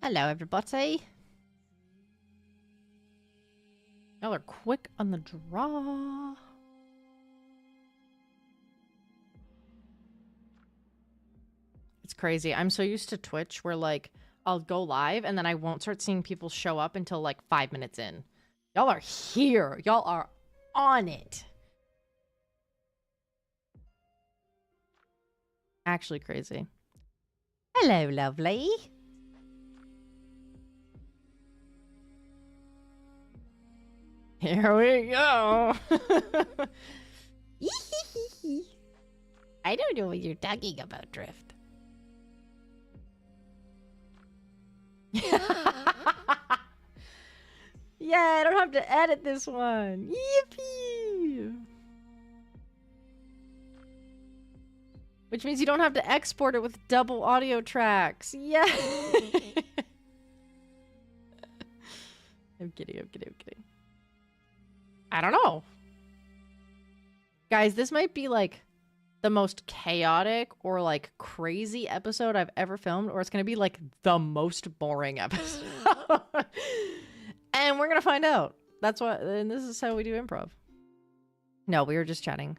Hello, everybody. Y'all are quick on the draw. It's crazy. I'm so used to Twitch where, like, I'll go live and then I won't start seeing people show up until, like, 5 minutes in. Y'all are here. Y'all are on it. Actually crazy. Hello, lovely. Here we go. I don't know what you're talking about, Drift. Yeah, I don't have to edit this one. Yippee! Which means you don't have to export it with double audio tracks. Yeah. I'm kidding, I'm kidding, I'm kidding. I don't know. Guys, this might be like the most chaotic or like crazy episode I've ever filmed, or it's going to be like the most boring episode. And we're going to find out. That's what, and this is how we do improv. No, we were just chatting.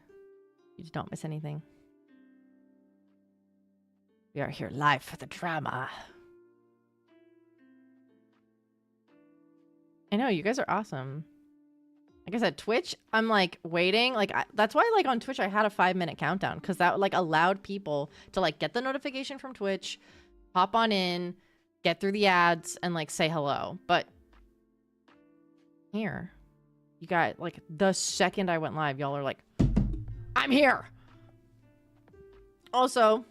You just don't miss anything. We are here live for the drama. I know, you guys are awesome. Like I said, Twitch, I'm like waiting. Like that's why like on Twitch I had a 5-minute countdown, because that like allowed people to like get the notification from Twitch, hop on in, get through the ads, and like say hello. But here, you got like the second I went live, y'all are like, I'm here. Also,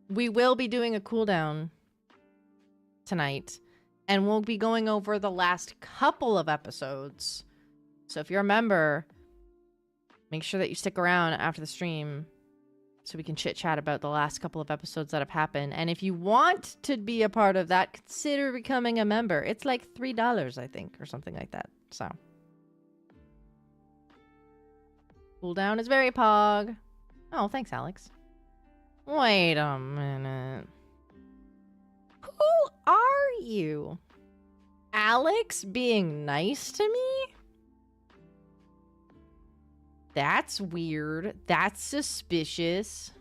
we will be doing a cooldown tonight. And we'll be going over the last couple of episodes. So if you're a member, make sure that you stick around after the stream so we can chit-chat about the last couple of episodes that have happened. And if you want to be a part of that, consider becoming a member. It's like $3, I think, or something like that. So. Cooldown is very pog. Oh, thanks, Alex. Wait a minute. Who are you? Alex being nice to me? That's weird. That's suspicious.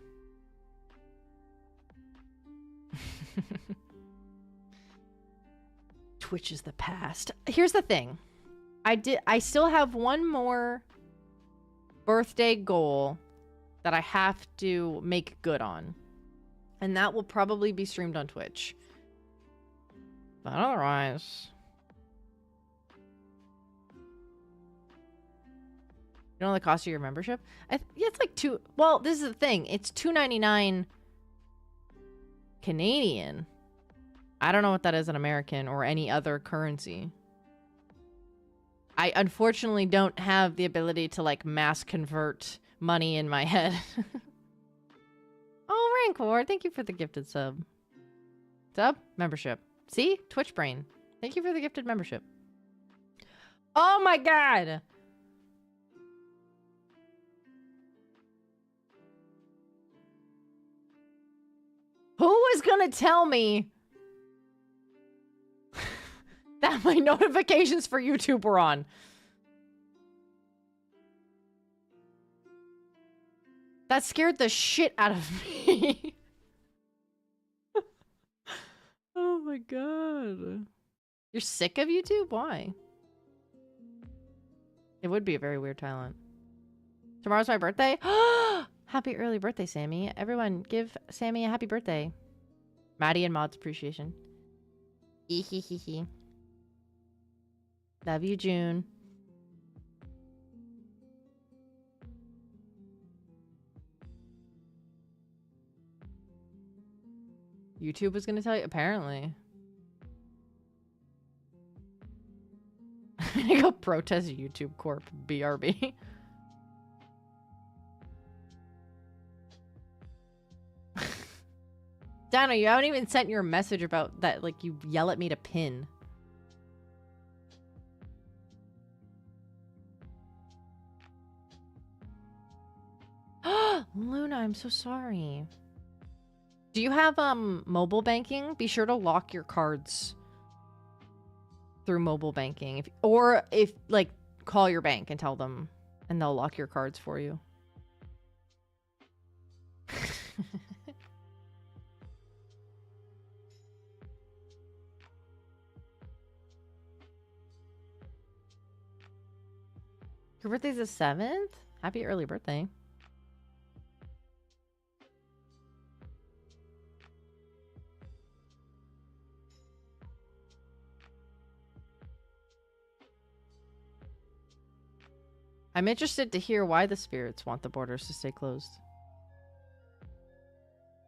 Twitch is the past. Here's the thing. I still have one more birthday goal that I have to make good on. And that will probably be streamed on Twitch. But otherwise, you know the cost of your membership? Yeah, it's like well, this is the thing. It's $2.99 Canadian. I don't know what that is in American or any other currency. I unfortunately don't have the ability to like mass convert money in my head. Oh, Rancor, thank you for the gifted sub. Membership. See? Twitch brain. Thank you for the gifted membership. Oh my god! Who was gonna tell me that my notifications for YouTube were on? That scared the shit out of me. Oh my god. You're sick of YouTube? Why? It would be a very weird talent. Tomorrow's my birthday? Happy early birthday, Sammy. Everyone, give Sammy a happy birthday. Maddie and Mod's appreciation. Ehehehe. Love you, June. YouTube was gonna tell you? Apparently. I'm gonna go protest YouTube Corp. BRB. Dano, you haven't even sent your message about that, like, you yell at me to pin. Luna, I'm so sorry. Do you have mobile banking? Be sure to lock your cards through mobile banking. If like call your bank and tell them and they'll lock your cards for you. Your birthday's the 7th? Happy early birthday. I'm interested to hear why the spirits want the borders to stay closed.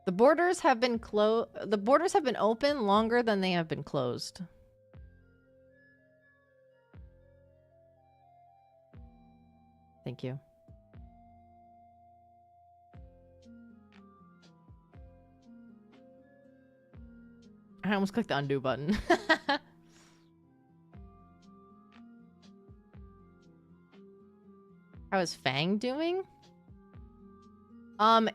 The borders have been open longer than they have been closed. Thank you. I almost clicked the undo button. How is Fang doing?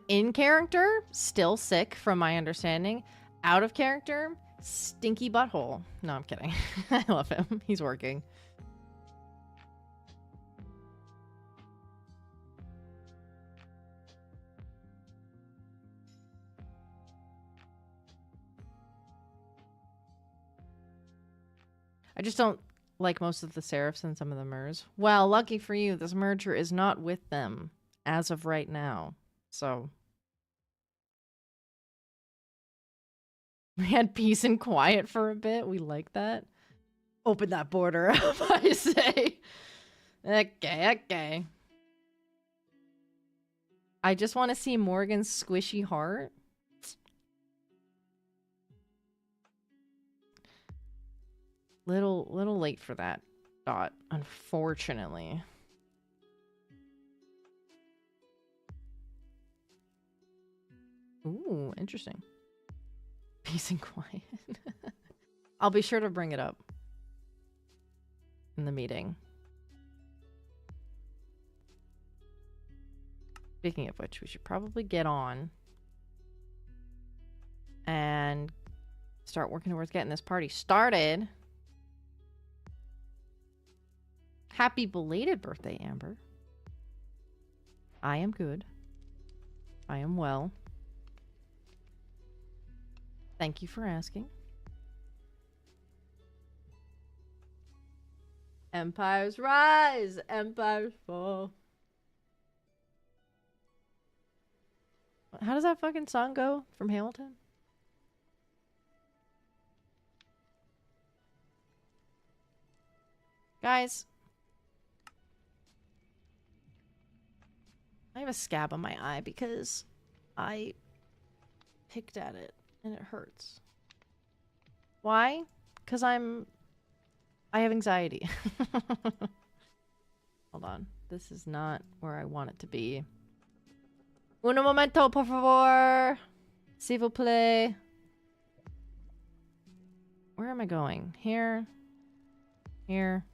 In character, still sick from my understanding. Out of character, stinky butthole. No, I'm kidding. I love him. He's working. I just don't like most of the Seraphs and some of the Murs. Well, lucky for you, this merger is not with them as of right now. So we had peace and quiet for a bit. We like that. Open that border up, I say. Okay. I just want to see Morgan's squishy heart. Little late for that, Dot, unfortunately. Ooh, interesting. Peace and quiet. I'll be sure to bring it up in the meeting. Speaking of which, we should probably get on and start working towards getting this party started. Happy belated birthday, Amber. I am good. I am well. Thank you for asking. Empires rise, empires fall. How does that fucking song go from Hamilton? Guys, I have a scab on my eye because I picked at it and it hurts. Why? Because I have anxiety. Hold on. This is not where I want it to be. Un momento, por favor. S'il vous plaît. Where am I going? Here. Here.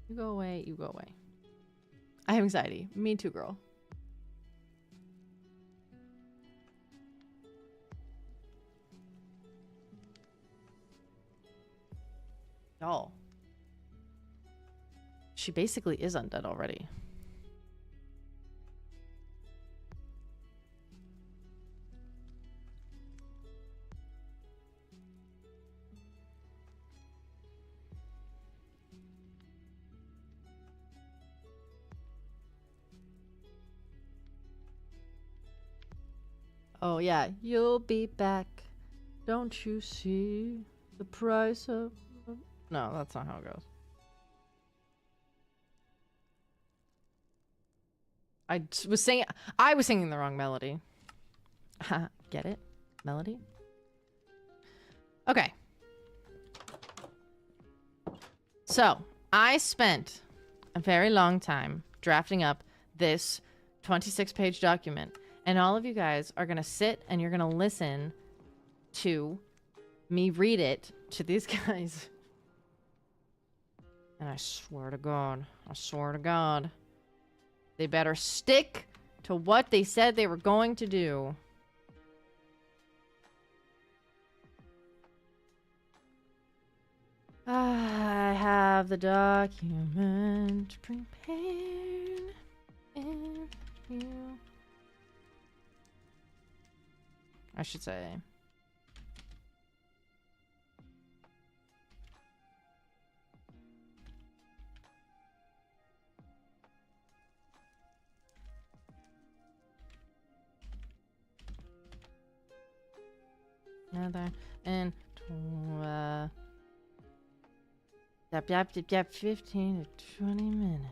You go away. You go away. I have anxiety. Me too, girl. Y'all. She basically is undead already. Oh yeah, you'll be back. Don't you see the price of... No, that's not how it goes. I was singing the wrong melody. Get it? Melody? Okay. So, I spent a very long time drafting up this 26-page document. And all of you guys are going to sit and you're going to listen to me read it to these guys. And I swear to God, they better stick to what they said they were going to do. I have the document prepared. And you... I should say. Another and 15 to 20 minutes.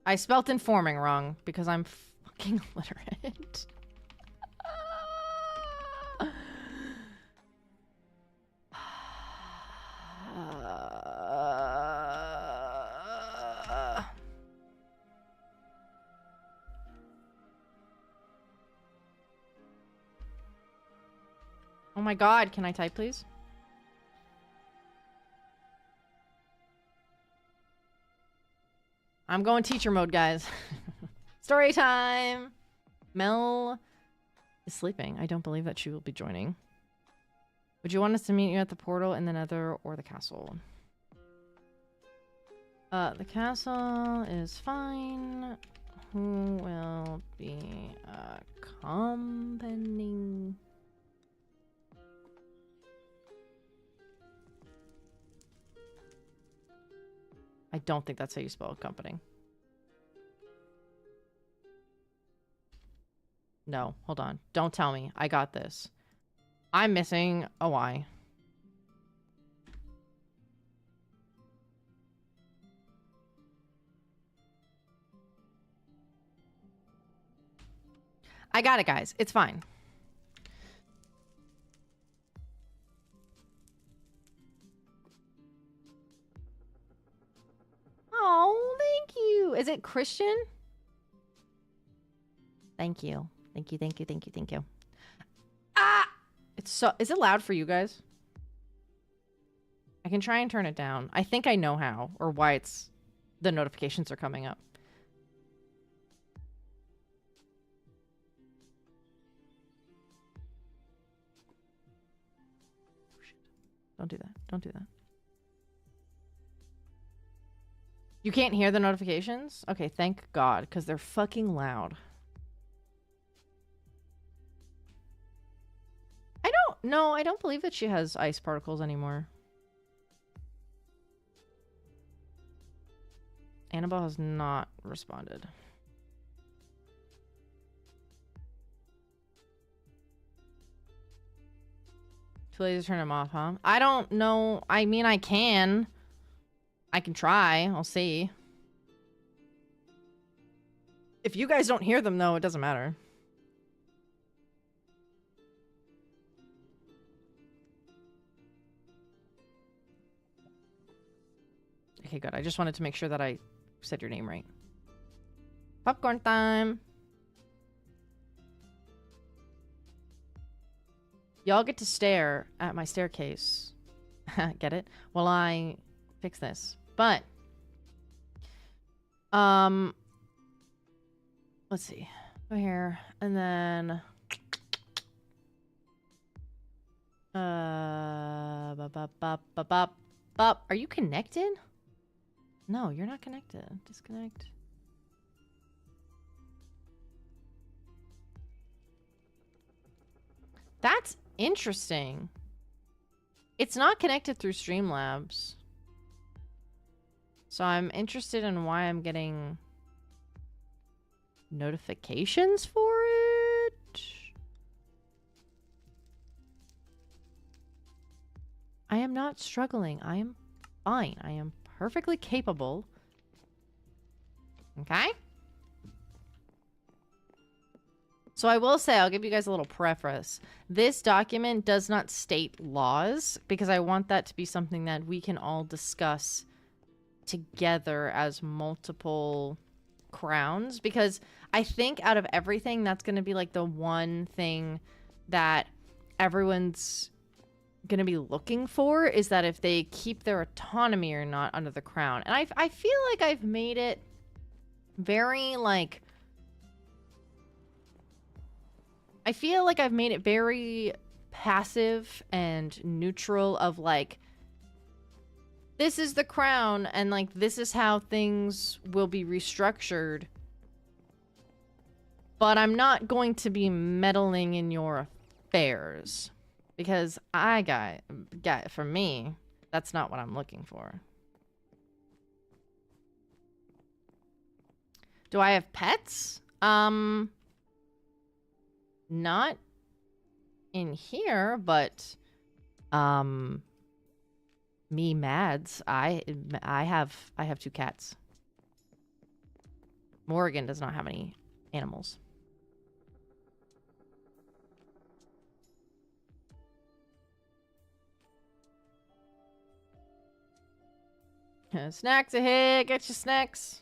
I spelt informing wrong because I'm fucking illiterate. Oh my God, can I type, please? I'm going teacher mode, guys. Story time! Mel is sleeping. I don't believe that she will be joining. Would you want us to meet you at the portal in the Nether or the castle? The castle is fine. Who will be accompanying? I don't think that's how you spell accompanying. No, hold on. Don't tell me. I got this. I'm missing a Y. I got it, guys. It's fine. Oh, thank you. Is it Christian? Thank you. Thank you, thank you, thank you, thank you. Ah! It's so... Is it loud for you guys? I can try and turn it down. I think I know how, or why it's... The notifications are coming up. Oh, shit. Don't do that. Don't do that. You can't hear the notifications? Okay, thank God, because they're fucking loud. No, I don't believe that she has ice particles anymore. Annabelle has not responded. Too late to turn them off, huh? I don't know. I mean, I can. I can try. I'll see. If you guys don't hear them, though, it doesn't matter. Okay, good. I just wanted to make sure that I said your name right. Popcorn time. Y'all get to stare at my staircase. Get it? While I fix this. But, let's see. Go here. And then, are you connected? No, you're not connected. Disconnect. That's interesting. It's not connected through Streamlabs. So I'm interested in why I'm getting notifications for it. I am not struggling. I am fine. I am perfectly capable. Okay? So I will say, I'll give you guys a little preface. This document does not state laws because I want that to be something that we can all discuss together as multiple crowns, because I think out of everything, that's going to be like the one thing that everyone's going to be looking for, is that if they keep their autonomy or not under the crown. And I feel like I've made it very like, I feel like I've made it very passive and neutral of like, this is the crown and like this is how things will be restructured, but I'm not going to be meddling in your affairs, because I got for me, that's not what I'm looking for. Do I have pets? Not in here, but me Mads, I have 2 cats. Morgan does not have any animals. Snacks ahead, get your snacks.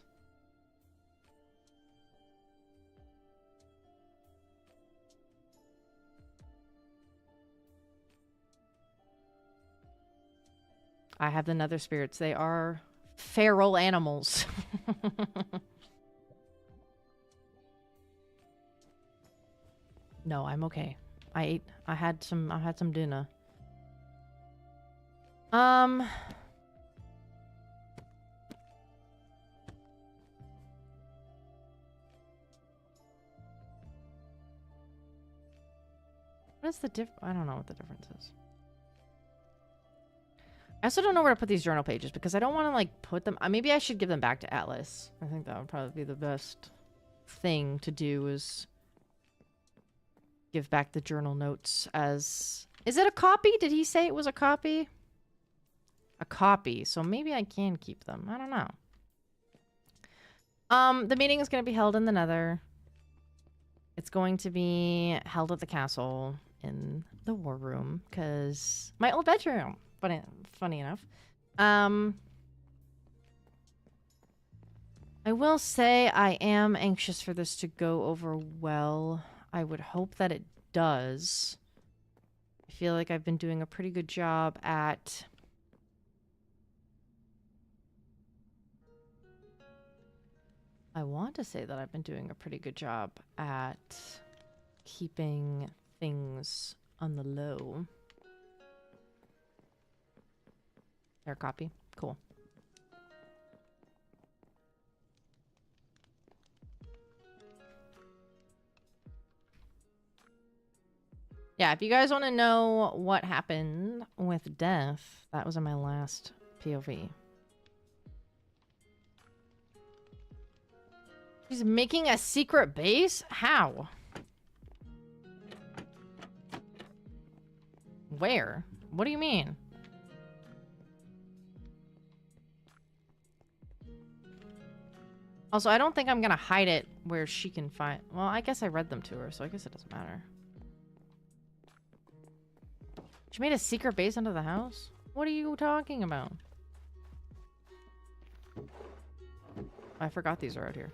I have the nether spirits. They are feral animals. No, I'm okay. I had some dinner. What is the I don't know what the difference is. I also don't know where to put these journal pages, because I don't want to like put them. Maybe I should give them back to Atlas. I think that would probably be the best thing to do, is give back the journal notes as... Is it a copy? Did he say it was a copy? A copy. So maybe I can keep them. I don't know. The meeting is going to be held in the Nether. It's going to be held at the castle in the war room, because my old bedroom. Funny enough. I will say I am anxious for this to go over well. I would hope that it does. I feel like I've been doing a pretty good job at... I want to say that I've been doing a pretty good job at keeping things on the low. Their copy. Cool. Yeah, if you guys want to know what happened with Death, that was in my last POV. He's making a secret base? How? Where? What do you mean? Also, I don't think I'm gonna hide it where she can find... Well, I guess I read them to her, so I guess it doesn't matter. She made a secret base under the house? What are you talking about? I forgot these are out here.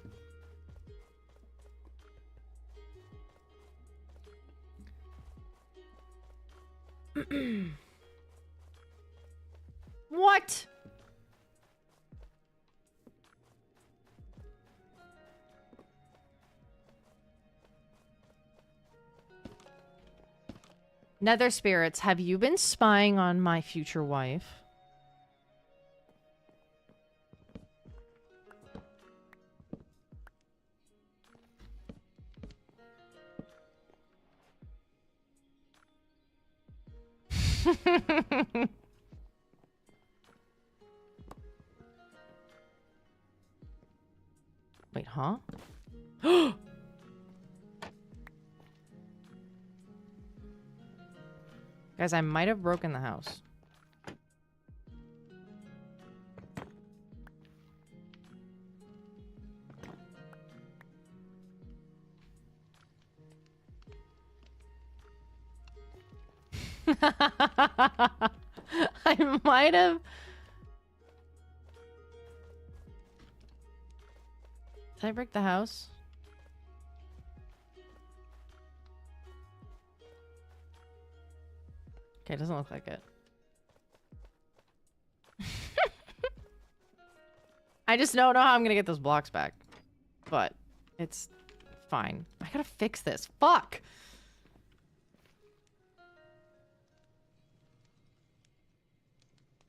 What? Nether spirits, have you been spying on my future wife? Wait, huh? Guys, I might have broken the house. I might have... Did I break the house? Okay, doesn't look like it. I just don't know how I'm gonna get those blocks back. But it's fine. I gotta fix this. Fuck!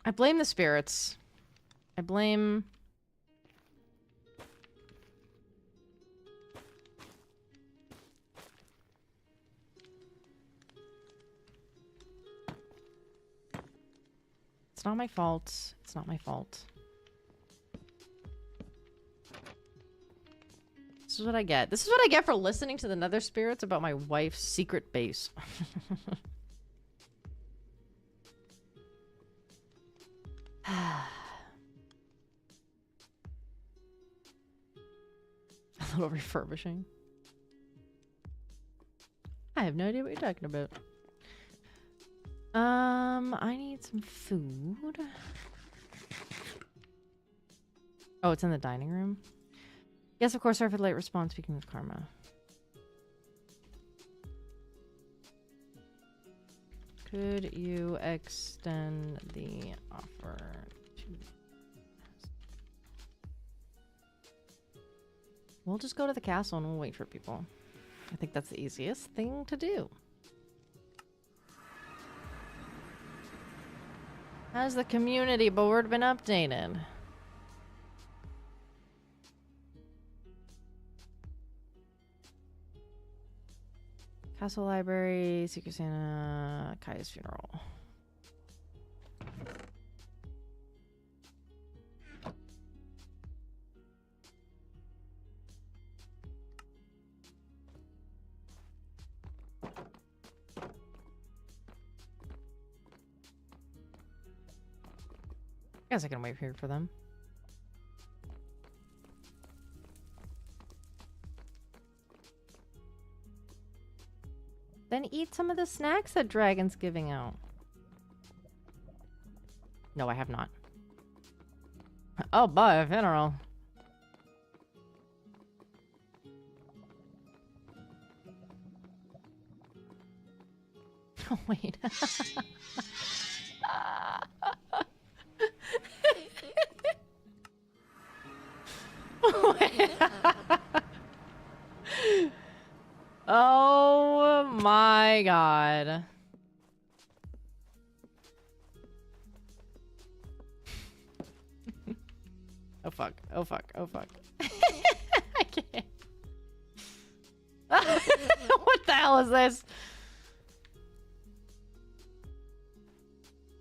I blame the spirits. I blame... It's not my fault. It's not my fault. This is what I get. This is what I get for listening to the Nether Spirits about my wife's secret base. A little refurbishing. I have no idea what you're talking about. I need some food. Oh, it's in the dining room? Yes, of course, sorry for the late response. Speaking of karma. Could you extend the offer to... We'll just go to the castle and we'll wait for people. I think that's the easiest thing to do. Has the community board been updated? Castle Library, Secret Santa, Kaya's funeral. I guess I can wait here for them. Then eat some of the snacks that Dragon's giving out. No, I have not. Oh, boy, a funeral. Oh, wait. Oh my god. Oh fuck. Oh fuck. Oh fuck. I can't. What the hell is this?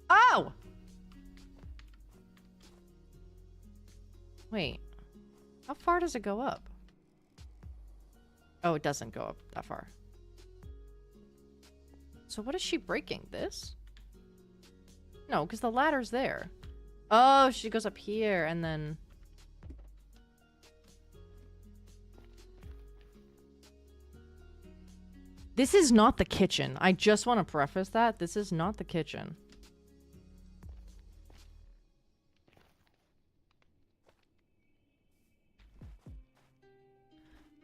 Oh! Wait. How far does it go up? Oh, it doesn't go up that far. So what is she breaking? This? No, because the ladder's there. Oh, she goes up here and then... This is not the kitchen. I just want to preface that. This is not the kitchen.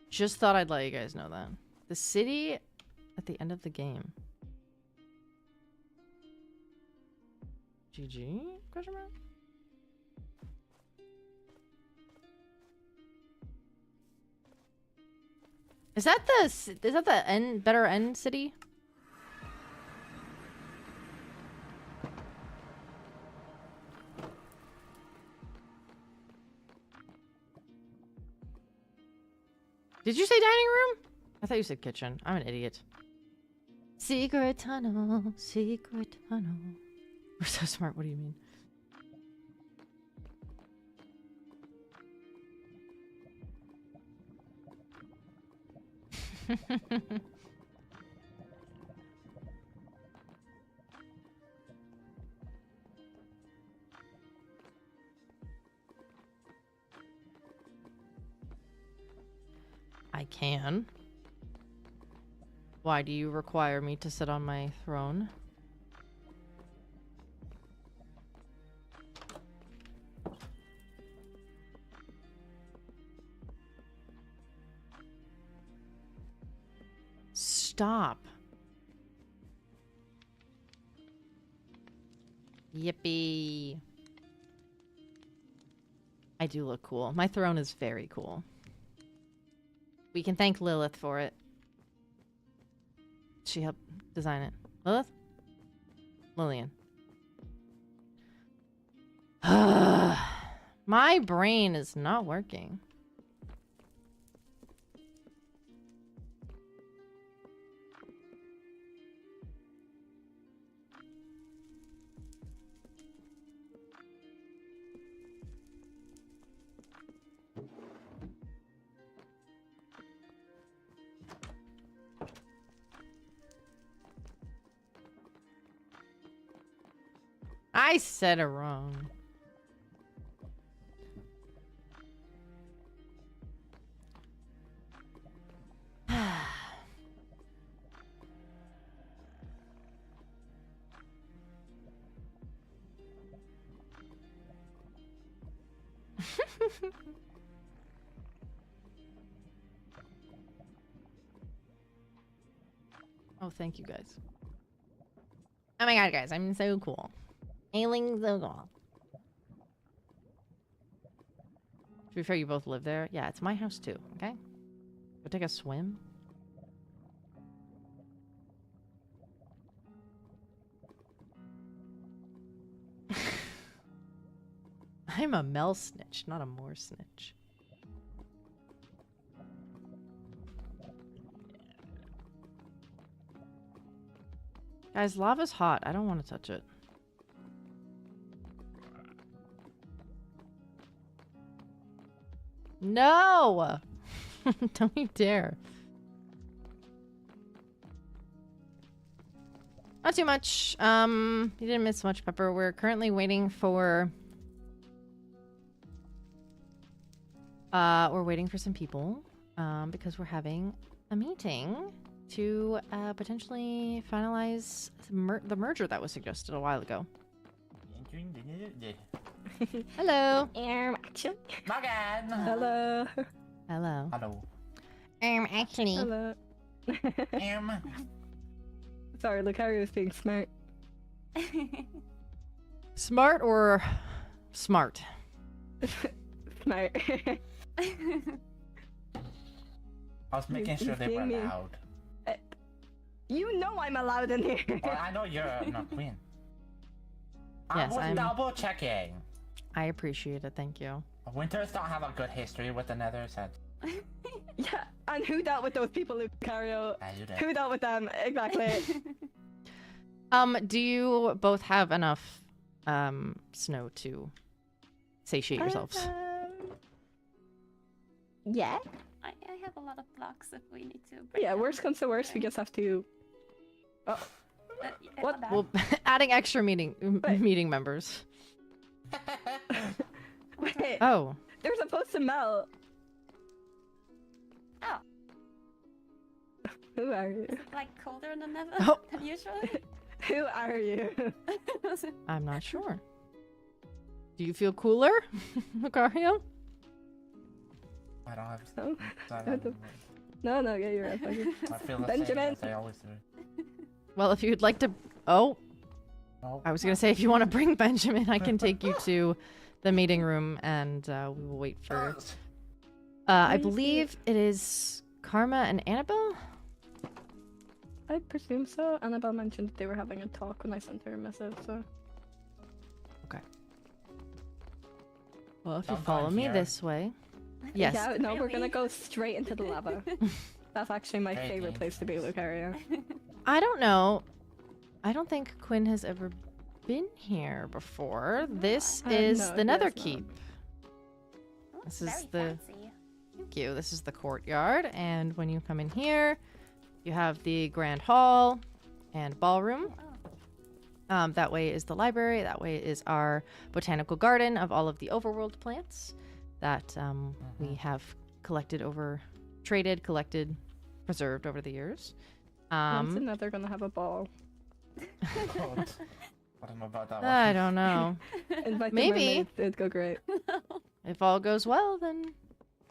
Just thought I'd let you guys know that. The city at the end of the game. GG? Question mark? Is that the end better end city? Did you say dining room? I thought you said kitchen. I'm an idiot. Secret tunnel, secret tunnel. We're so smart. What do you mean? I can. Why do you require me to sit on my throne? stop. Yippee. I do look cool. My throne is very cool. We can thank Lilith for it. She helped design it. Lilith? Lillian. My brain is not working. I said it wrong. Oh, thank you guys. Oh my god, guys, I'm so cool. Ailing so cool. To be fair, you both live there. Yeah, it's my house too, okay? Go take a swim. I'm a Mel snitch, not a Moore snitch. Guys, lava's hot. I don't want to touch it. No! Don't you dare. Not too much. You didn't miss much, Pepper. We're currently waiting for... we're waiting for some people, because we're having a meeting to potentially finalize the merger that was suggested a while ago. Hello. Actually. Morgan. Hello. Hello. Hello. Actually. Hello. Um. Sorry, Lucario was being smart. Smart or smart? Smart. I was making sure they were seeing me. loud. You know I'm allowed in here. Well, I know you're not queen. Yes, I was I'm- double checking. I appreciate it, thank you. Winters don't have a good history with the Nether set. Yeah, and who dealt with those people, Lucario? You did. Who dealt with them? Exactly. Do you both have enough snow to satiate yourselves? Yeah. I have a lot of blocks if we need to. break Yeah, them. worst comes to worst, we just have to... Oh, Yeah, What? that. Well, adding extra meeting members. wait. Oh. They're supposed to melt. Oh. Who are you? Like colder than ever Oh. than usually. Who are you? I'm not sure. Do you feel cooler, Lucario? I don't have. No? I don't- No, get your ass back here. I feel the Benjamin. same as I always do. Well, if you'd like to... Oh, Oh. I was going to say, if you want to bring Benjamin, I can take you to the meeting room and we will wait for... I believe it is Karma and Annabelle? I presume so. Annabelle mentioned that they were having a talk when I sent her a message, so... Well, if you Don't go follow in me here. this way... Yes. Yeah, no, we're gonna Really? go straight into the lava. That's actually my Very favorite place to be, Lucario. I don't know. I don't think Quinn has ever been here before. This is no, the he Nether has not. Keep. Oh, This is very the- fancy. Thank you. This is the courtyard, and when you come in here, you have the grand hall and ballroom. Oh, That way is the library. That way is our botanical garden of all of the overworld plants that we have collected collected, preserved over the years. When's another gonna have a ball? God. I don't know about that one. I don't know. Invite the Maybe. mermaids, it'd go great. If all goes well, then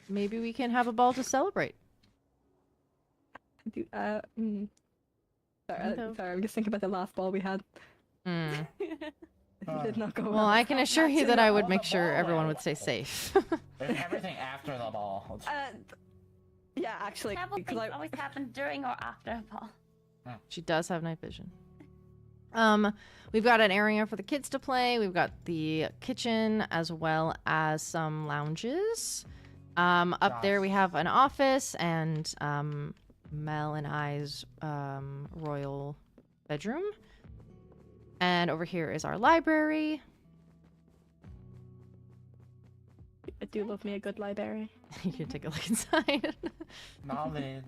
maybe we can have a ball to celebrate. Do Sorry, Kind sorry, I'm just thinking about the last ball we had. Hmm. It did not go Well, well. I can assure you that I would Oh, make the sure ball everyone went. would stay safe. There's everything after the ball. Yeah, actually, Terrible because things always happen during or after a ball. She does have night vision. We've got an area for the kids to play. We've got the kitchen as well as some lounges. Up there we have an office and Mel and I's royal bedroom. And over here is our library. I do love me a good library. You can take a look inside. Knowledge.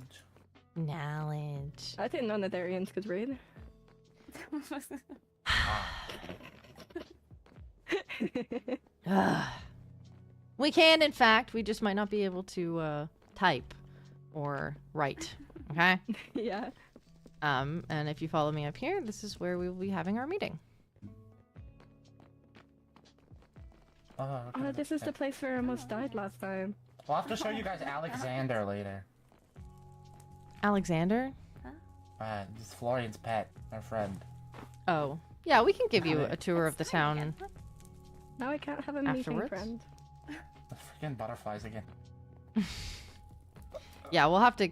Knowledge. I didn't know Netherians could read. We can, in fact. We just might not be able to type or write. Okay? Yeah. And if you follow me up here, this is where we will be having our meeting. Oh, Oh, this is the place where I almost died last time. We'll have to show you guys Alexander later. Alexander? This is Florian's pet, our friend. Oh. Yeah, we can give you a tour of the town. Now I can't have a meeting Afterwards? friend. The freaking butterflies again. Yeah, we'll have to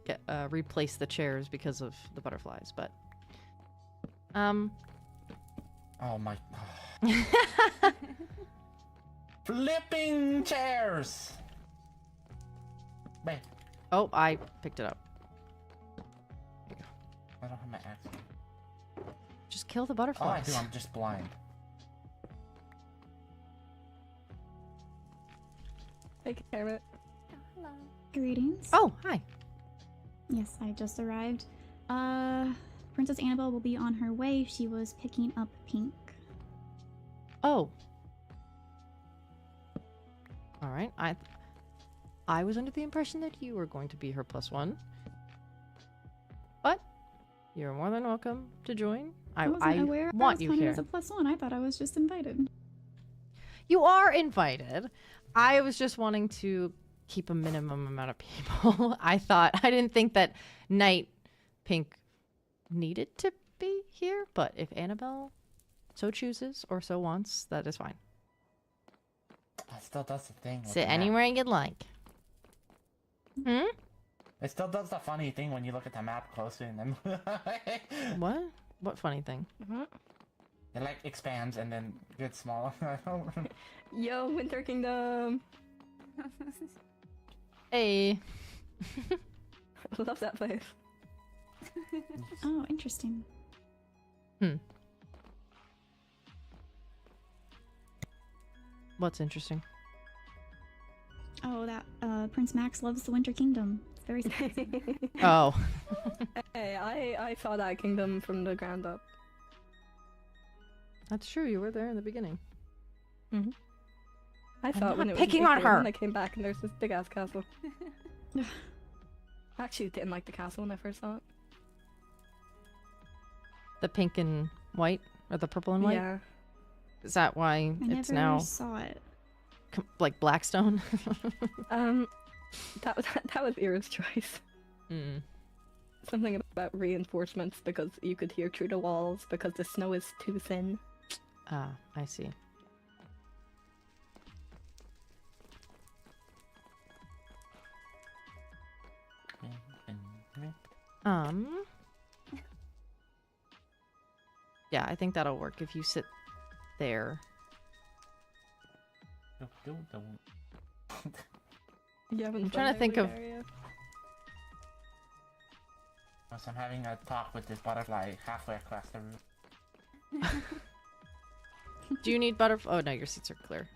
get, replace the chairs because of the butterflies, but... Oh my... Flipping chairs! Wait, Oh, I picked it up. I don't have my axe. Just kill the Oh, I butterflies. do, I'm just blind. Hey, Carrot. Hello. Greetings. Oh, hi. Yes, I just arrived. Princess Annabelle will be on her way. She was picking up Pink. Oh. All right. I was under the impression that you were going to be her +1. But you're more than welcome to join. I wasn't aware want I was you counted here. as a +1. I thought I was just invited. You are invited. I was just wanting to keep a minimum amount of people. I didn't think that Night Pink needed to be here, but if Annabelle so chooses or so wants, that is fine. It still does the thing. with Sit the map. anywhere you'd like. Hmm? It still does the funny thing when you look at the map closely and then... What? What funny thing? It like expands and then gets smaller. I don't... Yo, Winter Kingdom. Hey. Love that place. Oh, interesting. What's interesting? Oh, that Prince Max loves the Winter Kingdom. It's very surprising. Oh. Hey, I saw that kingdom from the ground up. That's true. You were there in the beginning. I saw it when not it was picking on bigger, her. and I came back and there's this big ass castle. I actually didn't like the castle when I first saw it. The pink and white? Or the purple and white? Yeah. Is that why I it's never now saw it. like Blackstone? That was Ira's choice. Something about reinforcements because you could hear through the walls because the snow is too thin. Ah, I see. Yeah, I think that'll work if you sit there. You haven't I'm trying to think of- I'm having a talk with this butterfly halfway across the room. Do you need butterfly? Oh no, your seats are clear.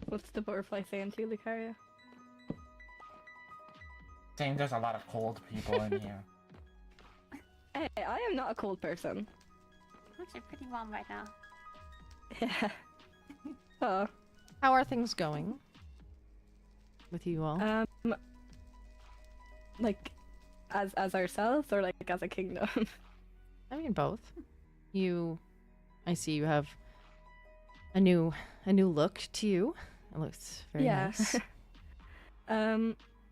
What's the butterfly saying to you, Lucaria? Saying there's a lot of cold people in here. Hey, I am not a cold person. It's actually pretty warm right now. Yeah. Oh. How are things going with you all? Like, as ourselves or like as a kingdom? I mean both. I see you have a new look to you. It looks very nice.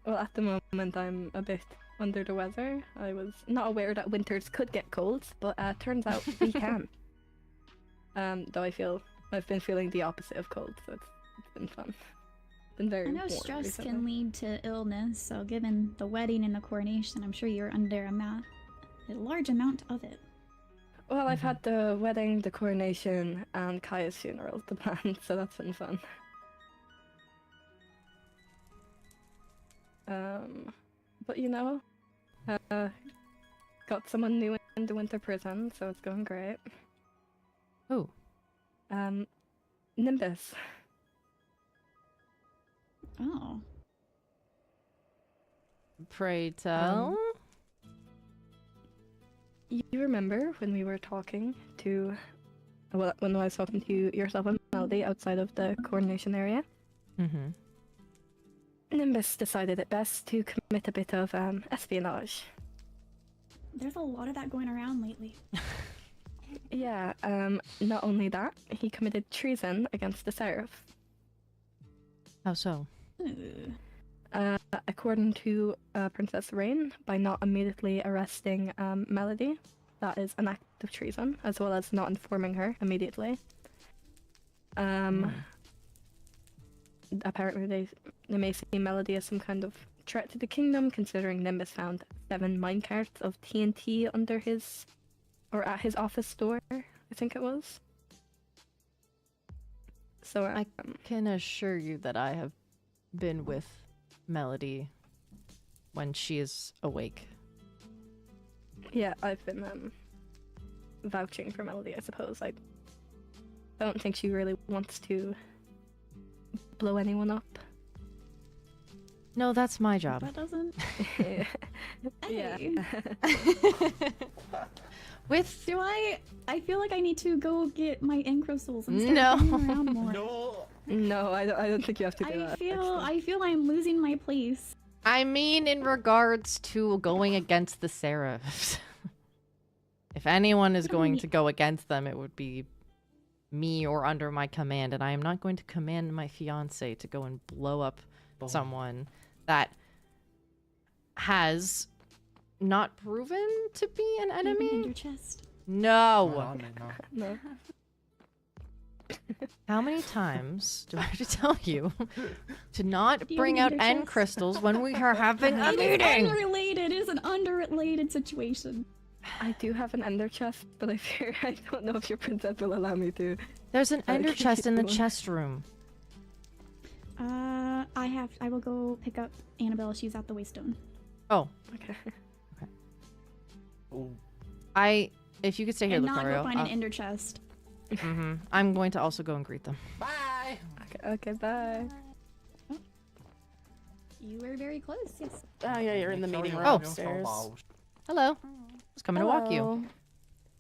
Well, at the moment, I'm a bit under the weather. I was not aware that winters could get cold, but turns out we can. Though I've been feeling the opposite of cold, so it's been fun. Been very I know warm stress recently. can lead to illness, so given the wedding and the coronation, I'm sure you're under a large amount of it. Well, I've had the wedding, the coronation, and Kaya's funeral to plan, so that's been fun. But you know, got someone new in the winter prison, so it's going great. Who? Nimbus. Oh. Pray tell. You remember when we were talking to, well, when I was talking to yourself and Melody outside of the coronation area? Mm-hmm. Nimbus decided it best to commit a bit of espionage. There's a lot of that going around lately. Yeah, not only that, he committed treason against the Seraph. How so? Ooh. According to Princess Rain, by not immediately arresting Melody, that is an act of treason, as well as not informing her immediately. Apparently they may see Melody as some kind of threat to the kingdom, considering Nimbus found 7 minecarts of TNT under his, or at his office door, I think it was. So I can assure you that I have been with Melody when she is awake. yeah, I've been vouching for Melody, I suppose. I don't think she really wants to blow anyone up. No, that's my job. That doesn't. Yeah. Hey. With Do I feel like I need to go get my end crystals and No. start running around more. No. No, I don't think you have to do that. I feel I'm losing my place. I mean, in regards to going against the Seraphs. If anyone is going to go against them, it would be me or under my command, and I am not going to command my fiance to go and blow up someone that has not proven to be an In enemy. your chest. No. No. How many times do I have to tell you to not Do you bring have out an end interest? crystals when we are having a It is meeting? unrelated. It is an unrelated situation. I do have an ender chest, but I fear I don't know if your princess will allow me to. There's an ender Okay, chest in the keep going. chest room. I will go pick up Annabelle. She's at the Waystone. Oh, Okay. Ooh. if you could stay here, And not Lucario. go find an ender chest. I'm going to also go and greet them. Bye. Okay, bye. You were very close, yes. Oh yeah, you're in the Make sure meeting you room Oh. have your upstairs. soul Hello. Just coming to walk you. Hello.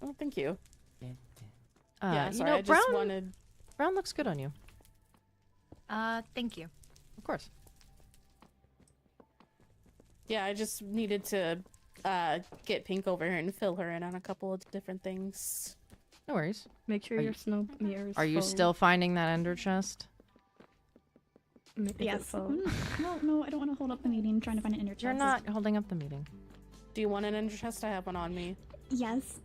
Oh, thank you. Yeah, You sorry, know, I just brown wanted. brown looks good on you. Thank you. Of course. Yeah, I just needed to get Pink over here and fill her in on a couple of different things. No worries. Make sure Are your you- snow mirror is Are you full. still finding that ender chest? Make it Yes. full. No, I don't want to hold up the meeting trying to find an ender chest. You're not holding up the meeting. Do you want an ender chest? I have one on me. Yes.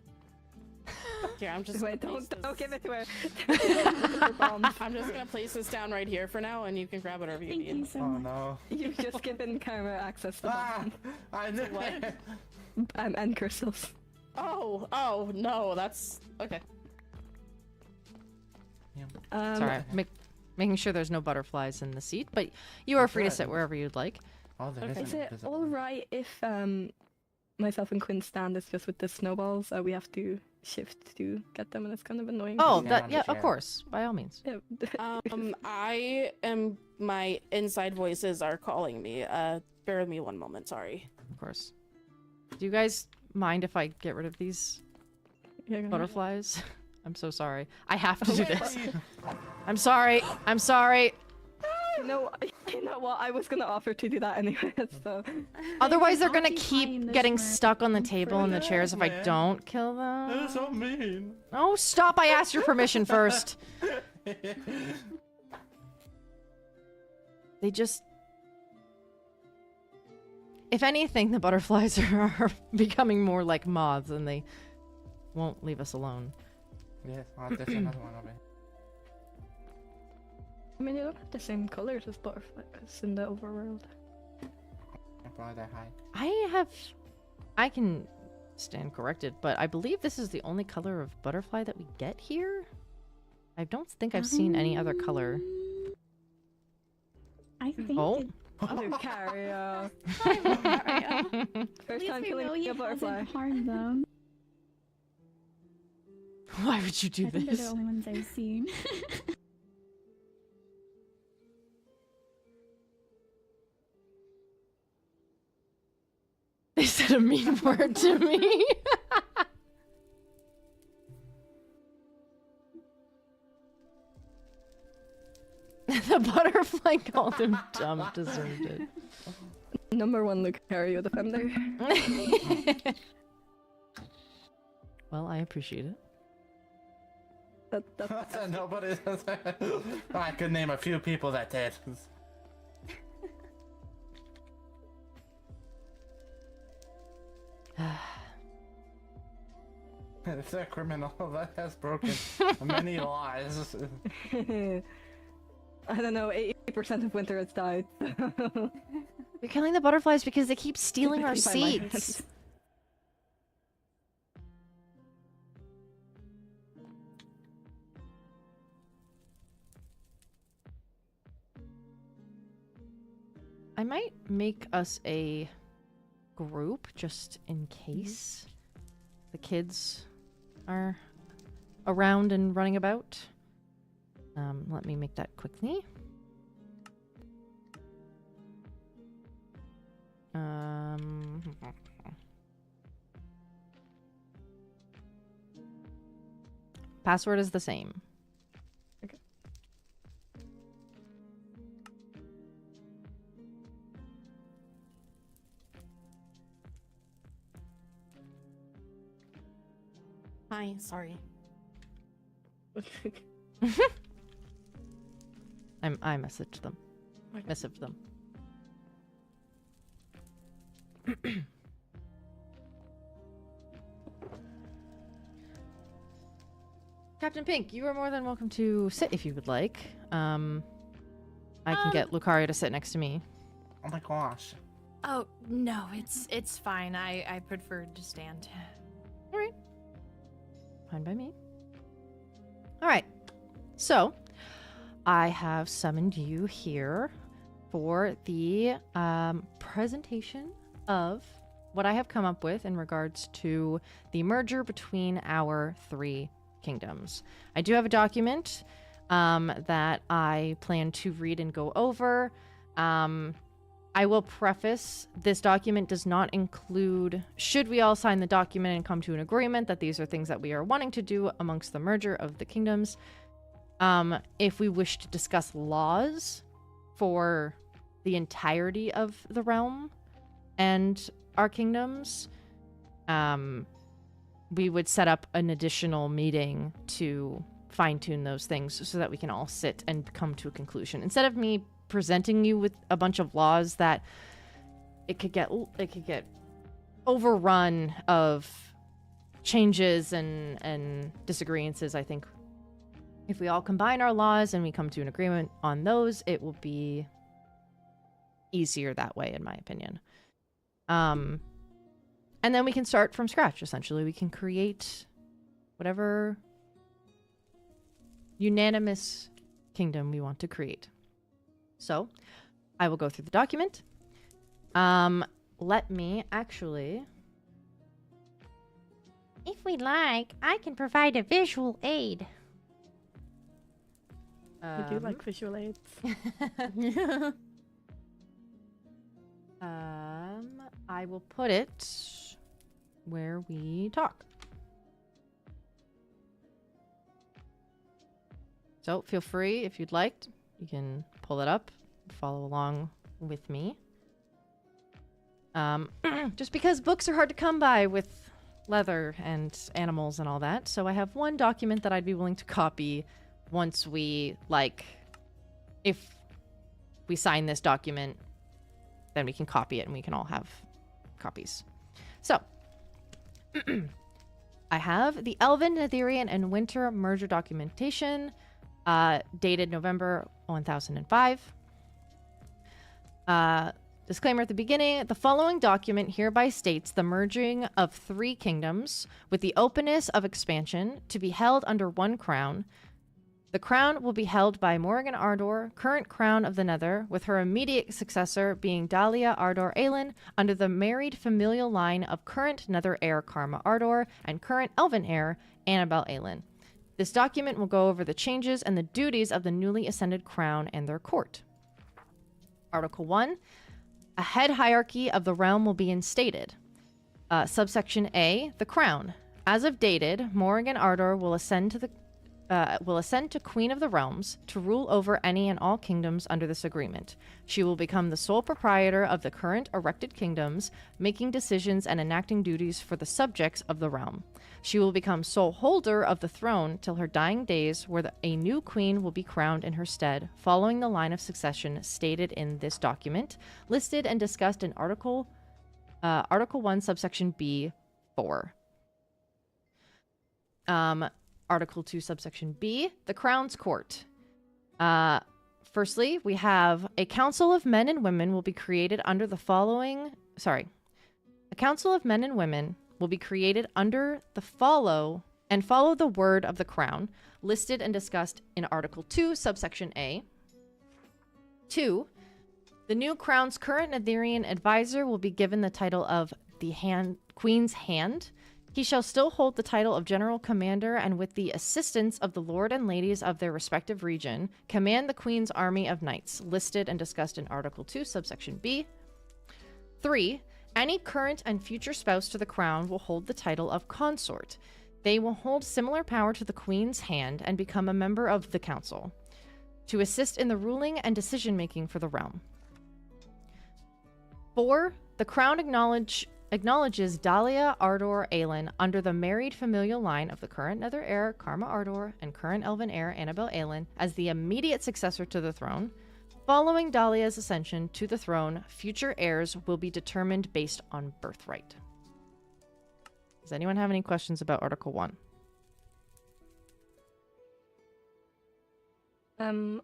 Here, I'm just. Wait, gonna don't place give this- it to her. Bombs. I'm just gonna place this down right here for now, and you can grab whatever you Thank need. you so Oh much. no. You've just given Karma access to Ah, I knew What? it. and crystals. Oh no, that's okay. Sorry. Making sure there's no butterflies in the seat, but you are free to sit wherever you'd like. Oh, there Okay. is Is an it invisible- alright if myself and Quinn stand is just with the snowballs? We have to shift to get them, and it's kind of annoying. Oh, Yeah, that on the yeah, of chair. course, by all means. Yeah. I am. My inside voices are calling me. Bear with me one moment. Sorry. Of course. Do you guys mind if I get rid of these Yeah, go ahead. butterflies? I'm so sorry. I have to do Wait, this. wait. I'm sorry. I'm sorry. You know what? I was gonna offer to do that anyway. So Otherwise, they're I'll gonna keep keep this getting room stuck on the table and the Yeah, chairs if I man. don't kill That's them. so mean. Oh, stop! I asked your permission first. They just... If anything, the butterflies are becoming more like moths, and they won't leave us alone. Yes, there's another one over here. I mean, they don't have the same colors as butterflies in the overworld. Probably that high. I can stand corrected, but I believe this is the only color of butterfly that we get here. I don't think I've seen any other color. I think. Oh. Lucario. At First least time we killing know he a butterfly. hasn't harmed them. Why would you do I think they're the this? only ones I've seen. They said a mean word to me. The butterfly called him dumb, deserved it. Number 1 Lucario defender. Well, I appreciate it. That's Nobody. I could name a few people that did. It's a criminal that has broken many laws. I don't know, 80% of winter has died. We're killing the butterflies because they keep stealing our Keep my mind. seeds. I might make us a group just in case the kids are around and running about. Let me make that quickly. Password is the same. Okay. Hi, sorry. I messaged them. Okay. Messaged them. Captain Pink, you are more than welcome to sit if you would like. I can get Lucario to sit next to me. Oh my gosh. Oh, no, it's fine. I prefer to stand. All right. Fine by me. All right. So, I have summoned you here for the presentation of what I have come up with in regards to the merger between our 3 kingdoms. I do have a document that I plan to read and go over. I will preface, this document does not include, should we all sign the document and come to an agreement that these are things that we are wanting to do amongst the merger of the kingdoms. If we wish to discuss laws for the entirety of the realm and our kingdoms, we would set up an additional meeting to fine-tune those things so that we can all sit and come to a conclusion. Instead of me presenting you with a bunch of laws that it could get overrun of changes and disagreements, I think if we all combine our laws and we come to an agreement on those, it will be easier that way, in my opinion. And then we can start from scratch, essentially. We can create whatever unanimous kingdom we want to create. So, I will go through the document. Let me actually... If we'd like, I can provide a visual aid. I do like visual aids. I will put it where we talk. So feel free, if you'd like, you can pull it up, follow along with me. Just because books are hard to come by with leather and animals and all that, so I have one document that I'd be willing to copy once we, if we sign this document, then we can copy it and we can all have copies. So, I have the Elven, Netherian, and Winter merger documentation, dated November 1005. Disclaimer at the beginning, the following document hereby states the merging of 3 kingdoms with the openness of expansion to be held under one crown. The crown will be held by Morrigan Ardor, current crown of the Nether, with her immediate successor being Dahlia Ardor Aelin, under the married familial line of current Nether heir Karma Ardor and current Elven heir Annabelle Aelin. This document will go over the changes and the duties of the newly ascended crown and their court. Article 1. A head hierarchy of the realm will be instated. Subsection A, the crown. As of dated, Morrigan Ardor will ascend to Queen of the Realms to rule over any and all kingdoms under this agreement. She will become the sole proprietor of the current erected kingdoms, making decisions and enacting duties for the subjects of the realm. She will become sole holder of the throne till her dying days, where a new queen will be crowned in her stead, following the line of succession stated in this document, listed and discussed in Article 1, subsection B, 4. Article 2, subsection B, the Crown's Court. Firstly, we have a council of men and women will be created under the following... Sorry. A council of men and women will be created under the follow the word of the crown, listed and discussed in Article 2, subsection A. 2. The new crown's current Netherian advisor will be given the title of the Queen's Hand. He shall still hold the title of General Commander, and with the assistance of the Lord and Ladies of their respective region, command the Queen's army of knights, listed and discussed in Article 2, subsection B. 3. Any current and future spouse to the crown will hold the title of consort. They will hold similar power to the Queen's Hand and become a member of the council, to assist in the ruling and decision-making for the realm. 4. The crown acknowledges Dahlia Ardor Aelin under the married familial line of the current Nether heir Karma Ardor and current Elven heir Annabelle Aelin as the immediate successor to the throne. Following Dahlia's ascension to the throne, future heirs will be determined based on birthright. Does anyone have any questions about Article 1?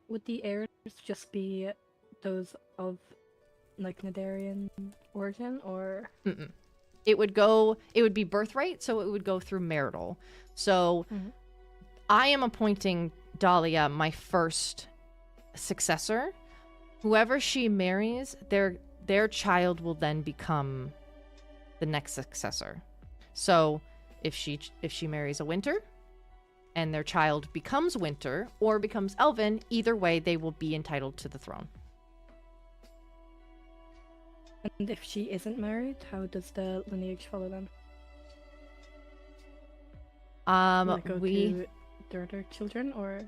Would the heirs just be those of like Netherian origin, or? Mm-mm. It would be birthright, so it would go through marital. So I am appointing Dahlia my first successor. Whoever she marries, their child will then become the next successor. So if she marries a Winter and their child becomes Winter or becomes Elven, either way they will be entitled to the throne. And if she isn't married, how does the lineage follow them? Will it go to their other children, or?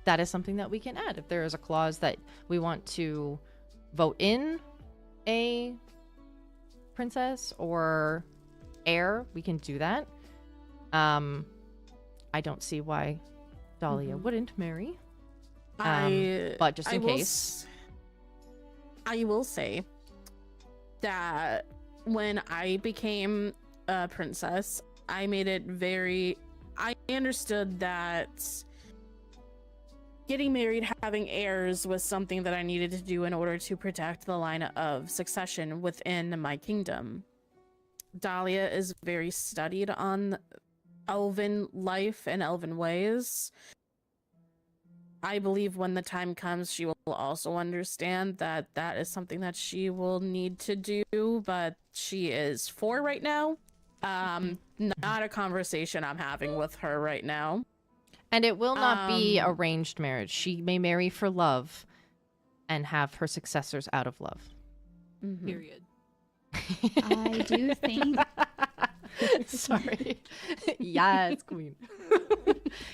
That is something that we can add. If there is a clause that we want to vote in a princess or heir, we can do that. I don't see why Dahlia wouldn't marry. But just in case. I will say that when I became a princess, I made it I understood that getting married, having heirs was something that I needed to do in order to protect the line of succession within my kingdom. Dahlia is very studied on elven life and elven ways. I believe when the time comes, she will also understand that that is something that she will need to do, but she is 4 right now. Not a conversation I'm having with her right now. And it will not be arranged marriage. She may marry for love and have her successors out of love. Period. I do think... Sorry. Yes, queen.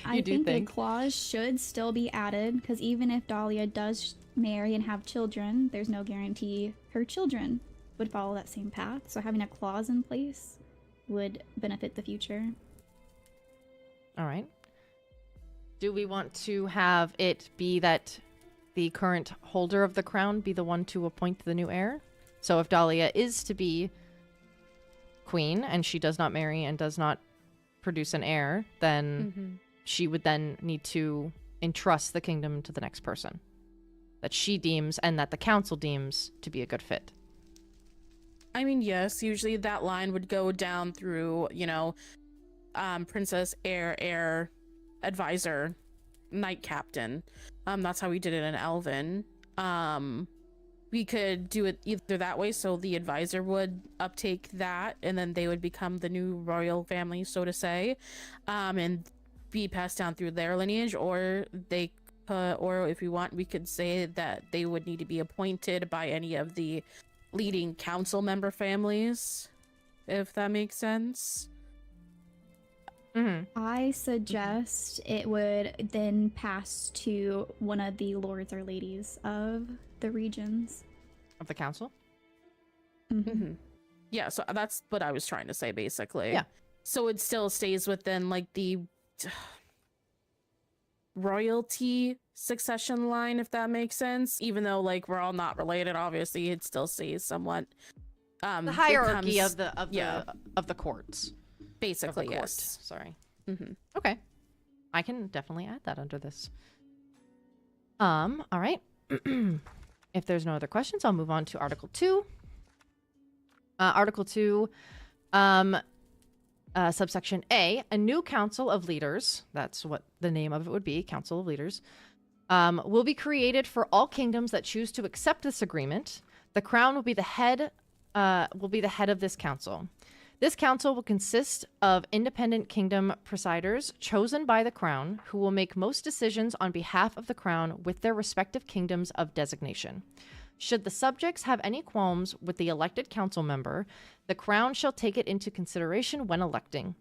I think a clause should still be added, because even if Dahlia does marry and have children, there's no guarantee her children would follow that same path. So having a clause in place would benefit the future. All right. Do we want to have it be that the current holder of the crown be the one to appoint the new heir. So if Dahlia is to be queen and she does not marry and does not produce an heir, then she would then need to entrust the kingdom to the next person that she deems and that the council deems to be a good fit. I mean, yes, usually that line would go down through, princess, heir, advisor, knight captain. That's how we did it in Elven. We could do it either that way, so the advisor would uptake that, and then they would become the new royal family, so to say, and be passed down through their lineage, or or if we want, we could say that they would need to be appointed by any of the leading council member families, if that makes sense. I suggest it would then pass to one of the lords or ladies of the regions. Of the council? Yeah, so that's what I was trying to say, basically. Yeah. So it still stays within, like, the royalty succession line, if that makes sense. Even though, like, we're all not related, obviously, it still stays somewhat... the hierarchy of the courts. Basically, court. yes. Sorry. Okay. I can definitely add that under this. All right. If there's no other questions, I'll move on to Article 2. Article 2, subsection A, a new council of leaders, that's what the name of it would be, council of leaders, will be created for all kingdoms that choose to accept this agreement. The crown will be the head of this council. This council will consist of independent kingdom presiders chosen by the crown, who will make most decisions on behalf of the crown with their respective kingdoms of designation. Should the subjects have any qualms with the elected council member, the crown shall take it into consideration when electing.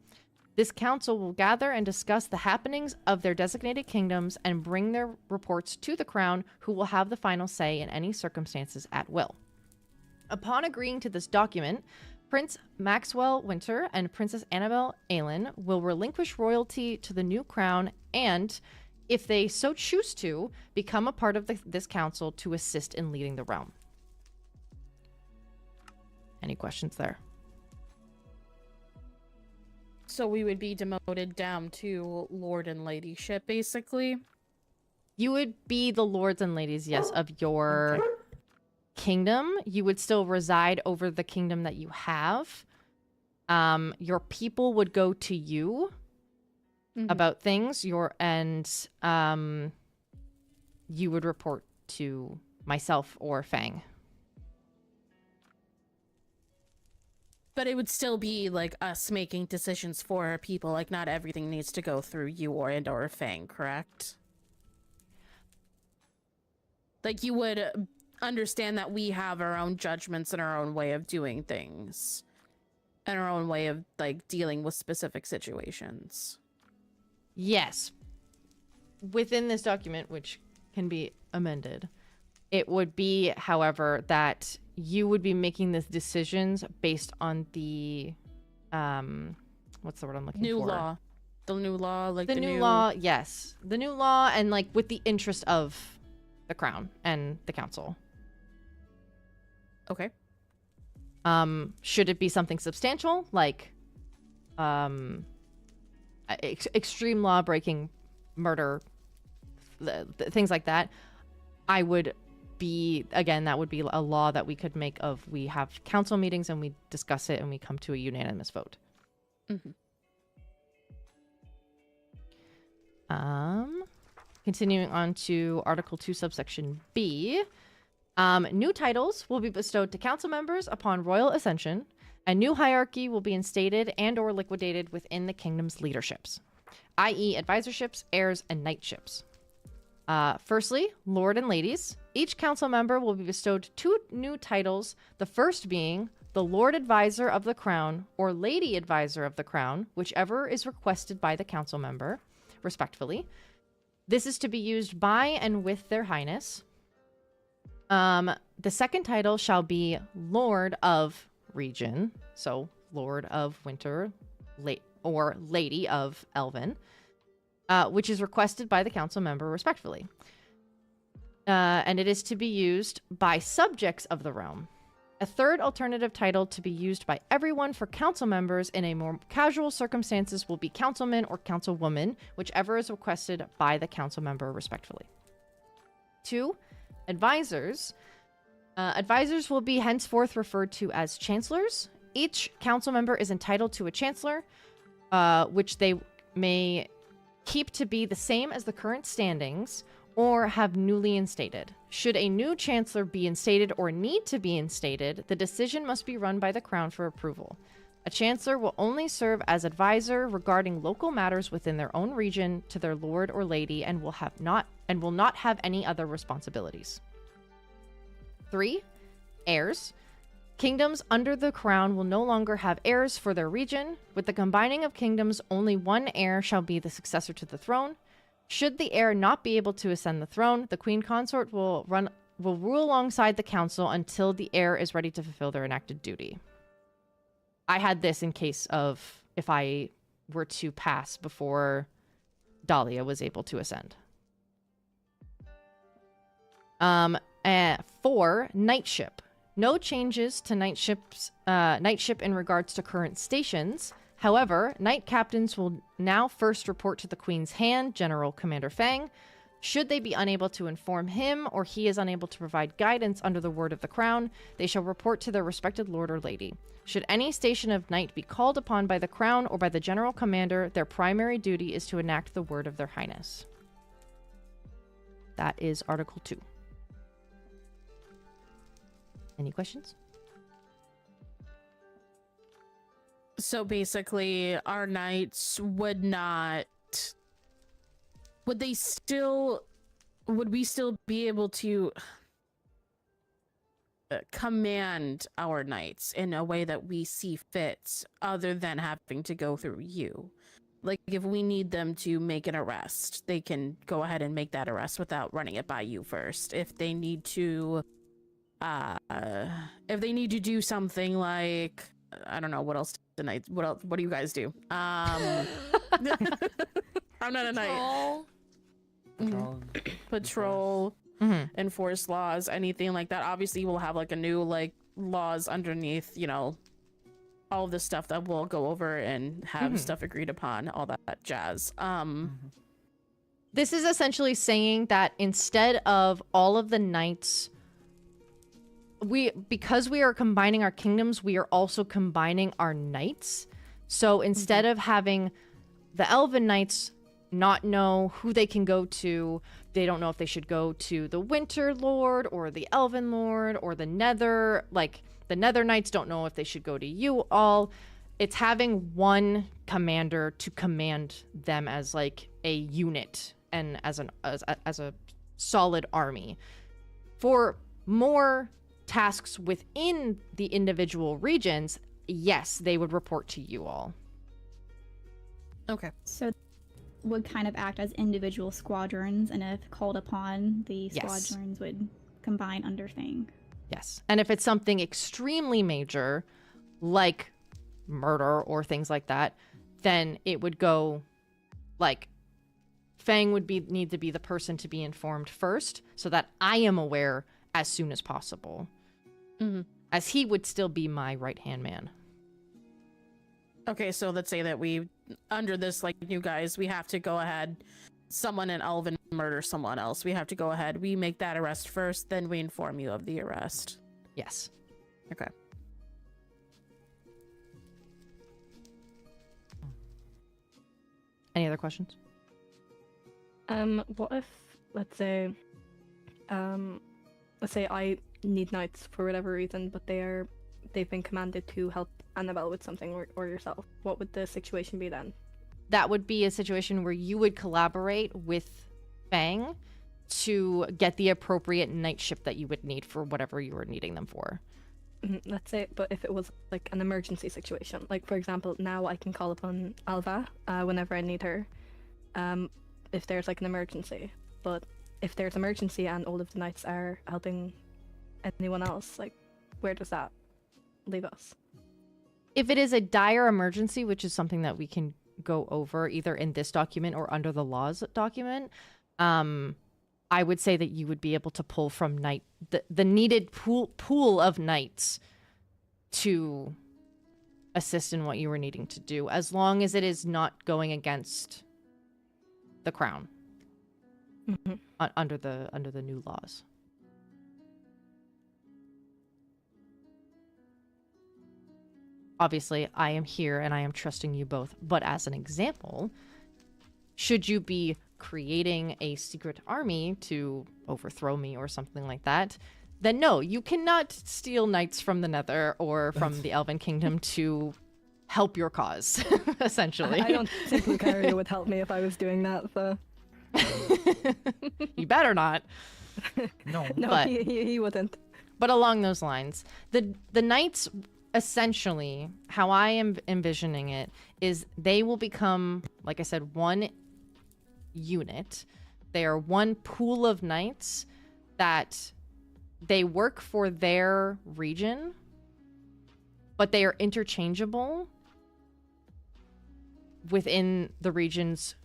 This council will gather and discuss the happenings of their designated kingdoms and bring their reports to the crown, who will have the final say in any circumstances at will. Upon agreeing to this document, Prince Maxwell Winter and Princess Annabelle Aylin will relinquish royalty to the new crown and, if they so choose to, become a part of this council to assist in leading the realm. Any questions there? So we would be demoted down to lord and ladyship, basically? You would be the lords and ladies, yes, of your... Okay. Kingdom. You would still reside over the kingdom that you have. Your people would go to you about things. You would report to myself or Fang. But it would still be like us making decisions for our people. Like, not everything needs to go through you or Fang, correct? Like, you would understand that we have our own judgments and our own way of doing things and our own way of, like, dealing with specific situations. Yes. Within this document, which can be amended, it would be, however, that you would be making these decisions based on the what's the word I'm looking for? New law. The new law, like the new law, yes. The new law, and like with the interest of the crown and the council. Okay. Should it be something substantial, like extreme law breaking, murder, things like that, I would be, again, that would be a law that we could make of, we have council meetings and we discuss it and we come to a unanimous vote. Continuing on to Article 2, subsection B. New titles will be bestowed to council members upon royal ascension. A new hierarchy will be instated and or liquidated within the kingdom's leaderships, i.e. advisorships, heirs, and knightships. Firstly, lord and ladies. Each council member will be bestowed 2 new titles, the first being the Lord Advisor of the Crown or Lady Advisor of the Crown, whichever is requested by the council member, respectfully. This is to be used by and with their highness. The second title shall be Lord of Region, so Lord of Winter, or Lady of Elven, which is requested by the council member respectfully. and it is to be used by subjects of the realm. A third alternative title to be used by everyone for council members in a more casual circumstances will be councilman or councilwoman, whichever is requested by the council member respectfully. 2. Advisors. Advisors will be henceforth referred to as chancellors. Each council member is entitled to a chancellor, which they may keep to be the same as the current standings or have newly instated. Should a new chancellor be instated or need to be instated, the decision must be run by the crown for approval. A chancellor will only serve as advisor regarding local matters within their own region to their lord or lady and will not have any other responsibilities. 3. Heirs. Kingdoms under the crown will no longer have heirs for their region. With the combining of kingdoms, only one heir shall be the successor to the throne. Should the heir not be able to ascend the throne, the queen consort will rule alongside the council until the heir is ready to fulfill their enacted duty. I had this in case of if I were to pass before Dahlia was able to ascend. 4. Knightship. No changes to knightship in regards to current stations. However, knight captains will now first report to the Queen's Hand, General Commander Fang. Should they be unable to inform him or he is unable to provide guidance under the word of the crown, they shall report to their respected lord or lady. Should any station of knight be called upon by the crown or by the general commander, their primary duty is to enact the word of their highness. That is Article 2. Any questions? So basically, our knights would we still be able to command our knights in a way that we see fit other than having to go through you? Like, if we need them to make an arrest, they can go ahead and make that arrest without running it by you first. If they need to do something like, I don't know, what else tonight? What do you guys do? I'm not a knight. Patrol, enforce laws, anything like that. Obviously, we'll have like a new laws underneath, all of this stuff that we'll go over and have stuff agreed upon, all that jazz. This is essentially saying that instead of all of the knights, because we are combining our kingdoms, we are also combining our knights. So instead of having the Elven Knights not know who they can go to, they don't know if they should go to the Winter Lord or the Elven Lord or the Nether. Like, the Nether Knights don't know if they should go to you all. It's having one commander to command them as like a unit and as a solid army. For more tasks within the individual regions, yes, they would report to you all. Okay. So would kind of act as individual squadrons, and if called upon, the squadrons would combine under Fang. Yes. And if it's something extremely major, like murder or things like that, then it would go like Fang would need to be the person to be informed first so that I am aware as soon as possible. As he would still be my right-hand man. Okay, so let's say that we, under this, you guys, we have to go ahead, someone in Elven murder someone else. We have to go ahead, we make that arrest first, then we inform you of the arrest. Yes. Okay. Any other questions? What if, let's say I need knights for whatever reason, but they've been commanded to help Annabelle with something or yourself. What would the situation be then? That would be a situation where you would collaborate with Fang to get the appropriate knightship that you would need for whatever you were needing them for. Let's say, but if it was like an emergency situation, like for example, now I can call upon Alva whenever I need her, if there's like an emergency. But if there's emergency and all of the knights are helping anyone else, like, where does that leave us? If it is a dire emergency, which is something that we can go over either in this document or under the laws document, I would say that you would be able to pull from the needed pool of knights to assist in what you were needing to do, as long as it is not going against the crown under the new laws. Obviously, I am here and I am trusting you both, but as an example, should you be creating a secret army to overthrow me or something like that, then no, you cannot steal knights from the Nether or from the Elven Kingdom to help your cause, essentially. I don't think Lucario would help me if I was doing that, so... You better not. No. No, But- he wouldn't. But along those lines, the knights, essentially, how I am envisioning it, is they will become, like I said, one unit. They are one pool of knights that they work for their region, but they are interchangeable within the regions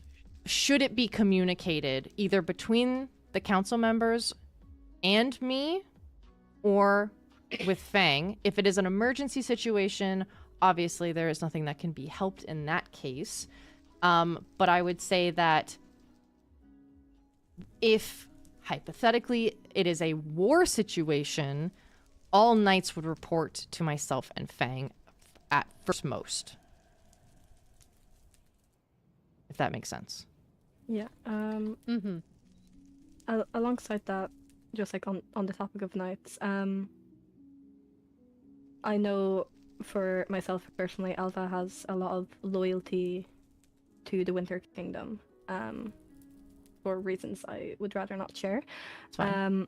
should it be communicated either between the council members and me or with Fang. If it is an emergency situation, obviously there is nothing that can be helped in that case. But I would say that if hypothetically it is a war situation, all knights would report to myself and Fang at first most. If that makes sense. Yeah. Alongside that, just like on the topic of knights, I know for myself personally, Alva has a lot of loyalty to the Winter Kingdom, for reasons I would rather not share. It's fine.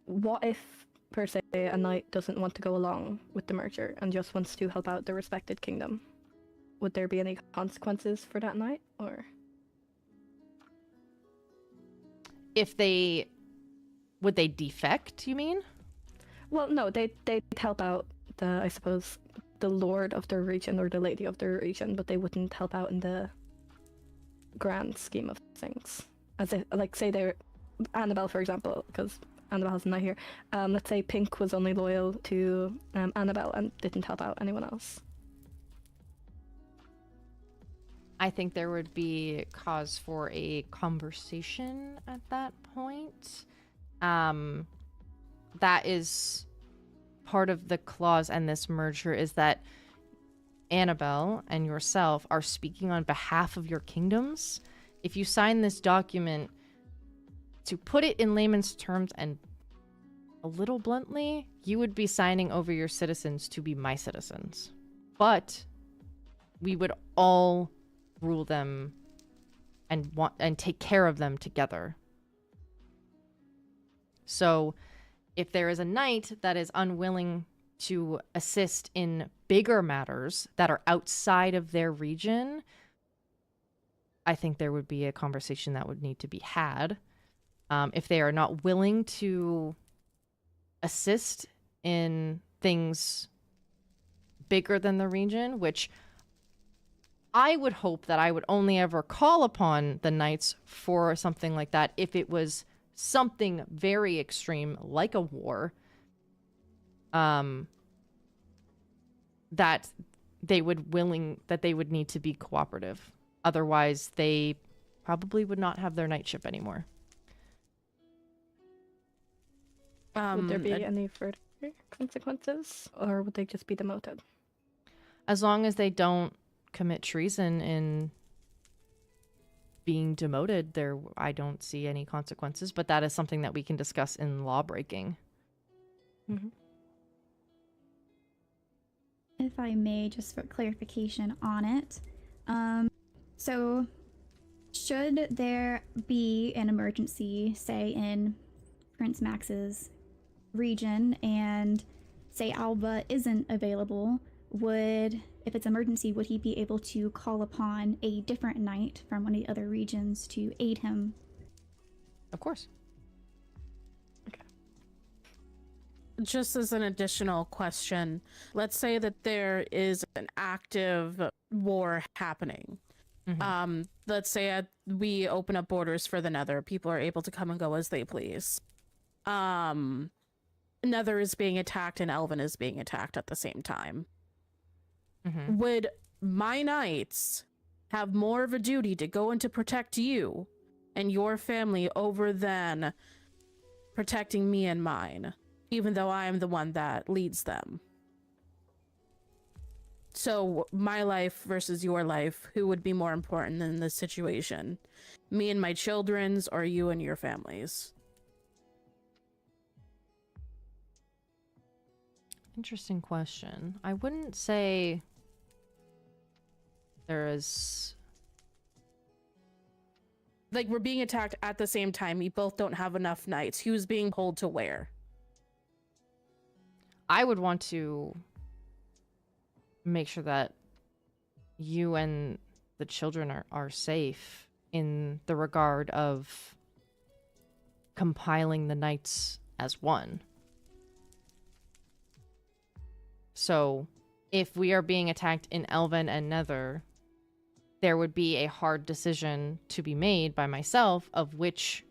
What if, per se, a knight doesn't want to go along with the merger and just wants to help out the respected kingdom? Would there be any consequences for that knight, or? Would they defect, you mean? Well, no, they'd help out I suppose, the lord of their region or the lady of their region, but they wouldn't help out in the grand scheme of things. As if, like, say they're Annabelle, for example, because Annabelle has a knight here. Let's say Pink was only loyal to Annabelle and didn't help out anyone else. I think there would be cause for a conversation at that point. That is part of the clause and this merger, is that Annabelle and yourself are speaking on behalf of your kingdoms. If you sign this document, to put it in layman's terms and a little bluntly, you would be signing over your citizens to be my citizens. But we would all rule them and take care of them together. So if there is a knight that is unwilling to assist in bigger matters that are outside of their region, I think there would be a conversation that would need to be had. If they are not willing to assist in things bigger than the region, which I would hope that I would only ever call upon the knights for something like that if it was something very extreme, like a war, that they would need to be cooperative. Otherwise, they probably would not have their knightship anymore. Would there be any further consequences, or would they just be demoted? As long as they don't commit treason in being demoted, I don't see any consequences, but that is something that we can discuss in law breaking. Mm-hmm. If I may, just for clarification on it. So should there be an emergency, say in Prince Max's region, and say Alba isn't available, if it's emergency, would he be able to call upon a different knight from one of the other regions to aid him? Of course. Okay. Just as an additional question, let's say that there is an active war happening. Let's say we open up borders for the Nether. People are able to come and go as they please. Nether is being attacked and Elven is being attacked at the same time. Would my knights have more of a duty to go in to protect you and your family over than protecting me and mine, even though I am the one that leads them? So my life versus your life, who would be more important in this situation? Me and my children's, or you and your families? Interesting question. I wouldn't say there is... Like, we're being attacked at the same time. We both don't have enough knights. Who's being pulled to where? I would want to make sure that you and the children are safe in the regard of compiling the knights as one. So, if we are being attacked in Elven and Nether, there would be a hard decision to be made by myself of which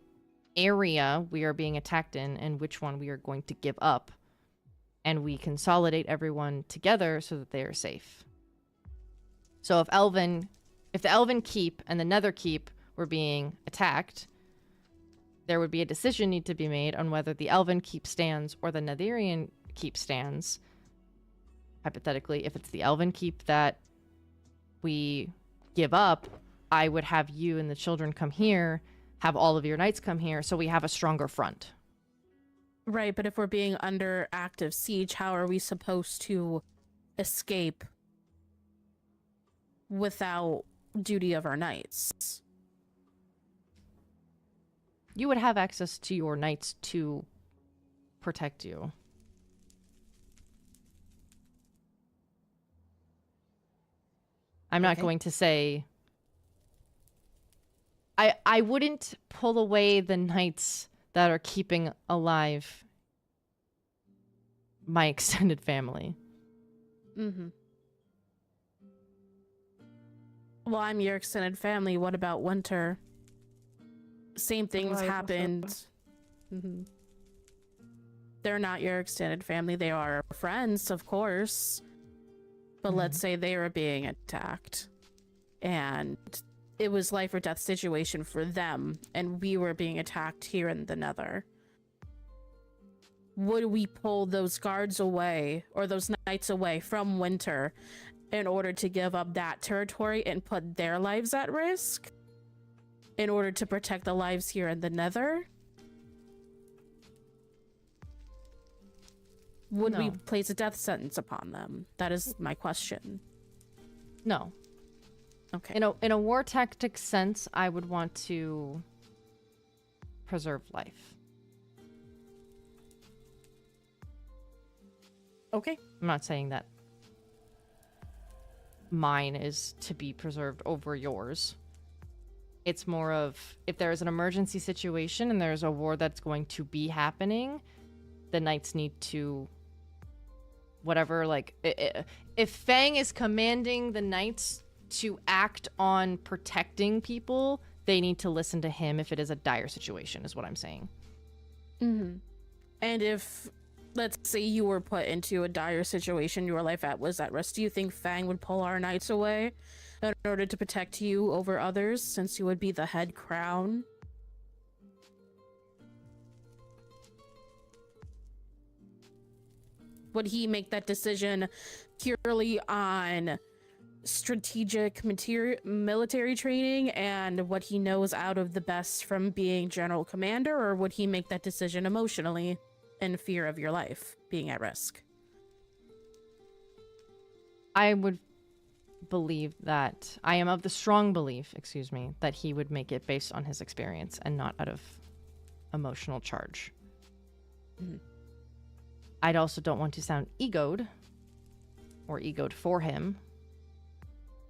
area we are being attacked in and which one we are going to give up. And we consolidate everyone together so that they are safe. So if the Elven Keep and the Nether Keep were being attacked, there would be a decision need to be made on whether the Elven Keep stands or the Netherian Keep stands. Hypothetically, if it's the Elven Keep that we give up, I would have you and the children come here, have all of your knights come here, so we have a stronger front. Right, but if we're being under active siege, how are we supposed to escape without duty of our knights? You would have access to your knights to protect you. I'm not going to say... I wouldn't pull away the knights that are keeping alive my extended family. Well, I'm your extended family. What about Winter? Same things happened. They're not your extended family. They are friends, of course. But let's say they were being attacked. And it was life or death situation for them. And we were being attacked here in the Nether. Would we pull those guards away, or those knights away from Winter, in order to give up that territory and put their lives at risk? In order to protect the lives here in the Nether? Would we place a death sentence upon them? That is my question. No. Okay. In a war tactic sense, I would want to preserve life. Okay. I'm not saying that mine is to be preserved over yours. It's more of, if there is an emergency situation and there's a war that's going to be happening, the knights need to... Whatever, like, if Fang is commanding the knights to act on protecting people, they need to listen to him if it is a dire situation, is what I'm saying. And if, let's say you were put into a dire situation, your life was at risk, do you think Fang would pull our knights away in order to protect you over others, since you would be the head crown? Would he make that decision purely on strategic military training and what he knows out of the best from being general commander, or would he make that decision emotionally in fear of your life being at risk? I would believe that, I am of the strong belief, that he would make it based on his experience and not out of emotional charge. I'd also don't want to sound egoed or egoed for him,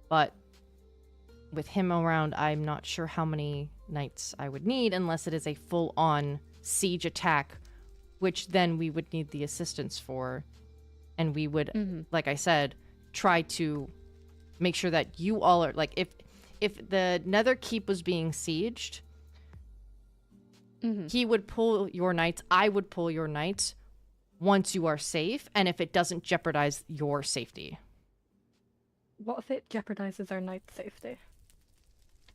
but with him around, I'm not sure how many knights I would need unless it is a full-on siege attack, which then we would need the assistance for, and we would, like I said, try to make sure that you all are, like, if the Nether Keep was being sieged, he would pull your knights. I would pull your knights once you are safe, and if it doesn't jeopardize your safety. What if it jeopardizes our knight's safety?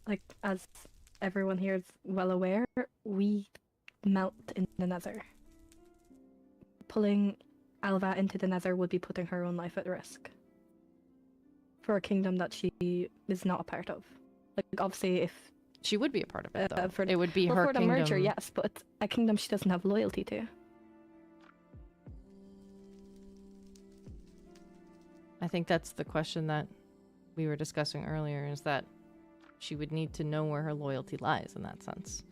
Like, as everyone here is well aware, we melt in the Nether. Pulling Alva into the Nether would be putting her own life at risk. For a kingdom that she is not a part of. Like, obviously, if... She would be a part of it, though. For, it would be her for the kingdom. merger, yes, but a kingdom she doesn't have loyalty to. I think that's the question that we were discussing earlier, is that she would need to know where her loyalty lies in that sense.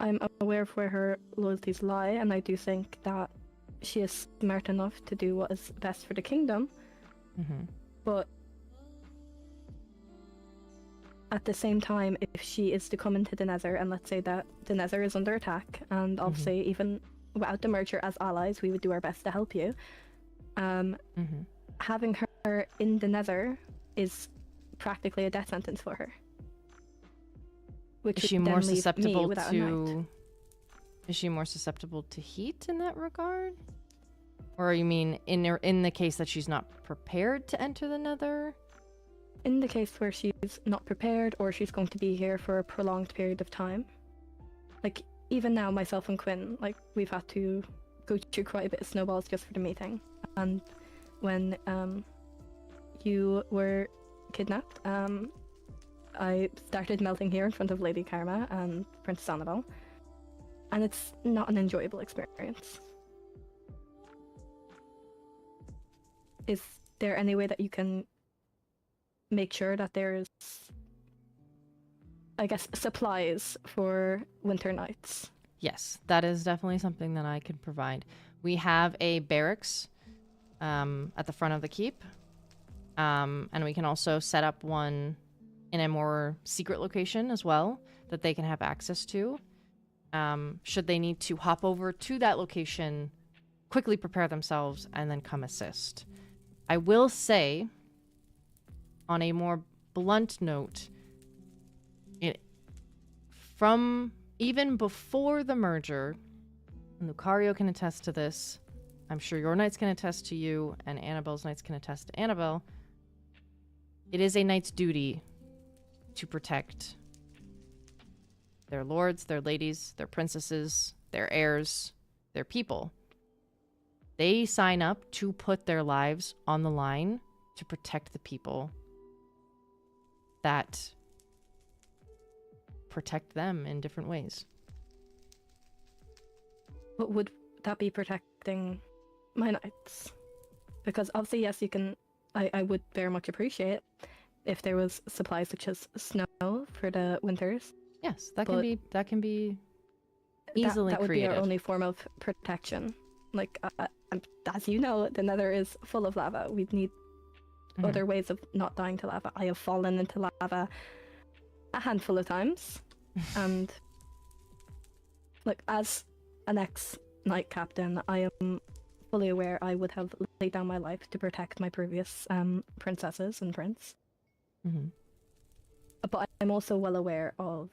I'm aware of where her loyalties lie, and I do think that she is smart enough to do what is best for the kingdom. But at the same time, if she is to come into the Nether, and let's say that the Nether is under attack, and obviously even without the merger as allies, we would do our best to help you. Having her in the Nether is practically a death sentence for her. Which Is she would then more leave me susceptible without a knight. to... Is she more susceptible to heat in that regard? Or you mean in the case that she's not prepared to enter the Nether? In the case where she's not prepared, or she's going to be here for a prolonged period of time. Like, even now, myself and Quinn, like, we've had to go through quite a bit of snowballs just for the meeting. And when you were kidnapped, I started melting here in front of Lady Karma and Princess Annabelle. And it's not an enjoyable experience. Is there any way that you can make sure that there's, I guess, supplies for winter nights? Yes, that is definitely something that I could provide. We have a barracks at the front of the keep. And we can also set up one in a more secret location as well that they can have access to. Should they need to hop over to that location, quickly prepare themselves, and then come assist. I will say, on a more blunt note, from even before the merger, and Lucario can attest to this, I'm sure your knights can attest to you, and Annabelle's knights can attest to Annabelle, it is a knight's duty to protect their lords, their ladies, their princesses, their heirs, their people. They sign up to put their lives on the line to protect the people that protect them in different ways. But would that be protecting my knights? Because obviously, yes, you can. I would very much appreciate if there was supplies such as snow for the winters. Yes, that can be easily that would created. be our only form of protection. Like, as you know, the Nether is full of lava. We'd need other ways of not dying to lava. I have fallen into lava a handful of times, and like, as an ex-knight captain, I am fully aware I would have laid down my life to protect my previous princesses and prince. But I'm also well aware of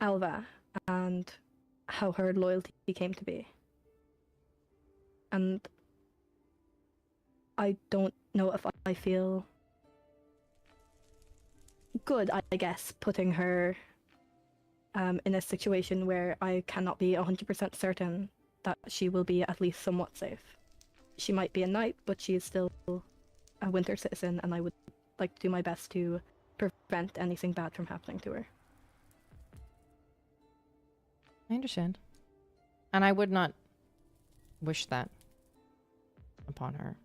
Alva and how her loyalty came to be. And I don't know if I feel good, I guess, putting her in a situation where I cannot be 100% certain that she will be at least somewhat safe. She might be a knight, but she is still a winter citizen, and I would like to do my best to prevent anything bad from happening to her. I understand. And I would not wish that upon her.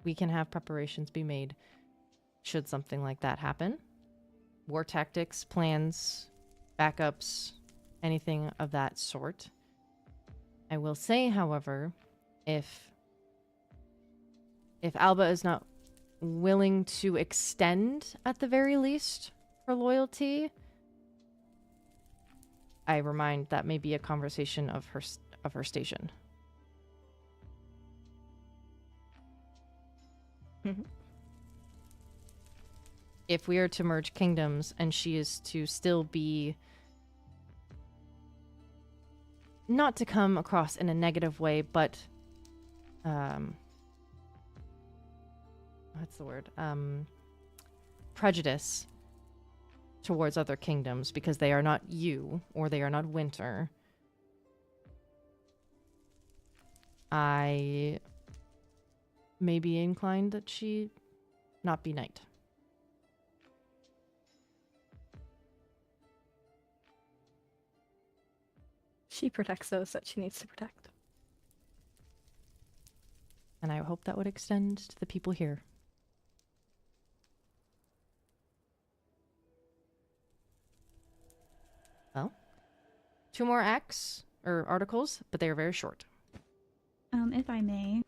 We can have preparations be made should something like that happen. War tactics, plans, backups, anything of that sort. I will say, however, if Alba is not willing to extend, at the very least, her loyalty, I remind that may be a conversation of her station. Mhm. If we are to merge kingdoms and she is to still be, not to come across in a negative way, but what's the word? Prejudice towards other kingdoms because they are not you or they are not winter. I may be inclined that she not be knight. She protects those that she needs to protect. And I hope that would extend to the people here. Well, 2 more acts or articles, but they are very short. If I may,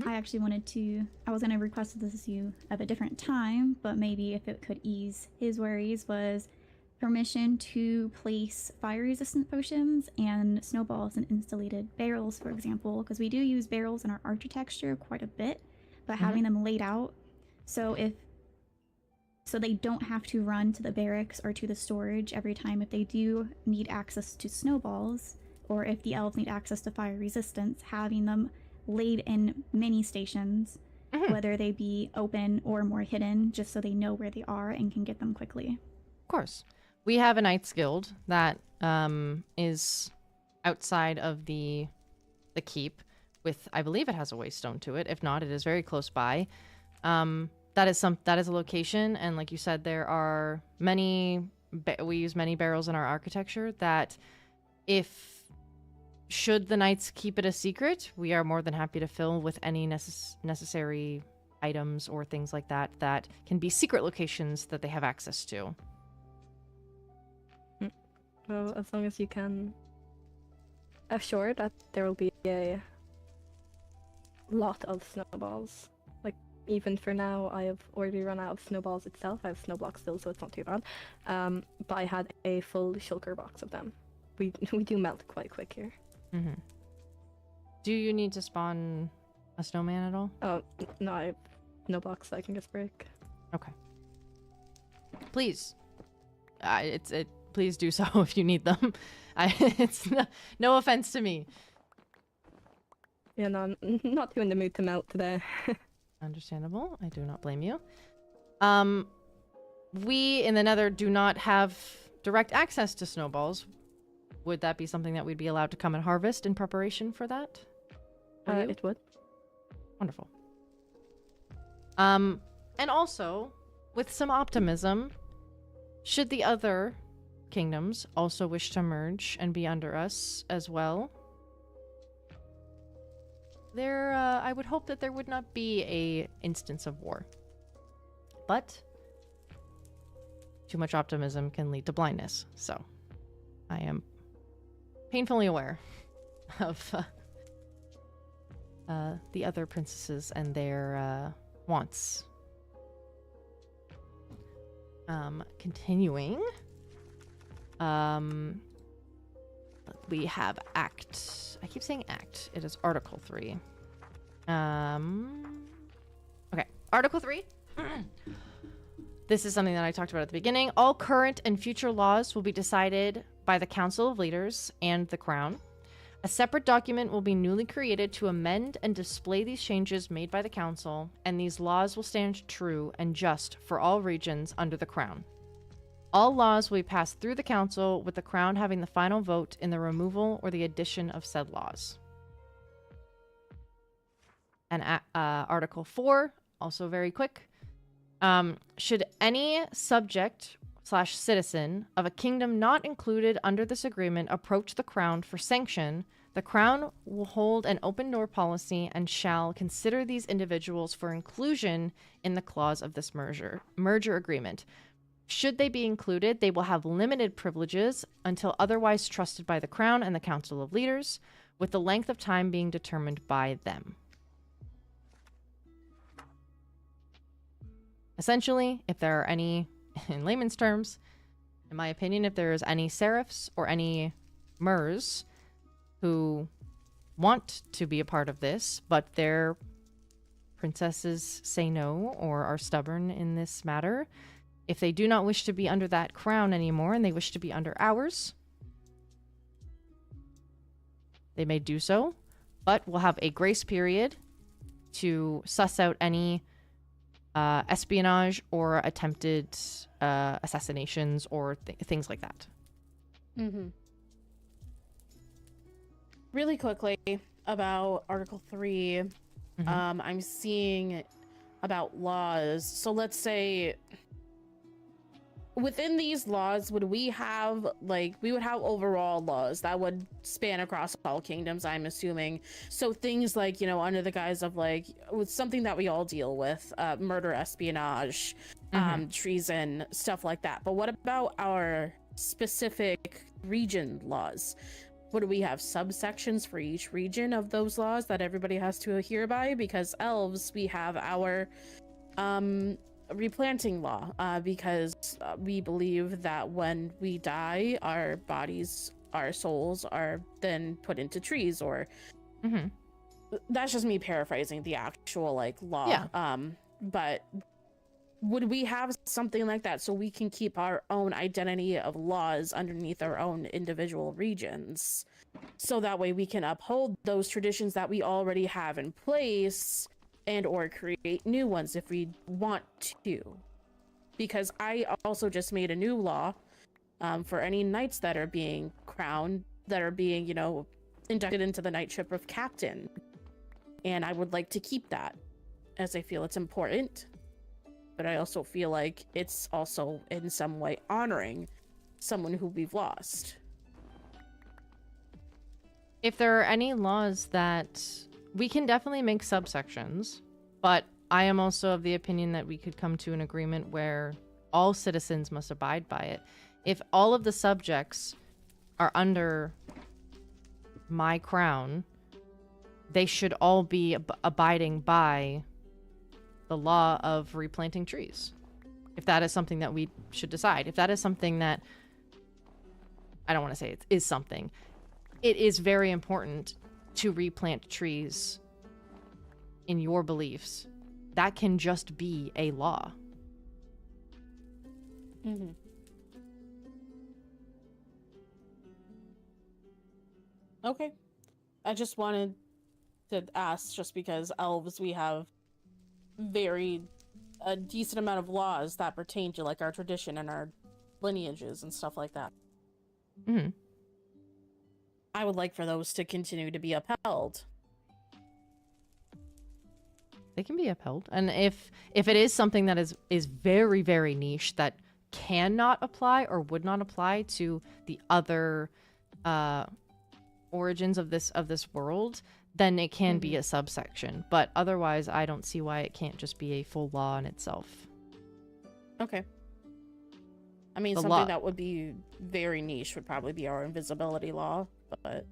I actually wanted to. I was going to request this of you at a different time, but maybe if it could ease his worries, was permission to place fire-resistant potions and snowballs in insulated barrels, for example, because we do use barrels in our architecture quite a bit, but having them laid out so they don't have to run to the barracks or to the storage every time if they do need access to snowballs, or if the elves need access to fire resistance, having them laid in mini stations, whether they be open or more hidden, just so they know where they are and can get them quickly. Of course. We have a Knights Guild that is outside of the keep with, I believe it has a waystone to it. If not, it is very close by. That is a location, and like you said, there are many, we use many barrels in our architecture that should the knights keep it a secret, we are more than happy to fill with any necessary items or things like that that can be secret locations that they have access to. Well, as long as you can assure that there will be a lot of snowballs. Like, even for now, I have already run out of snowballs itself. I have snowblocks still, so it's not too bad. But I had a full shulker box of them. We do melt quite quick here. Do you need to spawn a snowman at all? Oh, no, I have no blocks that I can just break. Okay. Please. Please do so if you need them. It's no offense to me. Yeah, no, I'm not too in the mood to melt today. Understandable. I do not blame you. We in the Nether do not have direct access to snowballs. Would that be something that we'd be allowed to come and harvest in preparation for that? It would. Wonderful. And also, with some optimism, should the other kingdoms also wish to merge and be under us as well, I would hope that there would not be a instance of war. But too much optimism can lead to blindness, so I am painfully aware of the other princesses and their wants. Continuing. We have Act. I keep saying Act. It is Article 3. Okay, Article 3. This is something that I talked about at the beginning. All current and future laws will be decided by the Council of Leaders and the Crown. A separate document will be newly created to amend and display these changes made by the Council, and these laws will stand true and just for all regions under the Crown. All laws will be passed through the Council, with the Crown having the final vote in the removal or the addition of said laws. And Article 4, also very quick. Should any subject/citizen of a kingdom not included under this agreement approach the Crown for sanction, the Crown will hold an open door policy and shall consider these individuals for inclusion in the clause of this merger agreement. Should they be included, they will have limited privileges until otherwise trusted by the Crown and the Council of Leaders, with the length of time being determined by them. Essentially, if there are any, in layman's terms, in my opinion, if there is any serifs or any mers who want to be a part of this, but their princesses say no or are stubborn in this matter. If they do not wish to be under that crown anymore and they wish to be under ours, they may do so, but we'll have a grace period to suss out any espionage or attempted assassinations or things like that. Mm-hmm. Really quickly about Article 3, I'm seeing about laws. So let's say within these laws, would we have, like, we would have overall laws that would span across all kingdoms, I'm assuming. So things like, you know, under the guise of, like, with something that we all deal with, murder, espionage, treason, stuff like that. But what about our specific region laws? Would we have subsections for each region of those laws that everybody has to adhere by? Because elves, we have our replanting law, because we believe that when we die, our bodies, our souls are then put into trees, or that's just me paraphrasing the actual, like, law. Yeah. But would we have something like that so we can keep our own identity of laws underneath our own individual regions, so that way we can uphold those traditions that we already have in place and or create new ones if we want to? Because I also just made a new law for any knights that are being crowned, that are being, you know, inducted into the knightship of captain, and I would like to keep that, as I feel it's important. But I also feel like it's also in some way honoring someone who we've lost. If there are any laws that we can definitely make subsections, but I am also of the opinion that we could come to an agreement where all citizens must abide by it. If all of the subjects are under my crown, they should all be abiding by the law of replanting trees. If that is something that we should decide. If that is something that, I don't want to say it is something, it is very important to replant trees in your beliefs. That can just be a law. Okay. I just wanted to ask, just because elves, we have a decent amount of laws that pertain to, like, our tradition and our lineages and stuff like that. I would like for those to continue to be upheld. They can be upheld. And if it is something that is very, very niche that cannot apply or would not apply to the other origins of this world, then it can be a subsection. But otherwise, I don't see why it can't just be a full law in itself. Okay. I mean, something that would be very niche would probably be our invisibility law, but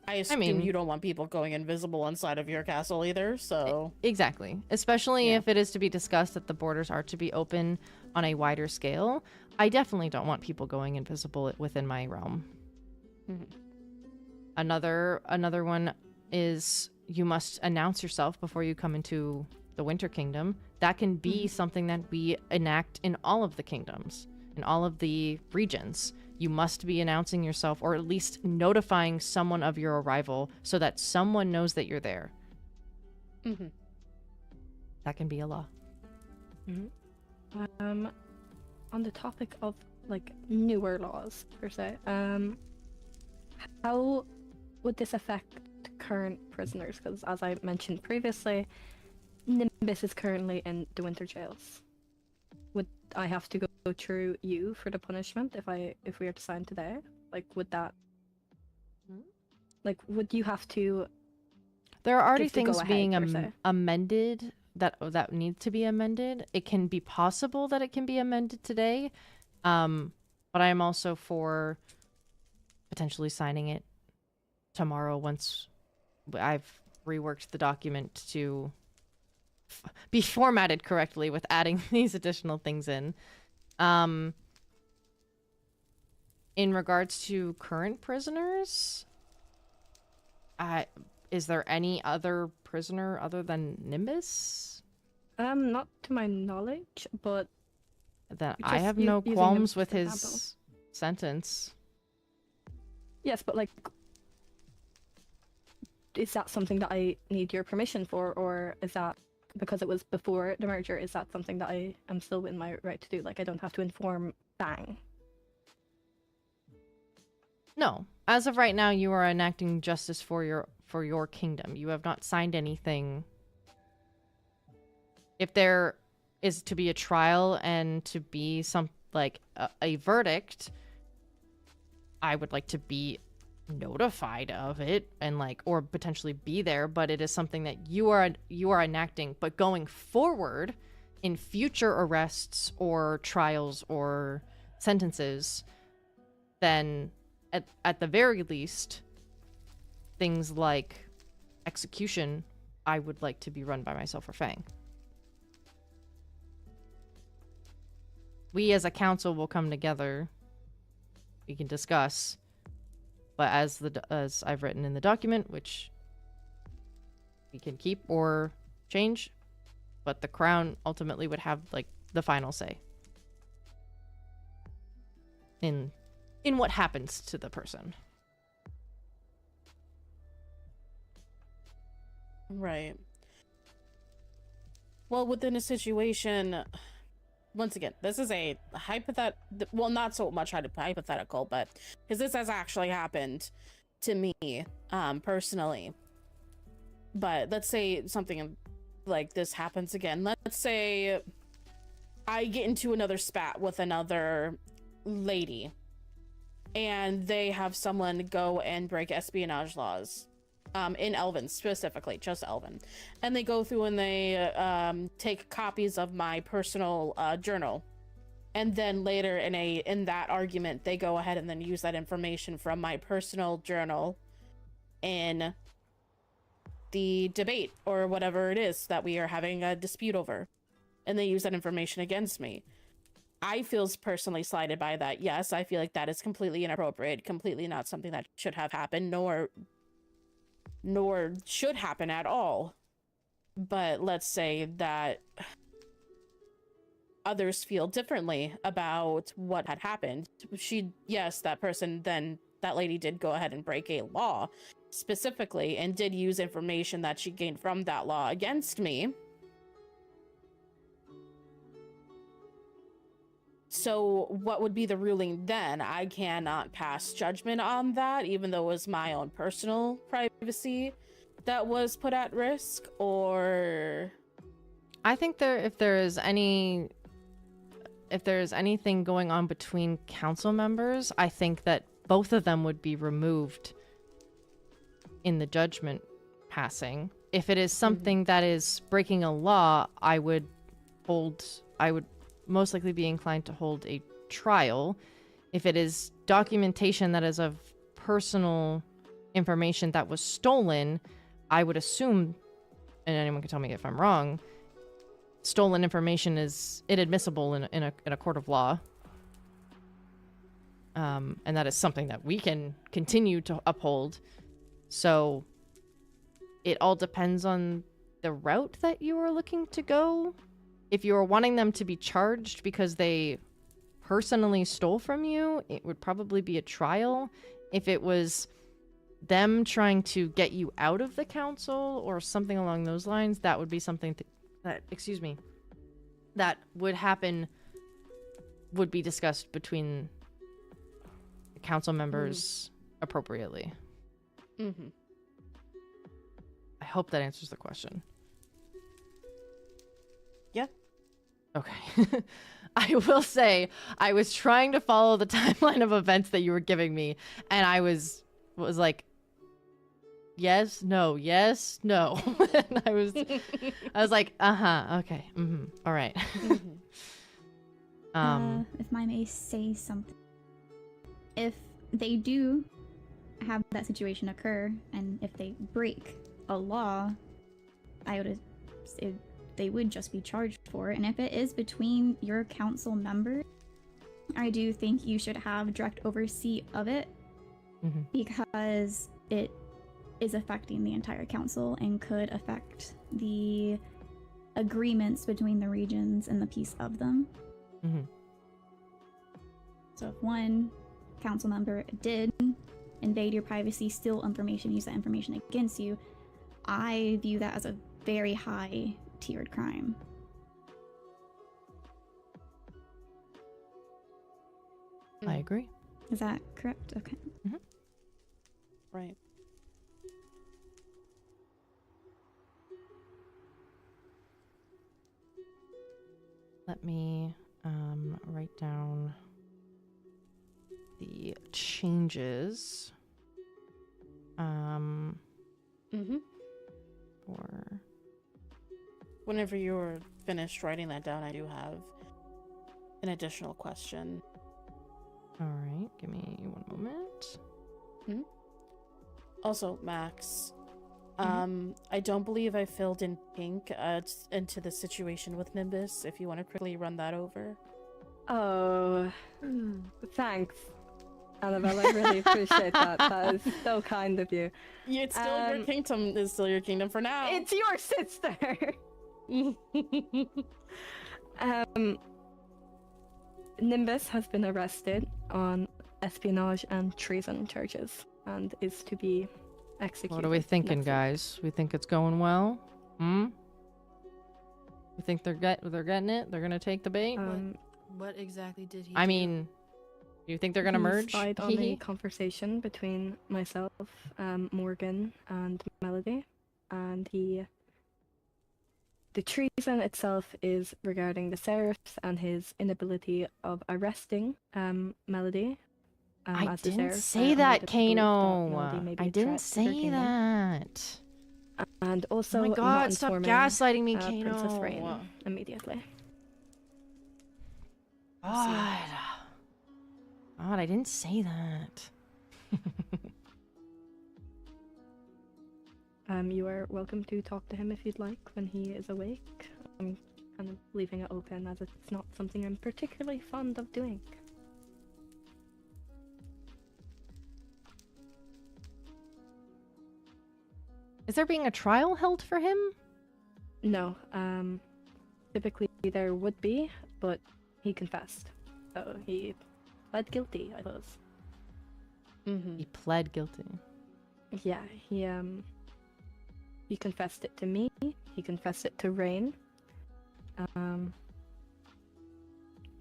I assume you don't want people going invisible inside of your castle either, so... Exactly. Especially if it is to be discussed that the borders are to be open on a wider scale. I definitely don't want people going invisible within my realm. Another one is you must announce yourself before you come into the Winter Kingdom. That can be something that we enact in all of the kingdoms, in all of the regions. You must be announcing yourself, or at least notifying someone of your arrival so that someone knows that you're there. That can be a law. On the topic of, like, newer laws, per se, how would this affect current prisoners? Because, as I mentioned previously, Nimbus is currently in the winter jails. Would I have to go through you for the punishment if we are to sign today? Like, would that... Like, would you have to... There are already things being amended that need to be amended. It can be possible that it can be amended today, but I am also for potentially signing it tomorrow once I've reworked the document to be formatted correctly with adding these additional things in. In regards to current prisoners, is there any other prisoner other than Nimbus? Not to my knowledge, but Then I just have no using qualms Nimbus with as an his example. sentence. Yes, but like, is that something that I need your permission for, or is that because it was before the merger? Is that something that I am still within my right to do? Like, I don't have to inform Bang. No. As of right now, you are enacting justice for your kingdom. You have not signed anything. If there is to be a trial and to be some a verdict, I would like to be notified of it and or potentially be there, but it is something that you are enacting. But going forward in future arrests or trials or sentences, then at the very least, things like execution, I would like to be run by myself or Fang. We as a council will come together. We can discuss. But as I've written in the document, which we can keep or change, but the crown ultimately would have the final say in what happens to the person. Right. Well, within a situation, once again, this is a hypothetical, well, not so much hypothetical, but because this has actually happened to me personally. But let's say something like this happens again. Let's say I get into another spat with another lady and they have someone go and break espionage laws. In Elven specifically, just Elven, and they go through and they take copies of my personal journal, and then later in that argument they go ahead and then use that information from my personal journal in the debate or whatever it is that we are having a dispute over, and they use that information against me. I feel personally slighted by that. Yes, I feel like that is completely inappropriate, completely not something that should have happened, nor should happen at all. But let's say that others feel differently about what had happened. That lady did go ahead and break a law specifically and did use information that she gained from that law against me. So what would be the ruling then? I cannot pass judgment on that, even though it was my own personal privacy that was put at risk, or... I think if there is anything going on between council members, I think that both of them would be removed in the judgment passing. If it is something that is breaking a law, I would most likely be inclined to hold a trial. If it is documentation that is of personal information that was stolen, I would assume, and anyone can tell me if I'm wrong, stolen information is inadmissible in a court of law. And that is something that we can continue to uphold. So it all depends on the route that you are looking to go. If you are wanting them to be charged because they personally stole from you, it would probably be a trial. If it was them trying to get you out of the council or something along those lines, that would be something that would be discussed between the council members appropriately. Mm-hmm. I hope that answers the question. Yeah. Okay. I will say, I was trying to follow the timeline of events that you were giving me, and I was like, yes, no, yes, no. And I was like, okay, all right. If I may say something, if they do have that situation occur, and if they break a law, they would just be charged for it. And if it is between your council members, I do think you should have direct oversee of it, because it is affecting the entire council and could affect the agreements between the regions and the peace of them. Mm-hmm. So if one council member did invade your privacy, steal information, use that information against you, I view that as a very high tiered crime. I agree. Is that correct? Okay. Mm-hmm. Right. Let me write down the changes. For Whenever you're finished writing that down, I do have an additional question. all right, give me one moment. Also, Max, I don't believe I filled in pink into the situation with Nimbus. If you want to quickly run that over. Oh, thanks, Annabelle. I really appreciate that. That is so kind of you. It's still your kingdom. Is still your kingdom for now. It's your sister. Nimbus has been arrested on espionage and treason charges and is to be executed. What are we thinking, next week. guys? We think it's going well? We think they're getting it? They're gonna take the bait? What exactly did he I do? mean, you think they're gonna He merge? spied on a conversation between myself, Morgan, and Melody, and the treason itself is regarding the Seraphs and his inability of arresting Melody. I as the didn't Seraph, say under that, the belief Melody Kano. may be I a didn't threat to her say kingdom. that. And also, Oh my not god, stop informing, gaslighting me, Princess Kano. Rain immediately. God, I didn't say that. You are welcome to talk to him if you'd like when he is awake. I'm kind of leaving it open as it's not something I'm particularly fond of doing. Is there being a trial held for him? No, typically there would be, but he confessed. So he pled guilty, I suppose. He pled guilty. Yeah, he confessed it to me, he confessed it to Rain.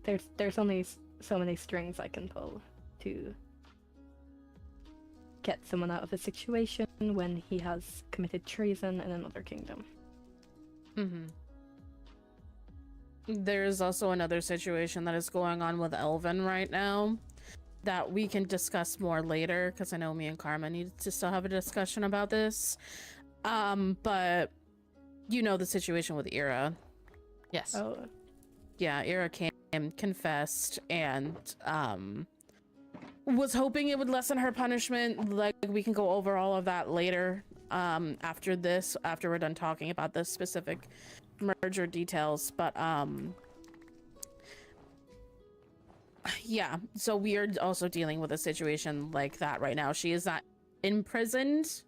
There's only so many strings I can pull to get someone out of a situation when he has committed treason in another kingdom. There's also another situation that is going on with Elvin right now that we can discuss more later, because I know me and Karma need to still have a discussion about this. But you know the situation with Ira. Yes. Oh, Yeah, Ira came, confessed, and was hoping it would lessen her punishment. Like, we can go over all of that later, after we're done talking about the specific merger details. But yeah, so we are also dealing with a situation like that right now. She is not imprisoned,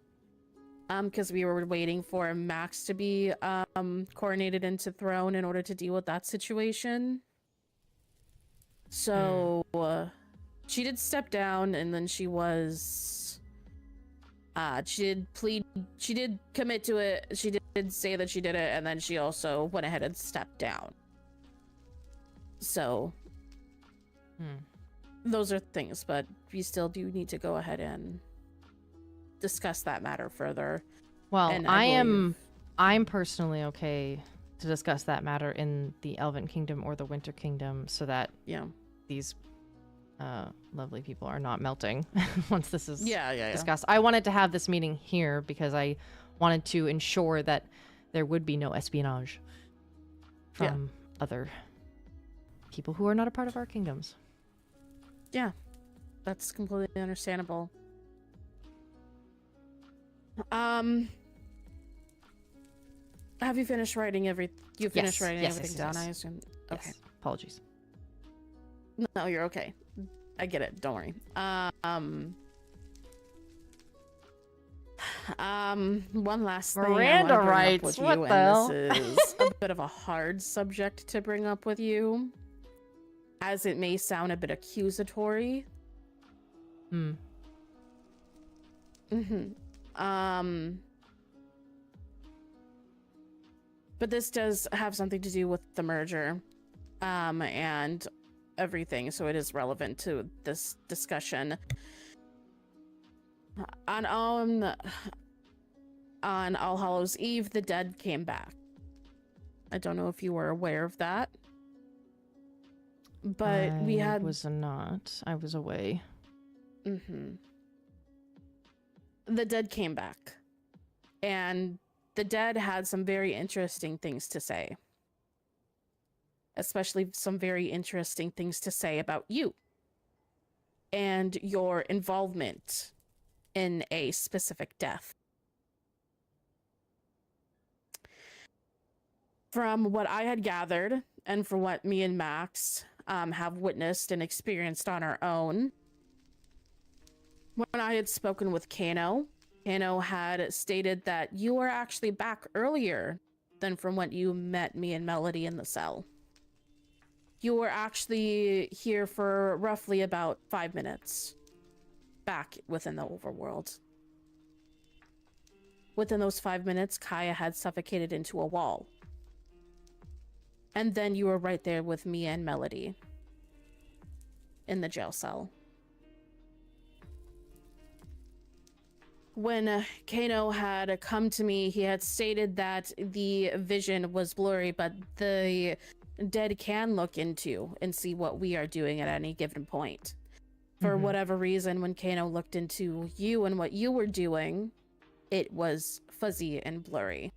because we were waiting for Max to be coronated into throne in order to deal with that situation. So she did step down, and then she was she did commit to it. She did say that she did it, and then she also went ahead and stepped down. So those are things, but we still do need to go ahead and discuss that matter further. Well, And I'm personally okay to discuss that matter in the Elven Kingdom or the Winter Kingdom, so that these lovely people are not melting once this is discussed. I wanted to have this meeting here because I wanted to ensure that there would be no espionage from other people who are not a part of our kingdoms. Yeah, that's completely understandable. Have you finished writing everything down? I assume. Okay. Yes. Apologies. No, you're okay. I get it. Don't worry. One last thing Miranda I want to bring rights, up with what you, the hell? and this is a bit of a hard subject to bring up with you, as it may sound a bit accusatory. But this does have something to do with the merger, and everything, so it is relevant to this discussion. On All Hallows Eve, the dead came back. I don't know if you were aware of that, but I was not. I was away. The dead came back, and the dead had some very interesting things to say. Especially some very interesting things to say about you and your involvement in a specific death. From what I had gathered, and from what me and Max have witnessed and experienced on our own, when I had spoken with Kano had stated that you were actually back earlier than from when you met me and Melody in the cell. You were actually here for roughly about 5 minutes back within the overworld. Within those 5 minutes, Kaya had suffocated into a wall. And then you were right there with me and Melody in the jail cell. When Kano had come to me, he had stated that the vision was blurry, but the dead can look into and see what we are doing at any given point. For whatever reason, when Kano looked into you and what you were doing, it was fuzzy and blurry.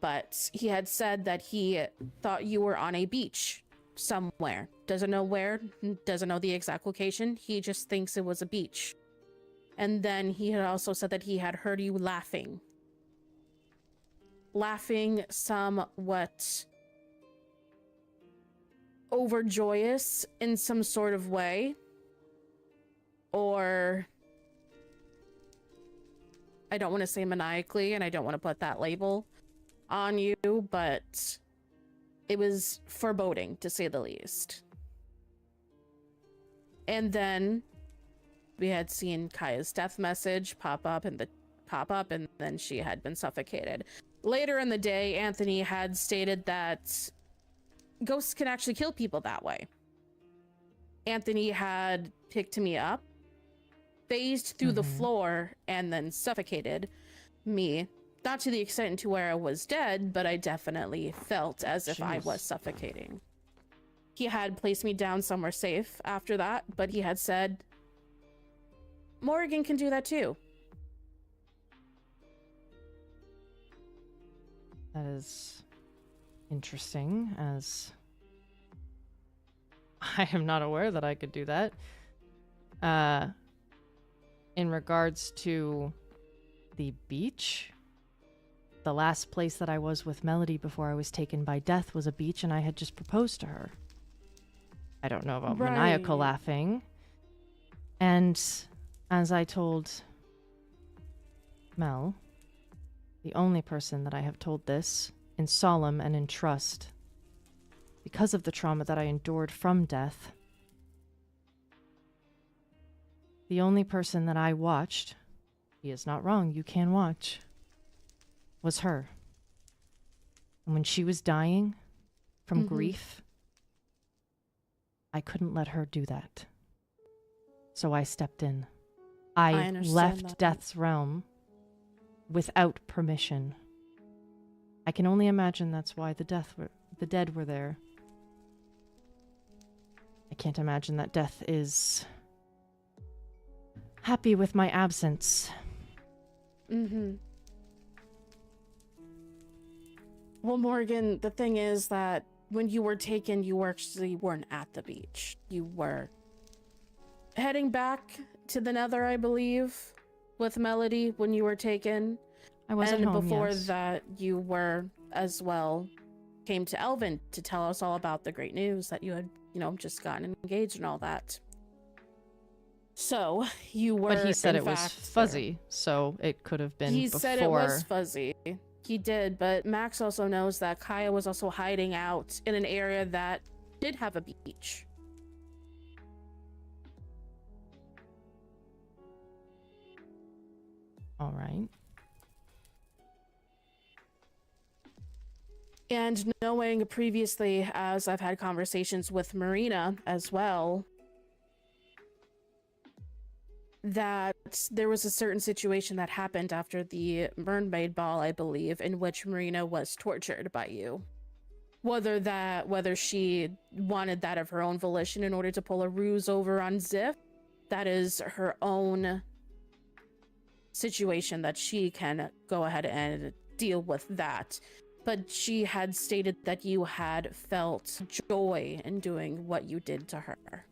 But he had said that he thought you were on a beach somewhere. Doesn't know where, doesn't know the exact location. He just thinks it was a beach. And then he had also said that he had heard you laughing. Laughing somewhat overjoyous in some sort of way. Or I don't want to say maniacally, and I don't want to put that label on you, but it was foreboding, to say the least. And then we had seen Kaya's death message pop up, and then she had been suffocated. Later in the day, Anthony had stated that ghosts can actually kill people that way. Anthony had picked me up, phased through the floor, and then suffocated me. Not to the extent to where I was dead, but I definitely felt as if I was suffocating. He had placed me down somewhere safe after that, but he had said, Morgan can do that too. That is interesting, as I am not aware that I could do that. In regards to the beach, the last place that I was with Melody before I was taken by death was a beach, and I had just proposed to her. I don't know about maniacal laughing. And as I told Mel, the only person that I have told this in solemn and in trust, because of the trauma that I endured from death, the only person that I watched, he is not wrong, you can watch, was her. And when she was dying from grief, I couldn't let her do that. So I stepped in. I left death's realm without permission. I can only imagine that's why the dead were there. I can't imagine that death is happy with my absence. Well, Morgan, the thing is that when you were taken, you actually weren't at the beach. You were heading back to the Nether, I believe, with Melody when you were taken. I wasn't home, before yes. that, you were as well came to Elvin to tell us all about the great news that you had, just gotten engaged and all that. So, you were, But he said in it was fact, fuzzy, so it could have been He before. said it was fuzzy. He did, but Max also knows that Kaya was also hiding out in an area that did have a beach. All right. And knowing previously, as I've had conversations with Marina as well, that there was a certain situation that happened after the mermaid ball, I believe, in which Marina was tortured by you. Whether she wanted that of her own volition in order to pull a ruse over on Ziff, that is her own situation that she can go ahead and deal with that. But she had stated that you had felt joy in doing what you did to her.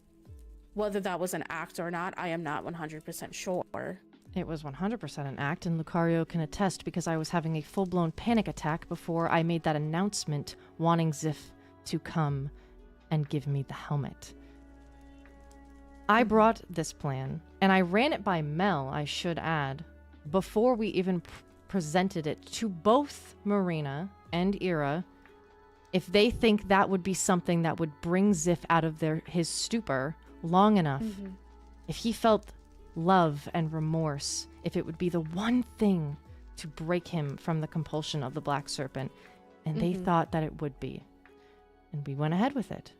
Whether that was an act or not, I am not 100% sure. It was 100% an act, and Lucario can attest because I was having a full-blown panic attack before I made that announcement wanting Ziff to come and give me the helmet. I brought this plan, and I ran it by Mel, I should add, before we even presented it to both Marina and Ira, if they think that would be something that would bring Ziff out of his stupor long enough, if he felt love and remorse, if it would be the one thing to break him from the compulsion of the Black Serpent, and they thought that it would be. And we went ahead with it.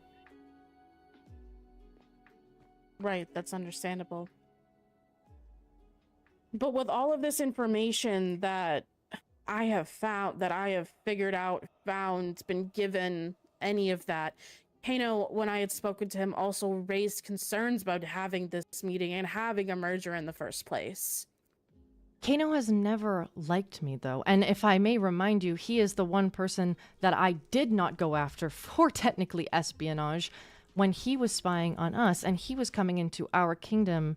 Right, that's understandable. But with all of this information that I have found, that I have figured out, found, been given, any of that, Kano, when I had spoken to him, also raised concerns about having this meeting and having a merger in the first place. Kano has never liked me, though, and if I may remind you, he is the one person that I did not go after for technically espionage when he was spying on us, and he was coming into our kingdom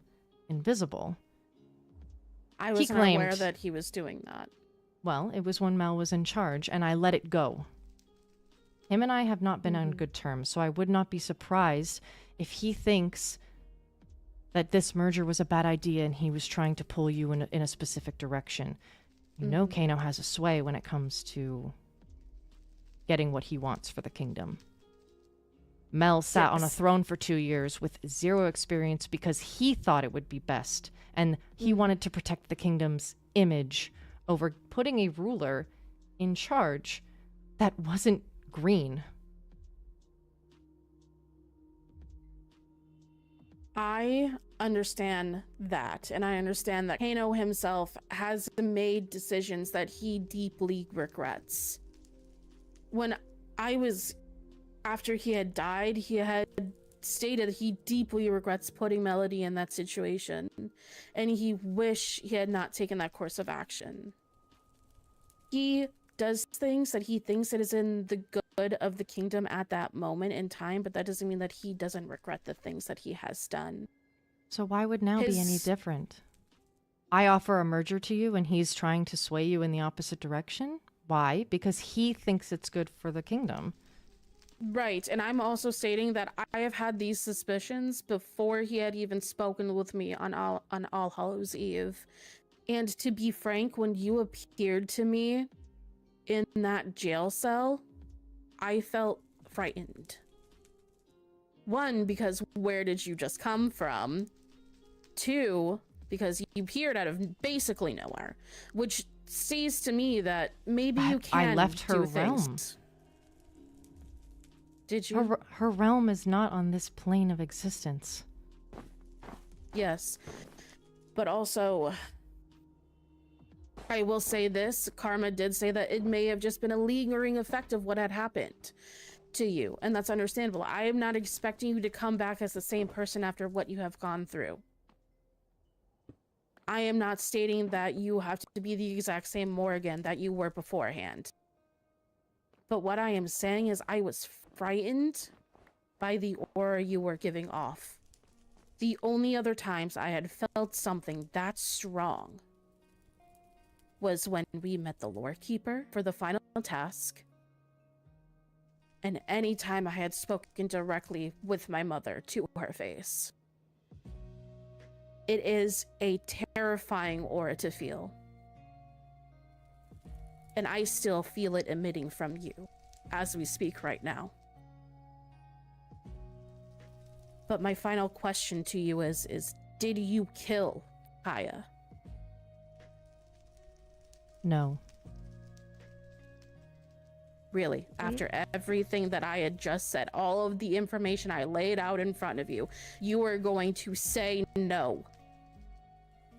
invisible. I was not aware that he was doing that. Well, it was when Mel was in charge, and I let it go. Him and I have not been on good terms, so I would not be surprised if he thinks that this merger was a bad idea and he was trying to pull you in a specific direction. You know Kano has a sway when it comes to getting what he wants for the kingdom. Mel sat on a throne for 2 years with zero experience because he thought it would be best, and he wanted to protect the kingdom's image over putting a ruler in charge that wasn't green. I understand that, and I understand that Kano himself has made decisions that he deeply regrets. When after he had died, he had stated he deeply regrets putting Melody in that situation, and he wished he had not taken that course of action. He does things that he thinks it is in the good of the kingdom at that moment in time, but that doesn't mean that he doesn't regret the things that he has done. So why would now be any different? I offer a merger to you and he's trying to sway you in the opposite direction? Why? Because he thinks it's good for the kingdom. Right, and I'm also stating that I have had these suspicions before he had even spoken with me on All Hallows Eve. And to be frank, when you appeared to me in that jail cell, I felt frightened. One, because where did you just come from? Two, because you appeared out of basically nowhere, which says to me that maybe you can I left her do realm. things. Did you? Her realm is not on this plane of existence. Yes. But also, I will say this, Karma did say that it may have just been a lingering effect of what had happened to you, and that's understandable. I am not expecting you to come back as the same person after what you have gone through. I am not stating that you have to be the exact same Morrigan that you were beforehand. But what I am saying is I was frightened by the aura you were giving off. The only other times I had felt something that strong was when we met the Lore Keeper for the final task, and any time I had spoken directly with my mother to her face. It is a terrifying aura to feel. And I still feel it emitting from you as we speak right now. But my final question to you is did you kill Kaya? No. Really? After everything that I had just said, all of the information I laid out in front of you, you were going to say no?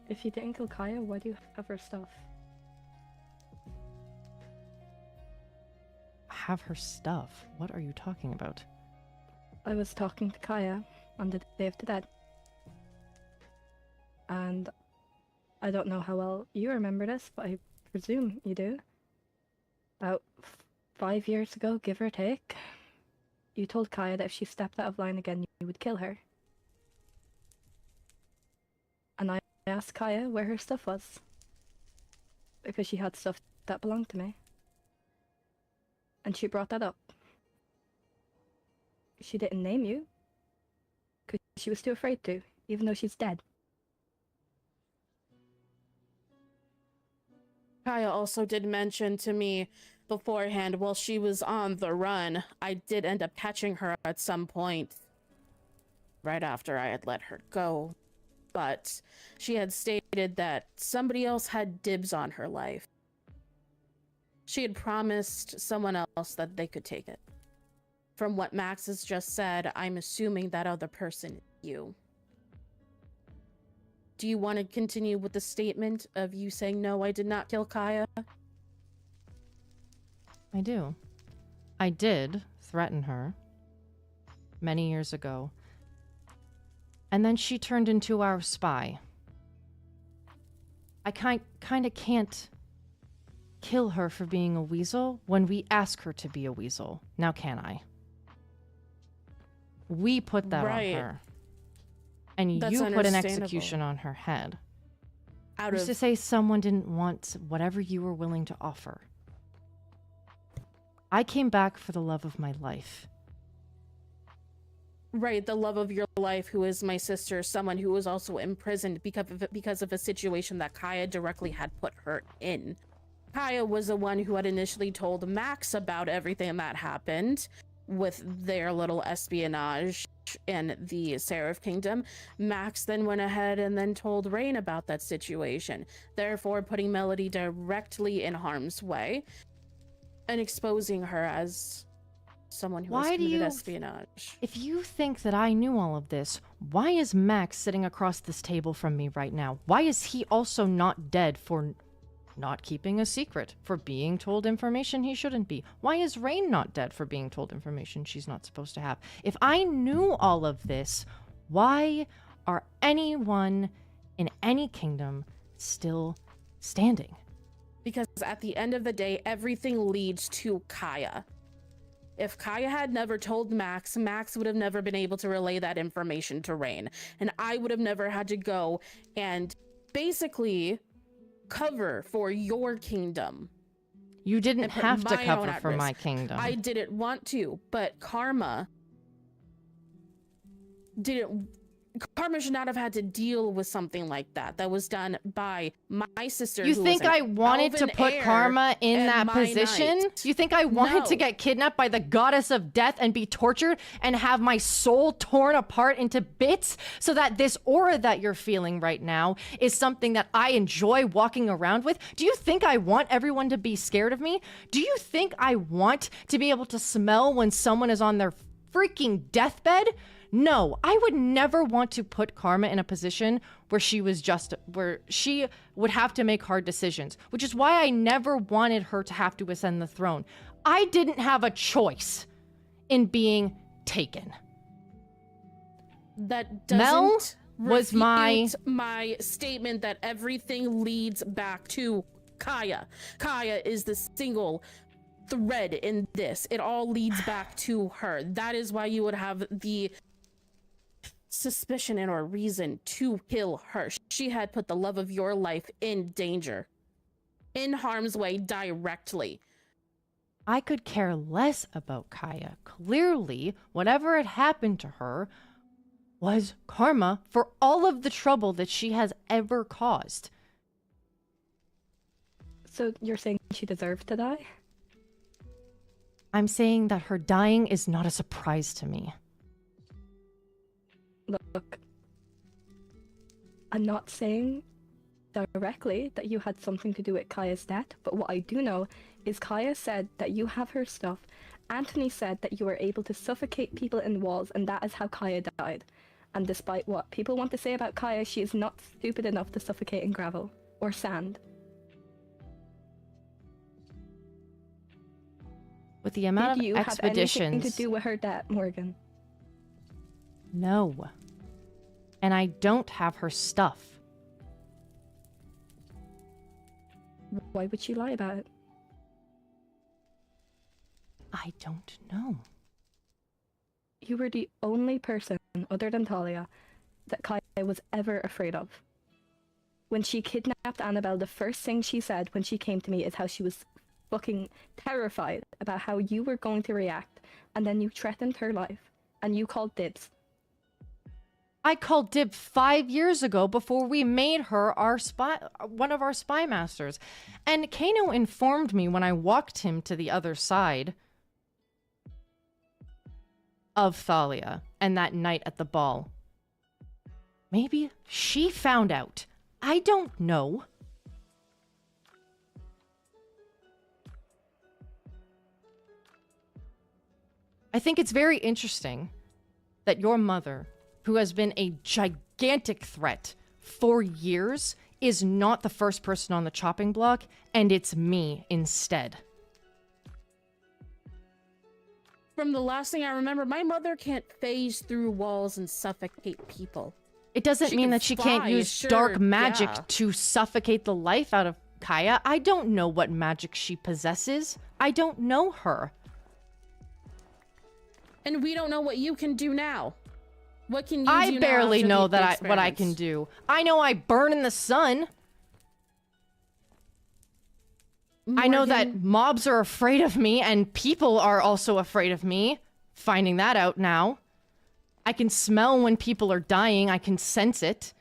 If you didn't kill Kaya, why do you have her stuff? Have her stuff? What are you talking about? I was talking to Kaya on the Day of the Dead. And I don't know how well you remember this, but I presume you do. About 5 years ago, give or take, you told Kaya that if she stepped out of line again, you would kill her. And I asked Kaya where her stuff was. Because she had stuff that belonged to me. And she brought that up. She didn't name you. Because she was too afraid to, even though she's dead. Kaya also did mention to me beforehand, while she was on the run, I did end up catching her at some point right after I had let her go. But she had stated that somebody else had dibs on her life. She had promised someone else that they could take it. From what Max has just said, I'm assuming that other person is you. Do you want to continue with the statement of you saying, no, I did not kill Kaya? I do. I did threaten her many years ago. And then she turned into our spy. I kind of can't kill her for being a weasel when we ask her to be a weasel. Now can I? We put that on her. And That's you put an understandable. execution on her head. Out Who's of to say someone didn't want whatever you were willing to offer? I came back for the love of my life. Right, the love of your life, who is my sister, someone who was also imprisoned because of a situation that Kaya directly had put her in. Kaya was the one who had initially told Max about everything that happened with their little espionage in the Seraph Kingdom. Max then went ahead and then told Rain about that situation, therefore putting Melody directly in harm's way and exposing her as someone who has committed espionage. If you think that I knew all of this, why is Max sitting across this table from me right now? Why is he also not dead for not keeping a secret, for being told information he shouldn't be? Why is Rain not dead for being told information she's not supposed to have? If I knew all of this, why are anyone in any kingdom still standing? Because at the end of the day, everything leads to Kaya. If Kaya had never told Max, Max would have never been able to relay that information to Rain. And I would have never had to go and basically cover for your kingdom. You didn't have to cover for my kingdom. I didn't want to, but Karma should not have had to deal with something like that. That was done by my sister. You think I wanted to put Karma in that position? You think I wanted to get kidnapped by the goddess of death and be tortured and have my soul torn apart into bits so that this aura that you're feeling right now is something that I enjoy walking around with? Do you think I want everyone to be scared of me? Do you think I want to be able to smell when someone is on their freaking deathbed? No, I would never want to put Karma in a position where she would have to make hard decisions, which is why I never wanted her to have to ascend the throne. I didn't have a choice in being taken. That Mel doesn't was my statement that everything leads back to Kaya. Kaya is the single thread in this. It all leads back to her. That is why you would have the suspicion and or reason to kill her. She had put the love of your life in danger, in harm's way directly. I could care less about Kaya. Clearly, whatever had happened to her was karma for all of the trouble that she has ever caused. So you're saying she deserved to die? I'm saying that her dying is not a surprise to me. Look, I'm not saying directly that you had something to do with Kaya's death, but what I do know is Kaya said that you have her stuff. Anthony said that you were able to suffocate people in walls, and that is how Kaya died. And despite what people want to say about Kaya, she is not stupid enough to suffocate in gravel or sand. With the amount Did you of have anything expeditions... to do with her death, Morgan? No. And I don't have her stuff. Why would she lie about it? I don't know. You were the only person, other than Talia, that Kaya was ever afraid of. When she kidnapped Annabelle, the first thing she said when she came to me is how she was fucking terrified about how you were going to react, and then you threatened her life, and you called dibs. I called Dib 5 years ago before we made her our one of our spy masters. And Kano informed me when I walked him to the other side of Thalia and that night at the ball. Maybe she found out. I don't know. I think it's very interesting that your mother, who has been a gigantic threat for years, is not the first person on the chopping block, and it's me instead. From the last thing I remember, my mother can't phase through walls and suffocate people. It doesn't mean that she can't use sure, dark magic yeah. to suffocate the life out of Kaya. I don't know what magic she possesses. I don't know her. And we don't know what you can do now. What can you do I now barely after know the that what I experience? can do. I know I burn in the sun. I know that Morgan, mobs are afraid of me and people are also afraid of me. Finding that out now. I can smell when people are dying. I can sense it.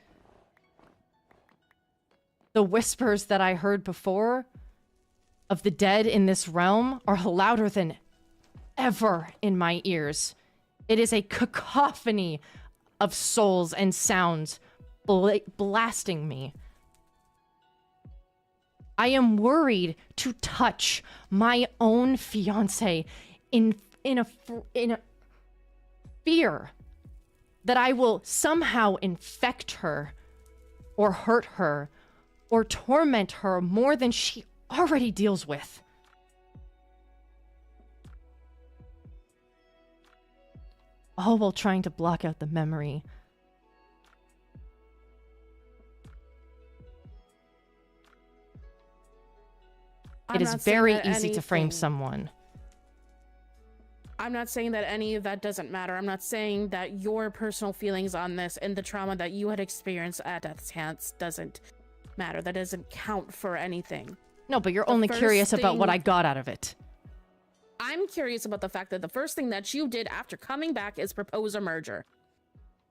The whispers that I heard before of the dead in this realm are louder than ever in my ears. It is a cacophony of souls and sounds blasting me. I am worried to touch my own fiance in a fear that I will somehow infect her or hurt her or torment her more than she already deals with. All while trying to block out the memory. It is very easy to frame someone. I'm not saying that any of that doesn't matter. I'm not saying that your personal feelings on this and the trauma that you had experienced at Death's Hands doesn't matter. That doesn't count for anything. No, but you're only curious about what I got out of it. I'm curious about the fact that the first thing that you did after coming back is propose a merger.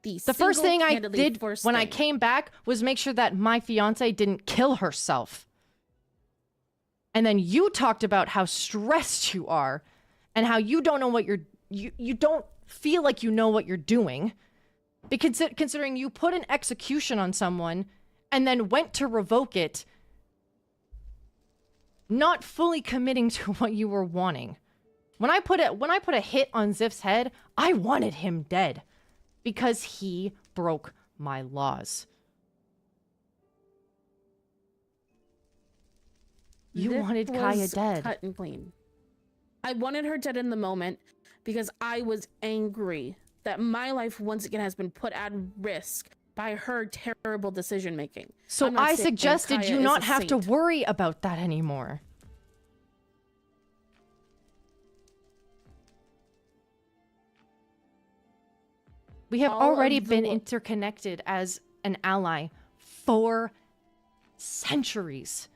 The first thing I single-handedly did first when I thing. came back was make sure that my fiance didn't kill herself. And then you talked about how stressed you are and how you don't know what you don't feel like you know what you're doing. Because considering you put an execution on someone and then went to revoke it, not fully committing to what you were wanting. When I put a hit on Ziff's head, I wanted him dead because he broke my laws. You Ziff wanted Kaya was dead. Cut and clean. I wanted her dead in the moment because I was angry that my life once again has been put at risk by her terrible decision making. So I suggested Kaya you is not a have to saint. worry about that anymore. We have All already of the been wo- interconnected as an ally for centuries.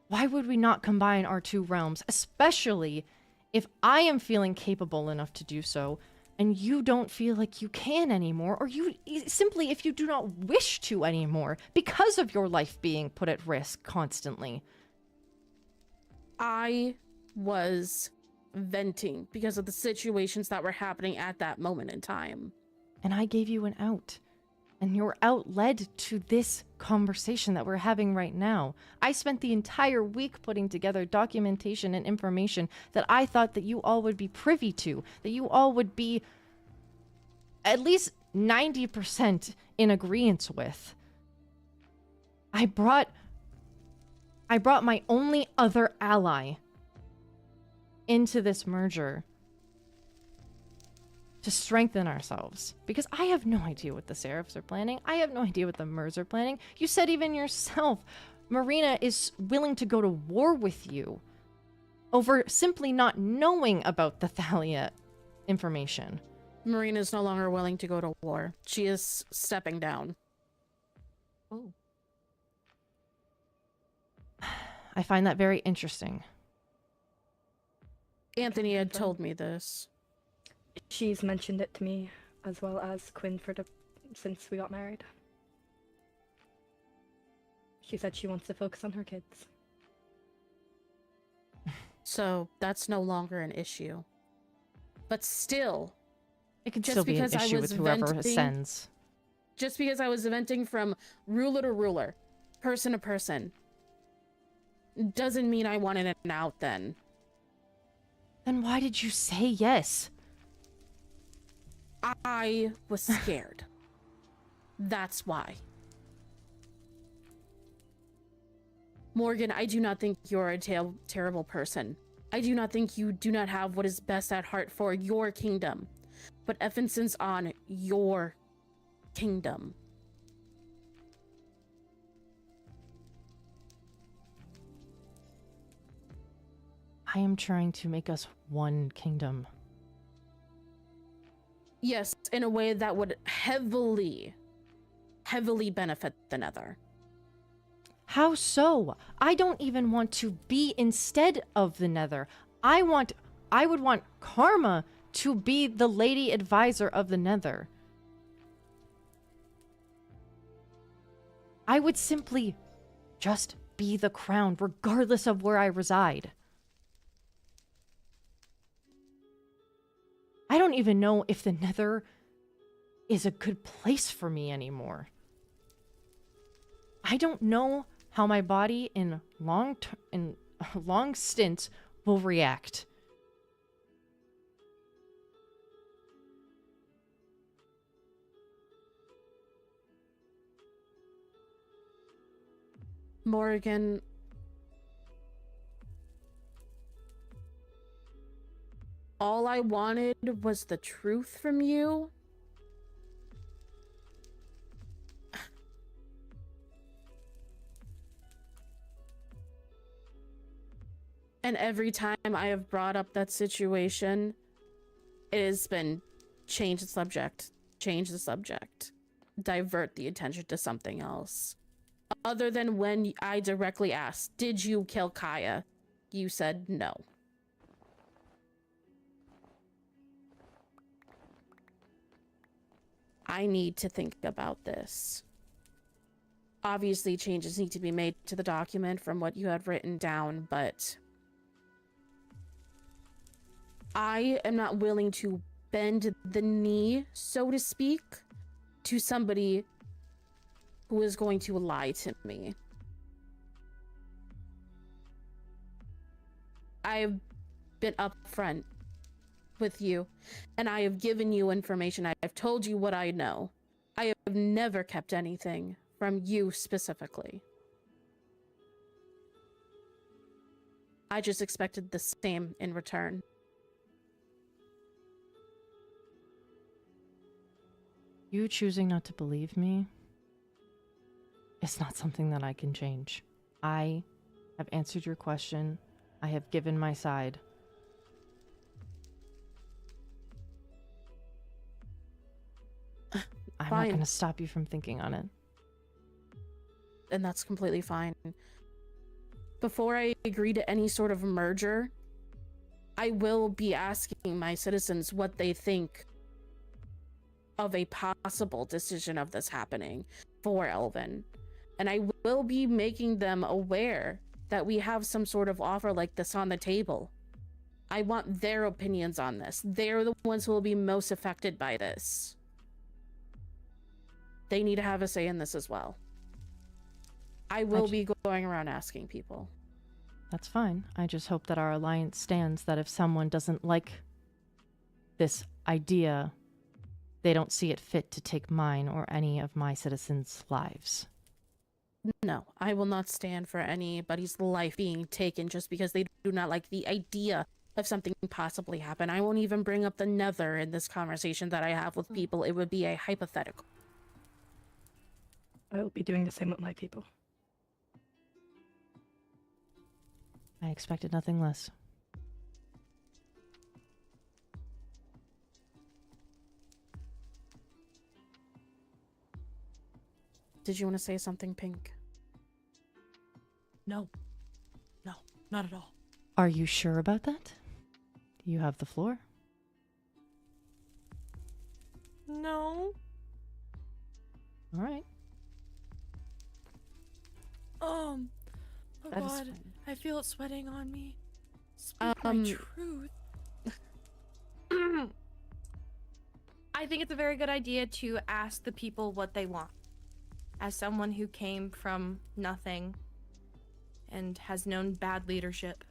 Why would we not combine our two realms, especially if I am feeling capable enough to do so, and you don't feel like you can anymore, or you simply, if you do not wish to anymore, because of your life being put at risk constantly. I was venting because of the situations that were happening at that moment in time. And I gave you an out. And your out led to this conversation that we're having right now. I spent the entire week putting together documentation and information that I thought that you all would be privy to, that you all would be at least 90% in agreement with. I brought my only other ally into this merger to strengthen ourselves, because I have no idea what the Seraphs are planning. I have no idea what the Mers are planning. You said even yourself, Marina is willing to go to war with you over simply not knowing about the Thalia information. Marina is no longer willing to go to war. She is stepping down. Oh. I find that very interesting. Anthony had told me this. She's mentioned it to me, as well as Quinn, since we got married. She said she wants to focus on her kids. So that's no longer an issue. But still, It could just still be an because I issue was with whoever venting- ascends. just because I was venting from ruler to ruler, person to person, doesn't mean I wanted an out then. Then why did you say yes? I was scared. That's why. Morgan, I do not think you're a terrible person. I do not think you do not have what is best at heart for your kingdom, but emphasis on your kingdom. I am trying to make us one kingdom. Yes, in a way that would heavily benefit the Nether. How so? I don't even want to be instead of the Nether. I would want Karma to be the lady advisor of the Nether. I would simply just be the crown, regardless of where I reside. I don't even know if the Nether is a good place for me anymore. I don't know how my body in long stints will react. Morgan, all I wanted was the truth from you. And every time I have brought up that situation, it has been change the subject, divert the attention to something else. Other than when I directly asked, did you kill Kaya? You said no. I need to think about this. Obviously, changes need to be made to the document from what you had written down, but I am not willing to bend the knee, so to speak, to somebody who is going to lie to me. I've been upfront with you, and I have given you information. I've told you what I know. I have never kept anything from you specifically. I just expected the same in return. You choosing not to believe me is not something that I can change. I have answered your question. I have given my side. I'm not going to stop you from thinking on it. And that's completely fine. Before I agree to any sort of merger, I will be asking my citizens what they think of a possible decision of this happening for Elvin. And I will be making them aware that we have some sort of offer like this on the table. I want their opinions on this. They're the ones who will be most affected by this. They need to have a say in this as well. I will be going around asking people. That's fine. I just hope that our alliance stands, that if someone doesn't like this idea, they don't see it fit to take mine or any of my citizens' lives. No, I will not stand for anybody's life being taken just because they do not like the idea of something possibly happen. I won't even bring up the nether in this conversation that I have with people. It would be a hypothetical. I will be doing the same with my people. I expected nothing less. Did you want to say something, Pink? No. No, not at all. Are you sure about that? You have the floor. No. All right. Oh That is God, fine. I feel it sweating on me. Speak my truth. I think it's a very good idea to ask the people what they want. As someone who came from nothing and has known bad leadership,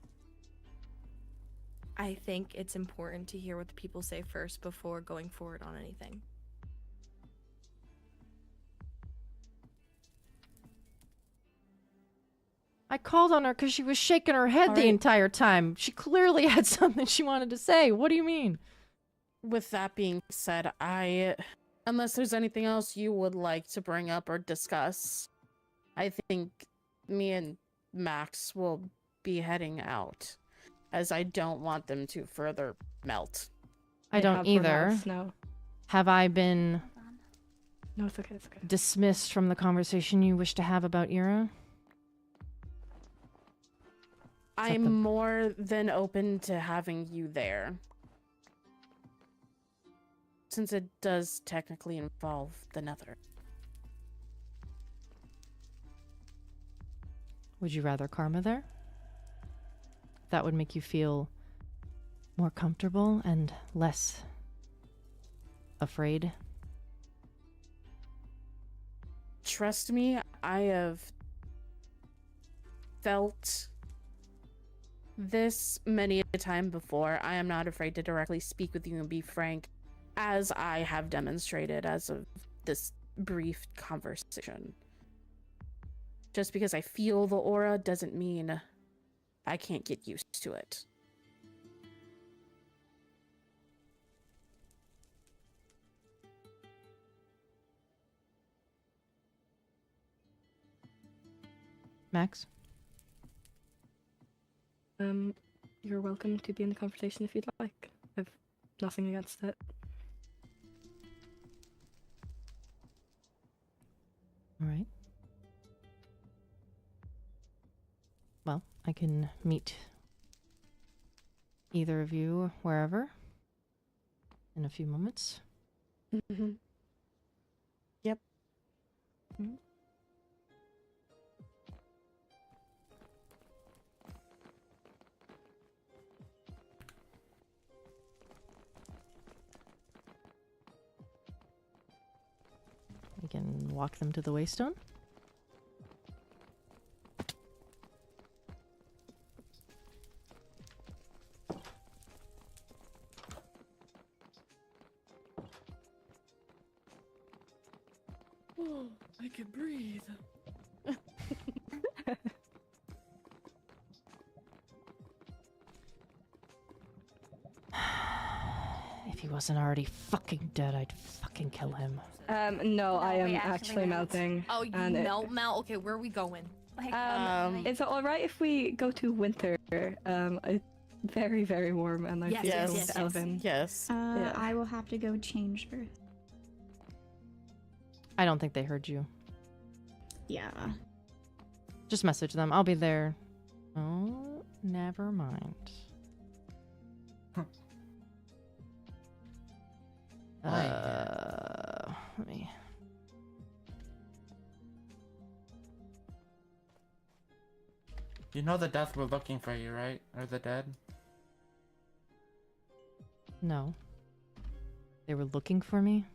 I think it's important to hear what the people say first before going forward on anything. I called on her because she was shaking her head the entire time. She clearly had something she wanted to say. What do you mean? With that being said, unless there's anything else you would like to bring up or discuss, I think me and Max will be heading out, as I don't want them to further melt. I don't either. No. Have I been No, it's okay, it's okay. dismissed from the conversation you wish to have about Ira? I'm more than open to having you there, since it does technically involve the nether. Would you rather Karma there? That would make you feel more comfortable and less afraid. Trust me, I have felt this many a time before. I am not afraid to directly speak with you and be frank, as I have demonstrated as of this brief conversation. Just because I feel the aura doesn't mean I can't get used to it. Max? You're welcome to be in the conversation if you'd like. I've nothing against it. All right. Well, I can meet either of you wherever in a few moments. Mm-hmm. Yep. Mm-hmm. We can walk them to the Waystone. Oh, I can breathe. If he wasn't already fucking dead, I'd fucking kill him. No, I am we actually melting. melting. Oh, you and melt? Okay, where are we going? Like, Is it alright if we go to winter? It's very, very warm and I Yes, feel yes, with yes. Elvin. Yes. Yeah. I will have to go change Earth. I don't think they heard you. Yeah. Just message them. I'll be there. Oh, never mind. let me... You know the death were looking for you, right? Or the dead? No. They were looking for me?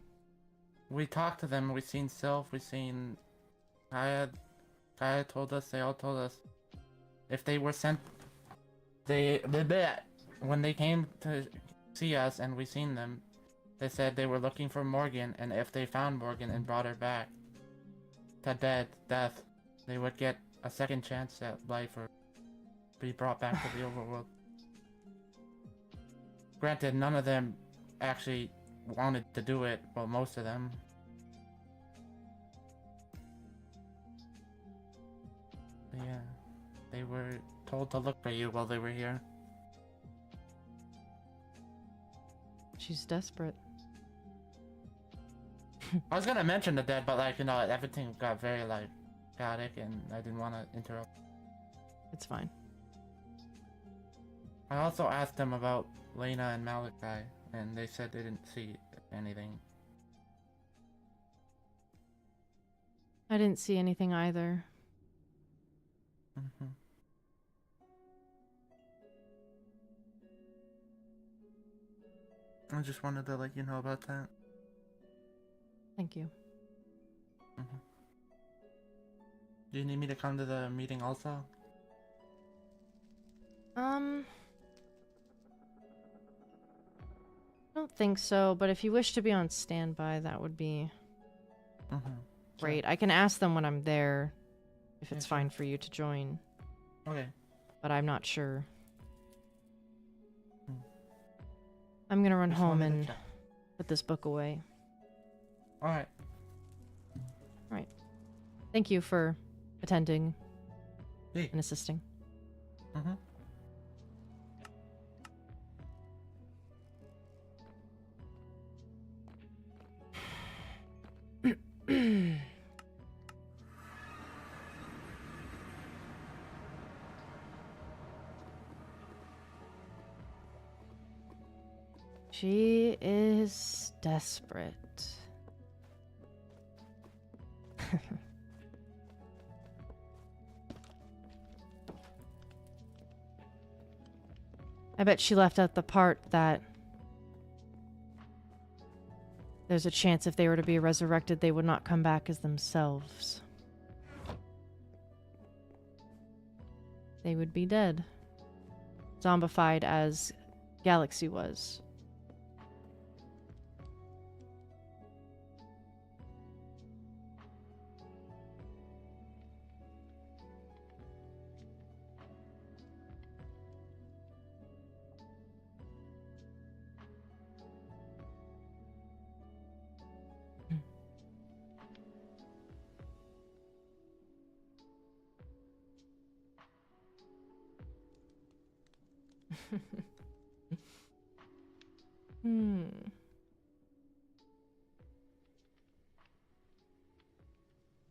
We talked to them, we seen Sylph, we seen Kaya. Kaya told us, they all told us. If they were sent... When they came to see us and we seen them, they said they were looking for Morgan, and if they found Morgan and brought her back to death, they would get a second chance at life or be brought back to the overworld. Granted, none of them actually wanted to do it, well, most of them. But yeah, they were told to look for you while they were here. She's desperate. I was gonna mention the dead, but like, you know, everything got very like chaotic and I didn't want to interrupt. It's fine. I also asked them about Lena and Malachi, and they said they didn't see anything. I didn't see anything either. I just wanted to let you know about that. Thank you. Do you need me to come to the meeting also? I don't think so, but if you wish to be on standby, that would be great. I can ask them when I'm there if it's fine for you to join. Okay. But I'm not sure. I'm gonna run home and put this book away. Alright. Alright. Thank you for attending and assisting. She is desperate. I bet she left out the part that there's a chance if they were to be resurrected, they would not come back as themselves. They would be dead. Zombified as Galaxy was.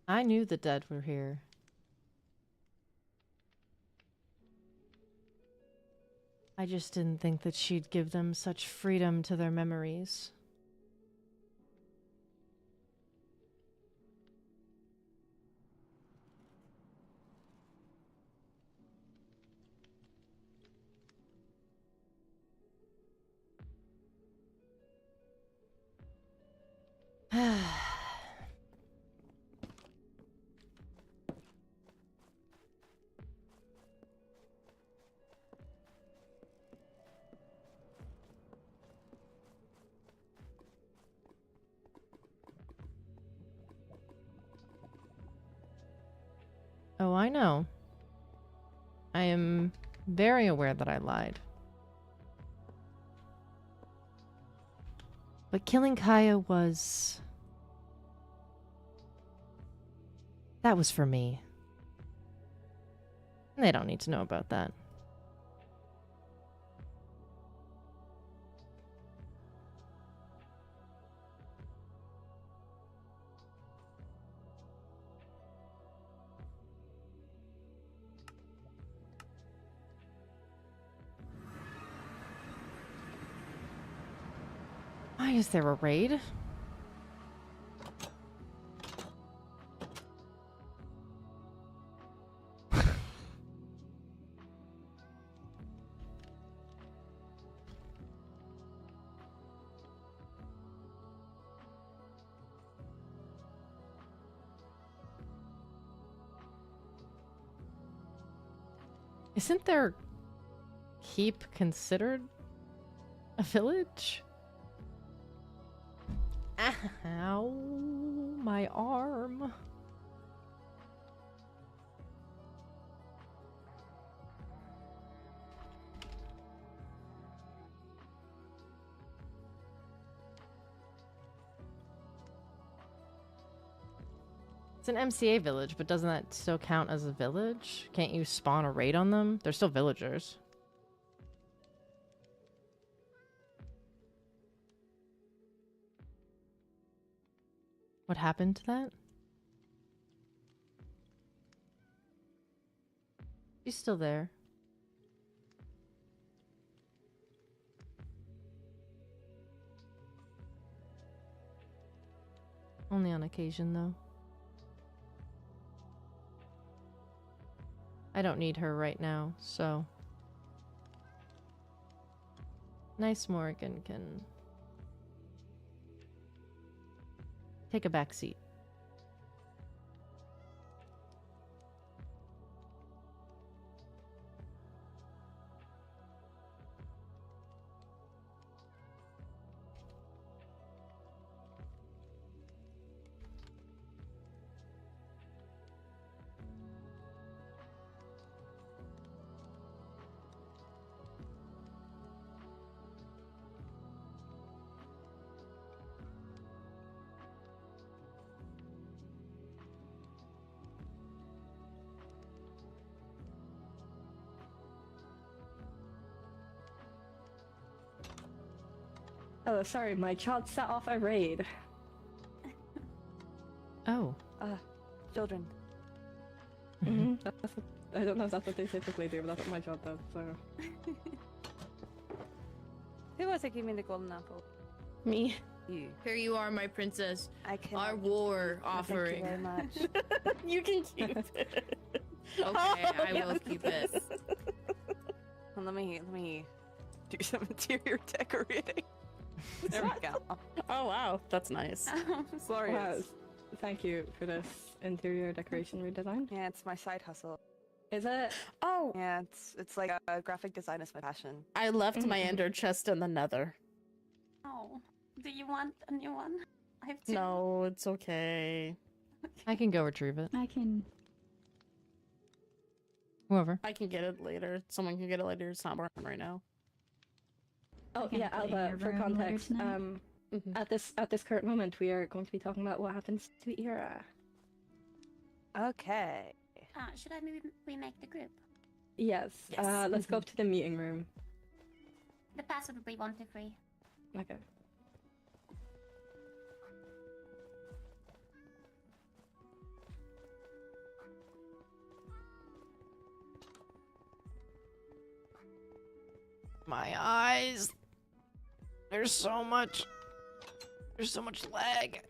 I knew the dead were here. I just didn't think that she'd give them such freedom to their memories. Oh, I know. I am very aware that I lied. But killing Kaya was... that was for me. And they don't need to know about that. Why is there a raid? Isn't their keep considered a village? Ow, my arm. It's an MCA village, but doesn't that still count as a village? Can't you spawn a raid on them? They're still villagers. What happened to that? She's still there. Only on occasion, though. I don't need her right now, so... Nice Morgan can... take a back seat. Oh, sorry, my child set off a raid. Oh. Children. I don't know if that's what they typically do, but that's what my child does, so... Who wants to give me the golden apple? Me. You. Here you are, my princess. I can. Our war offering. Thank you very much. You can keep it. Okay, I will keep it. Well, let me do some interior decorating. There we go. Oh wow, that's nice. Glorious. Wow, thank you for this interior decoration redesign. Yeah, it's my side hustle. Is it? Oh, Yeah, it's like graphic design is my passion. I left my ender chest in the nether. Oh, do you want a new one? I have two. No, it's okay. I can go retrieve it. I can. Whoever. I can get it later. Someone can get it later. It's not working right now. Oh can yeah, put it in Alba. your For room later context, tonight. at this current moment, we are going to be talking about what happens to Ira. Okay. Should I maybe remake the group? Yes. Yes. Let's go up to the meeting room. The password will be 123. Okay. My eyes. There's so much lag.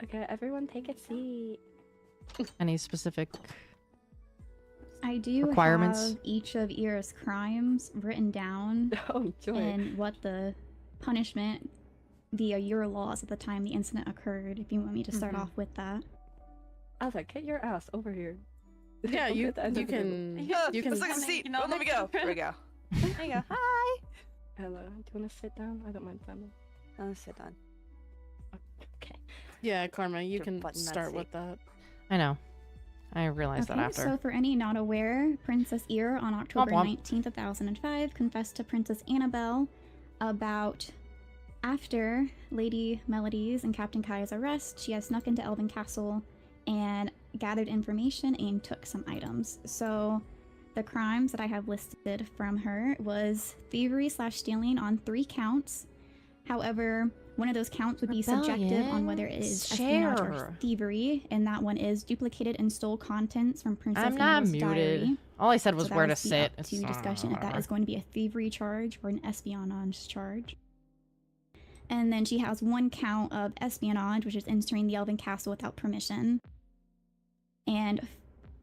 Okay, everyone take a seat. Any specific I do requirements? have each of Ira's crimes written down Oh, joy. and what the punishment via your laws at the time the incident occurred, if you want me to start off with that. Alba, get your ass over here. Yeah, Over you at the end you of the table. can you can. Let's take a seat. You know, Oh, let me go. There we go. There you go. Hi. Hello. Do you want to sit down? I don't mind standing. I'll sit down. Okay. Yeah, Karma, you Your can button, start that's with it. that. I know. I realized that after. So for any not aware, Princess Ira on October Womp womp. 19th of 2005 confessed to Princess Annabelle about after Lady Melody's and Captain Kai's arrest, she had snuck into Elven Castle and gathered information and took some items. So the crimes that I have listed from her was thievery/stealing on 3 counts. However, one of those counts would be subjective on whether it is espionage or Share. thievery, and that one is duplicated and stole contents from Princess I'm not Anne's muted. diary. All I said was So that where to would be sit. up to discussion if that is going to be a thievery charge or an espionage charge. And then she has 1 count of espionage, which is entering the Elven Castle without permission. And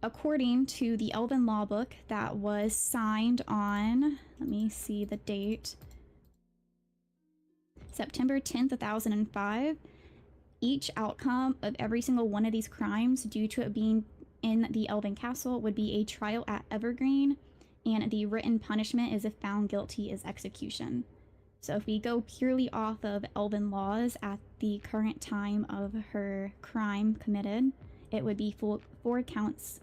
according to the Elven Law Book that was signed on, let me see the date, September 10th, 2005, each outcome of every single one of these crimes, due to it being in the Elven Castle, would be a trial at Evergreen, and the written punishment is if found guilty is execution. So if we go purely off of Elven laws at the current time of her crime committed, it would be 4 counts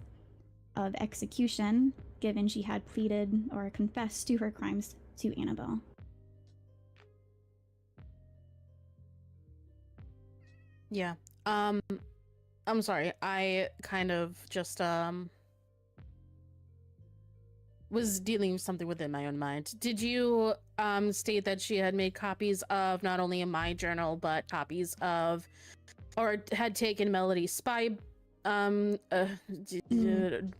of execution, given she had pleaded or confessed to her crimes to Annabelle. Yeah. I'm sorry. I kind of just was dealing with something within my own mind. Did you state that she had made copies of not only my journal but copies of, or had taken Melody's spy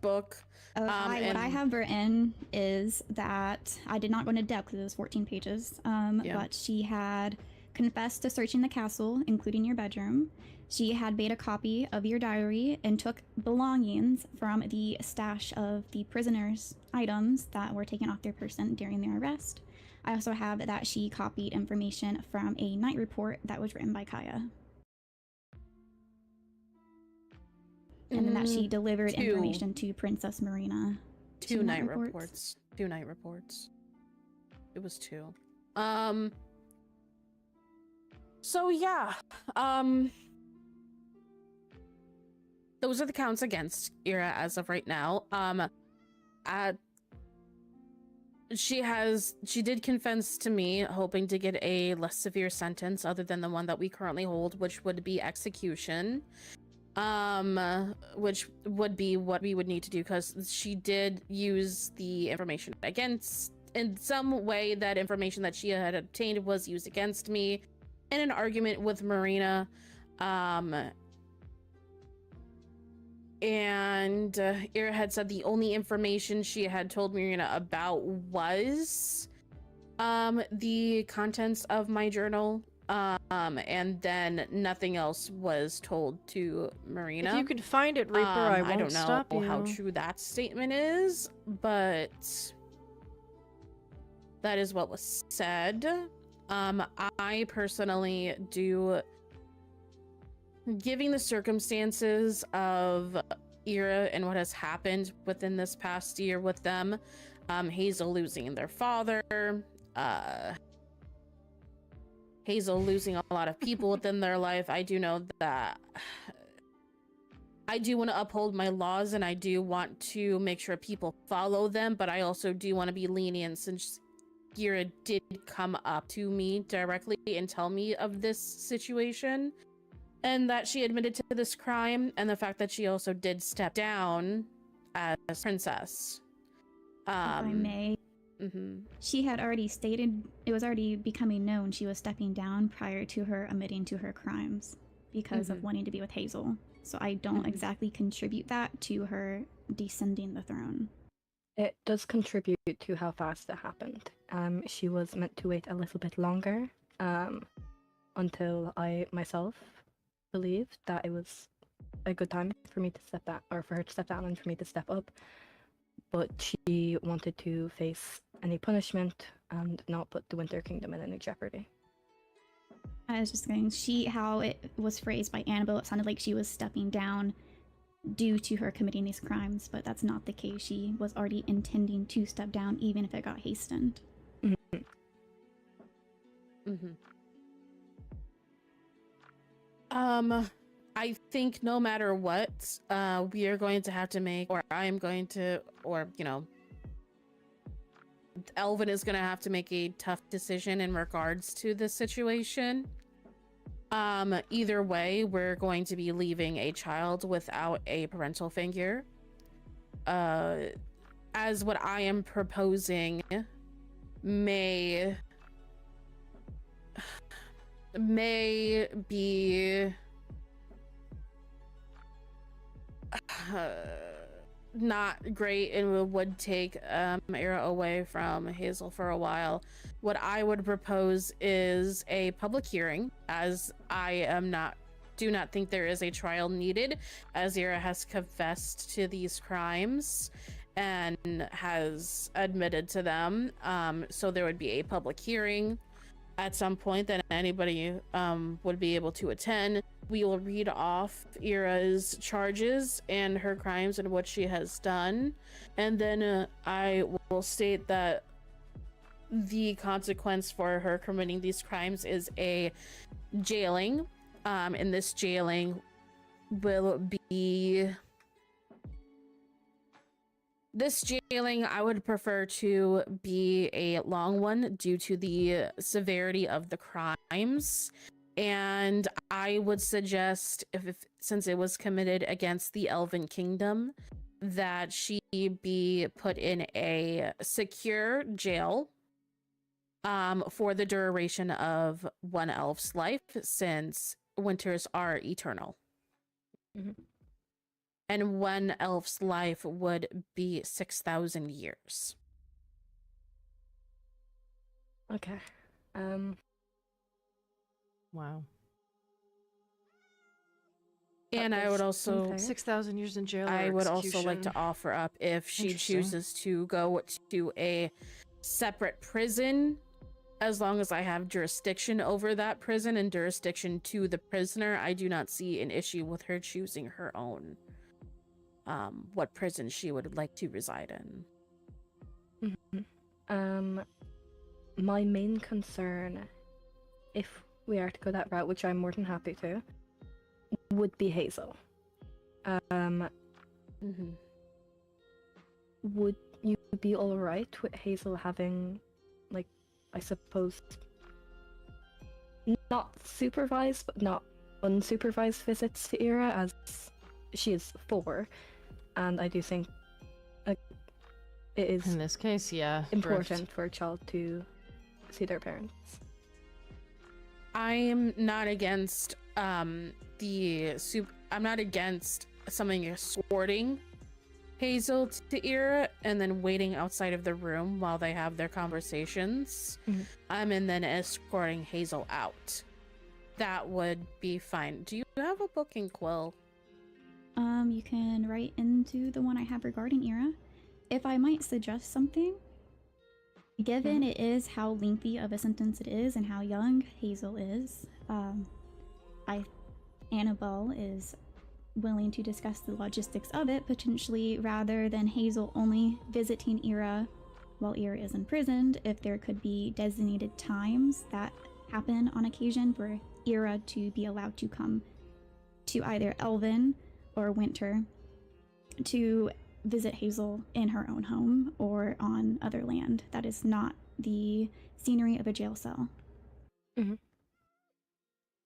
book? What I have written is that I did not go into depth because it was 14 pages, but she had confessed to searching the castle, including your bedroom. She had made a copy of your diary and took belongings from the stash of the prisoners' items that were taken off their person during their arrest. I also have that she copied information from a night report that was written by Kaya. And then that she delivered information to Princess Marina. Two night reports. 2 night reports. It was 2. So yeah, those are the counts against Ira as of right now. She did confess to me, hoping to get a less severe sentence other than the one that we currently hold, which would be execution. Which would be what we would need to do, because she did use the information against, in some way that information that she had obtained was used against me in an argument with Marina. And Ira had said the only information she had told Marina about was the contents of my journal, and then nothing else was told to Marina. If you could find it, Reaper, I won't stop you. I don't know how true that statement is, but that is what was said. I personally do, giving the circumstances of Ira and what has happened within this past year with them, Hazel losing their father, Hazel losing a lot of people within their life, I do know that I do want to uphold my laws and I do want to make sure people follow them, but I also do want to be lenient since Ira did come up to me directly and tell me of this situation and that she admitted to this crime, and the fact that she also did step down as princess. If I may, she had already stated, it was already becoming known she was stepping down prior to her admitting to her crimes because of wanting to be with Hazel. So I don't exactly contribute that to her descending the throne. It does contribute to how fast it happened. She was meant to wait a little bit longer until I myself believed that it was a good time for me to step down, or for her to step down and for me to step up. But she wanted to face any punishment and not put the Winter Kingdom in any jeopardy. I was just going, how it was phrased by Annabelle, it sounded like she was stepping down due to her committing these crimes, but that's not the case. She was already intending to step down even if it got hastened. I think no matter what, we are going to have to make, or I'm going to, or, you know, Elvin is going to have to make a tough decision in regards to this situation. Either way, we're going to be leaving a child without a parental figure. As what I am proposing may be not great and would take Ira away from Hazel for a while. What I would propose is a public hearing, as I do not think there is a trial needed, as Ira has confessed to these crimes and has admitted to them. So there would be a public hearing at some point that anybody would be able to attend. We will read off Ira's charges and her crimes and what she has done, and then I will state that the consequence for her committing these crimes is a jailing, and this jailing will be... This jailing, I would prefer to be a long one due to the severity of the crimes. And I would suggest, since it was committed against the Elven Kingdom, that she be put in a secure jail for the duration of one elf's life, since winters are eternal. Mm-hmm. And one elf's life would be 6,000 years. Okay. Wow. And I would also... 6,000 years in jail. I would also like to offer up, if she chooses to go to a separate prison, as long as I have jurisdiction over that prison and jurisdiction to the prisoner, I do not see an issue with her choosing her own. What prison she would like to reside in. Mm-hmm. My main concern, if we are to go that route, which I'm more than happy to, would be Hazel. Would you be alright with Hazel having, like, I suppose, not supervised, but not unsupervised visits to Ira, as she is 4, and I do think it is, in this case, yeah, important for a child to see their parents. I am not against I'm not against something escorting Hazel to Ira and then waiting outside of the room while they have their conversations. And then escorting Hazel out. That would be fine. Do you have a booking, Quill? You can write into the one I have regarding Ira. If I might suggest something, given it is how lengthy of a sentence it is and how young Hazel is, Annabelle is willing to discuss the logistics of it, potentially, rather than Hazel only visiting Ira while Ira is imprisoned. If there could be designated times that happen on occasion for Ira to be allowed to come to either Elven or Winter to visit Hazel in her own home or on other land that is not the scenery of a jail cell.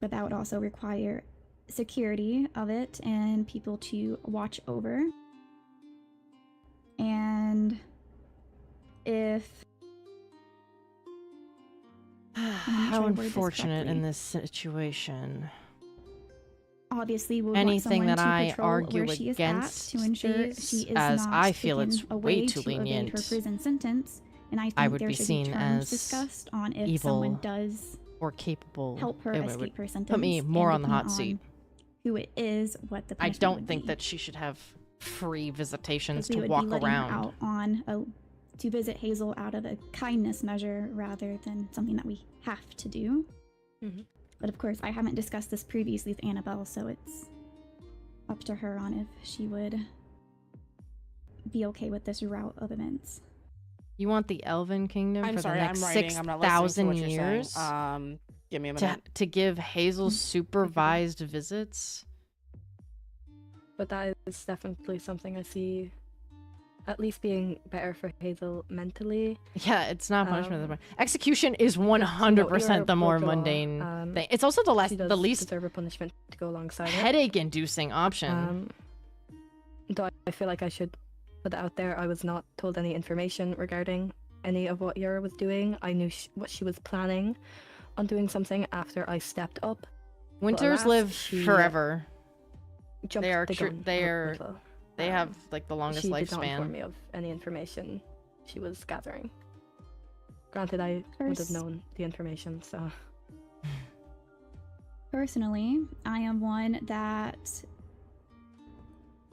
But that would also require security of it and people to watch over. And if how unfortunate in this situation. Obviously, we'll anything want that I to argue where she is against at to ensure these, she is as not I feel it's taken way away too to evade lenient, her prison sentence. And I think would there be should seen be terms as discussed on if evil someone does or capable. help her It would escape her sentence. put me more and on the hot depending seat. on who it is, what the I punishment don't would think be. that she should have free visitations We to would walk be letting her around. out on to visit Hazel out of a kindness measure rather than something that we have to do. But of course, I haven't discussed this previously with Annabelle, so it's up to her on if she would be okay with this route of events. You want the Elven Kingdom I'm for sorry, the next I'm writing. I'm not listening to 6,000 what you're saying. years? Give me a minute. To give Hazel supervised visits? But that is definitely something I see at least being better for Hazel mentally. Yeah, it's not punishment. Execution is 100% the more mundane thing. It's also the least deserve a punishment to go alongside it. headache-inducing option. Though I feel like I should put it out there, I was not told any information regarding any of what Yara was doing. I knew what she was planning on doing something after I stepped up. Winters live forever. They are they have like the longest she lifespan. Did not inform me of any information she was gathering. Granted, I would have known the information, so. Personally, I am one that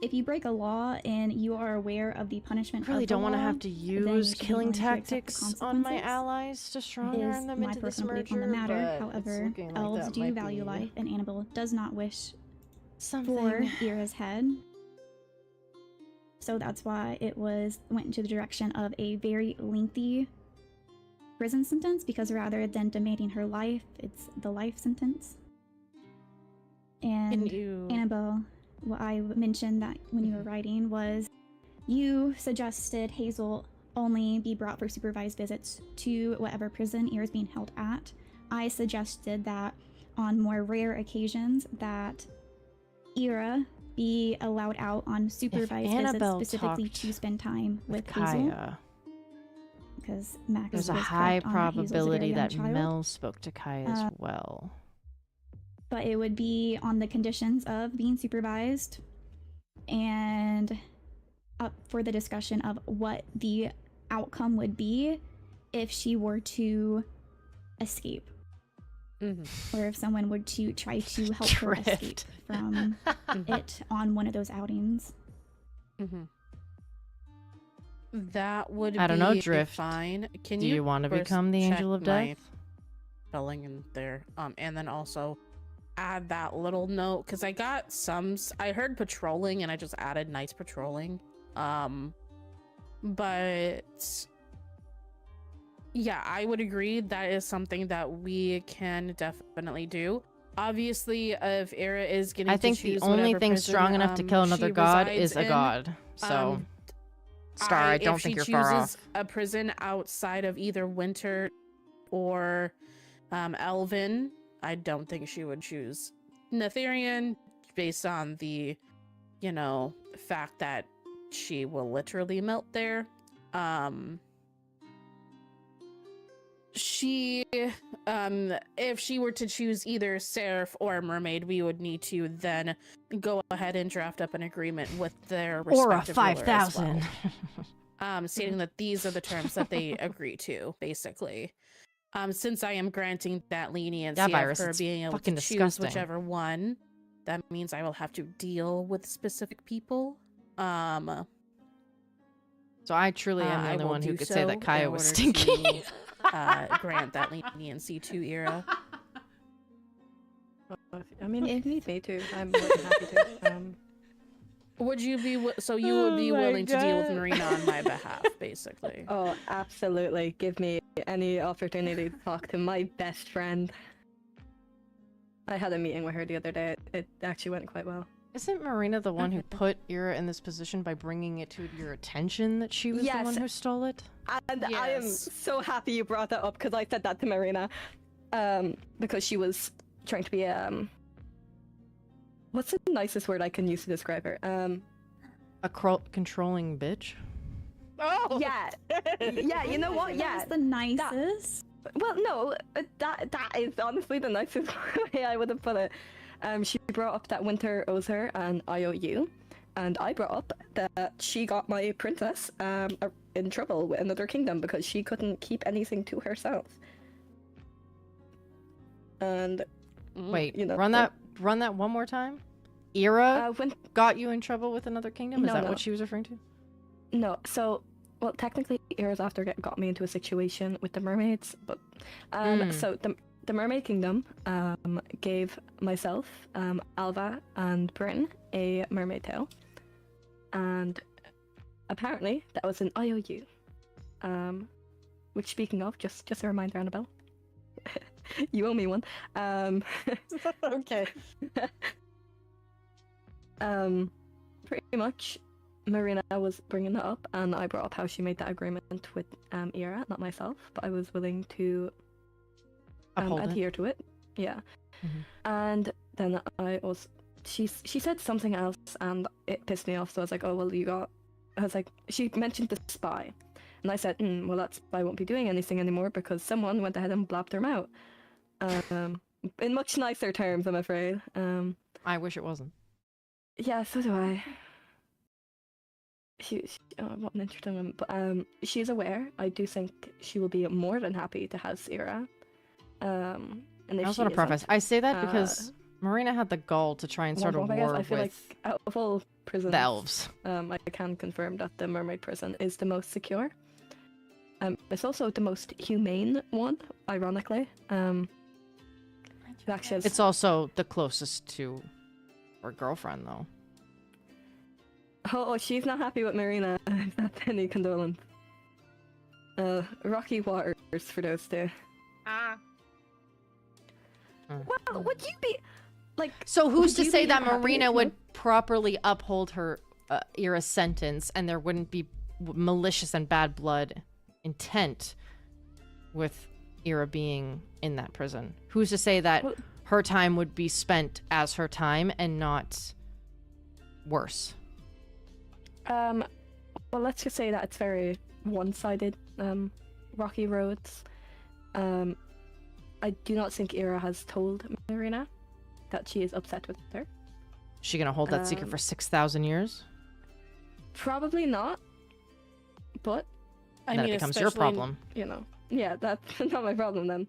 if you break a law and you are aware of the punishment I really of the don't want to law, have to then use you should be killing willing to accept the tactics on my consequences, allies to strong arm is them my into this personal belief on merger, the matter. but it's However, looking like elves that do might value be life, and Annabelle does not wish for something. Ira's head. So that's why it went into the direction of a very lengthy prison sentence, because rather than demanding her life, it's the life sentence. And Annabelle, what I mentioned that when you were writing was you suggested Hazel only be brought for supervised visits to whatever prison Ira's being held at. I suggested that on more rare occasions that Ira be allowed out on supervised visits, specifically to spend time with Hazel. Kaya, Because Max there's a was high correct on that Hazel's a very probability young that child. Mel spoke to Kaya as well. But it would be on the conditions of being supervised and up for the discussion of what the outcome would be if she were to escape. Or if someone were to try to help her escape from it on one of those outings. That would I don't know, Drift. fine. Can Do you want to become the Angel of Death? Spelling in there, and then also add that little note, because I got I heard patrolling and I just added nice patrolling. But yeah, I would agree that is something that we can definitely do. Obviously, if Ira is getting I think the only thing strong enough to kill another god is a god. So, Star, I don't think you're far off. If she chooses a prison outside of either Winter or Elven, I don't think she would choose Netherian based on the, fact that she will literally melt there. If she were to choose either Seraph or Mermaid, we would need to then go ahead and draft up an agreement with their respective or a ruler as 5,000. well. Stating that these are the terms that they agree to, basically. Since I am granting that leniency of her being able to choose whichever one, that means I will have to deal with specific people. So I truly am the only one who could say that Kaya was stinky. Grant that leniency to Ira. I mean, if you need me to, I'm more than happy to. Would you be you would be willing to deal with Marina on my behalf, basically? Oh, absolutely. Give me any opportunity to talk to my best friend. I had a meeting with her the other day. It actually went quite well. Isn't Marina the one who put Ira in this position by bringing it to your attention that she was the one who stole it? And I am so happy you brought that up, because I said that to Marina. Because she was trying to be what's the nicest word I can use to describe her? A controlling bitch? Oh! Yeah. Yeah, you know what? Yeah. That's the nicest. Well, no, that is honestly the nicest way I would have put it. She brought up that Winter owes her an IOU, and I brought up that she got my princess in trouble with another kingdom because she couldn't keep anything to herself. And wait, run that one more time. Ira got you in trouble with another kingdom? Is that what she was referring to? No, so well, technically, Ira's after got me into a situation with the mermaids, but so the Mermaid Kingdom gave myself, Alva, and Bryn a mermaid tail, and apparently that was an IOU. Which, speaking of, just a reminder, Annabelle, you owe me one. Okay. Pretty much, Marina was bringing that up, and I brought up how she made that agreement with Ira, not myself, but I was willing to adhere to it. Yeah. And then she said something else, and it pissed me off, so I was like, oh, well, she mentioned the spy. And I said, well, that spy won't be doing anything anymore because someone went ahead and blabbed her out. In much nicer terms, I'm afraid. I wish it wasn't. Yeah, so do I. What an interesting one. But she's aware. I do think she will be more than happy to have Sierra. And if I also want to preface. I say that because Marina had the gall to try and start a war I feel with like out of all prisons. The elves. I can confirm that the mermaid prison is the most secure. It's also the most humane one, ironically. Actually, It's also the closest to her girlfriend, though. oh, she's not happy with Marina. If that's any condolence. Rocky waters for those two. Well, would you be like? So who's to would you say be that happy Marina if would properly uphold her Ira's sentence and there wouldn't be malicious and bad blood intent with Ira being in that prison? Who's to say that her time would be spent as her time and not worse? Well, let's just say that it's very one-sided. Rocky roads. I do not think Ira has told Marina that she is upset with her. She gonna hold that secret for 6,000 years? Probably not. But Then it becomes your problem. you know, yeah, that's not my problem then.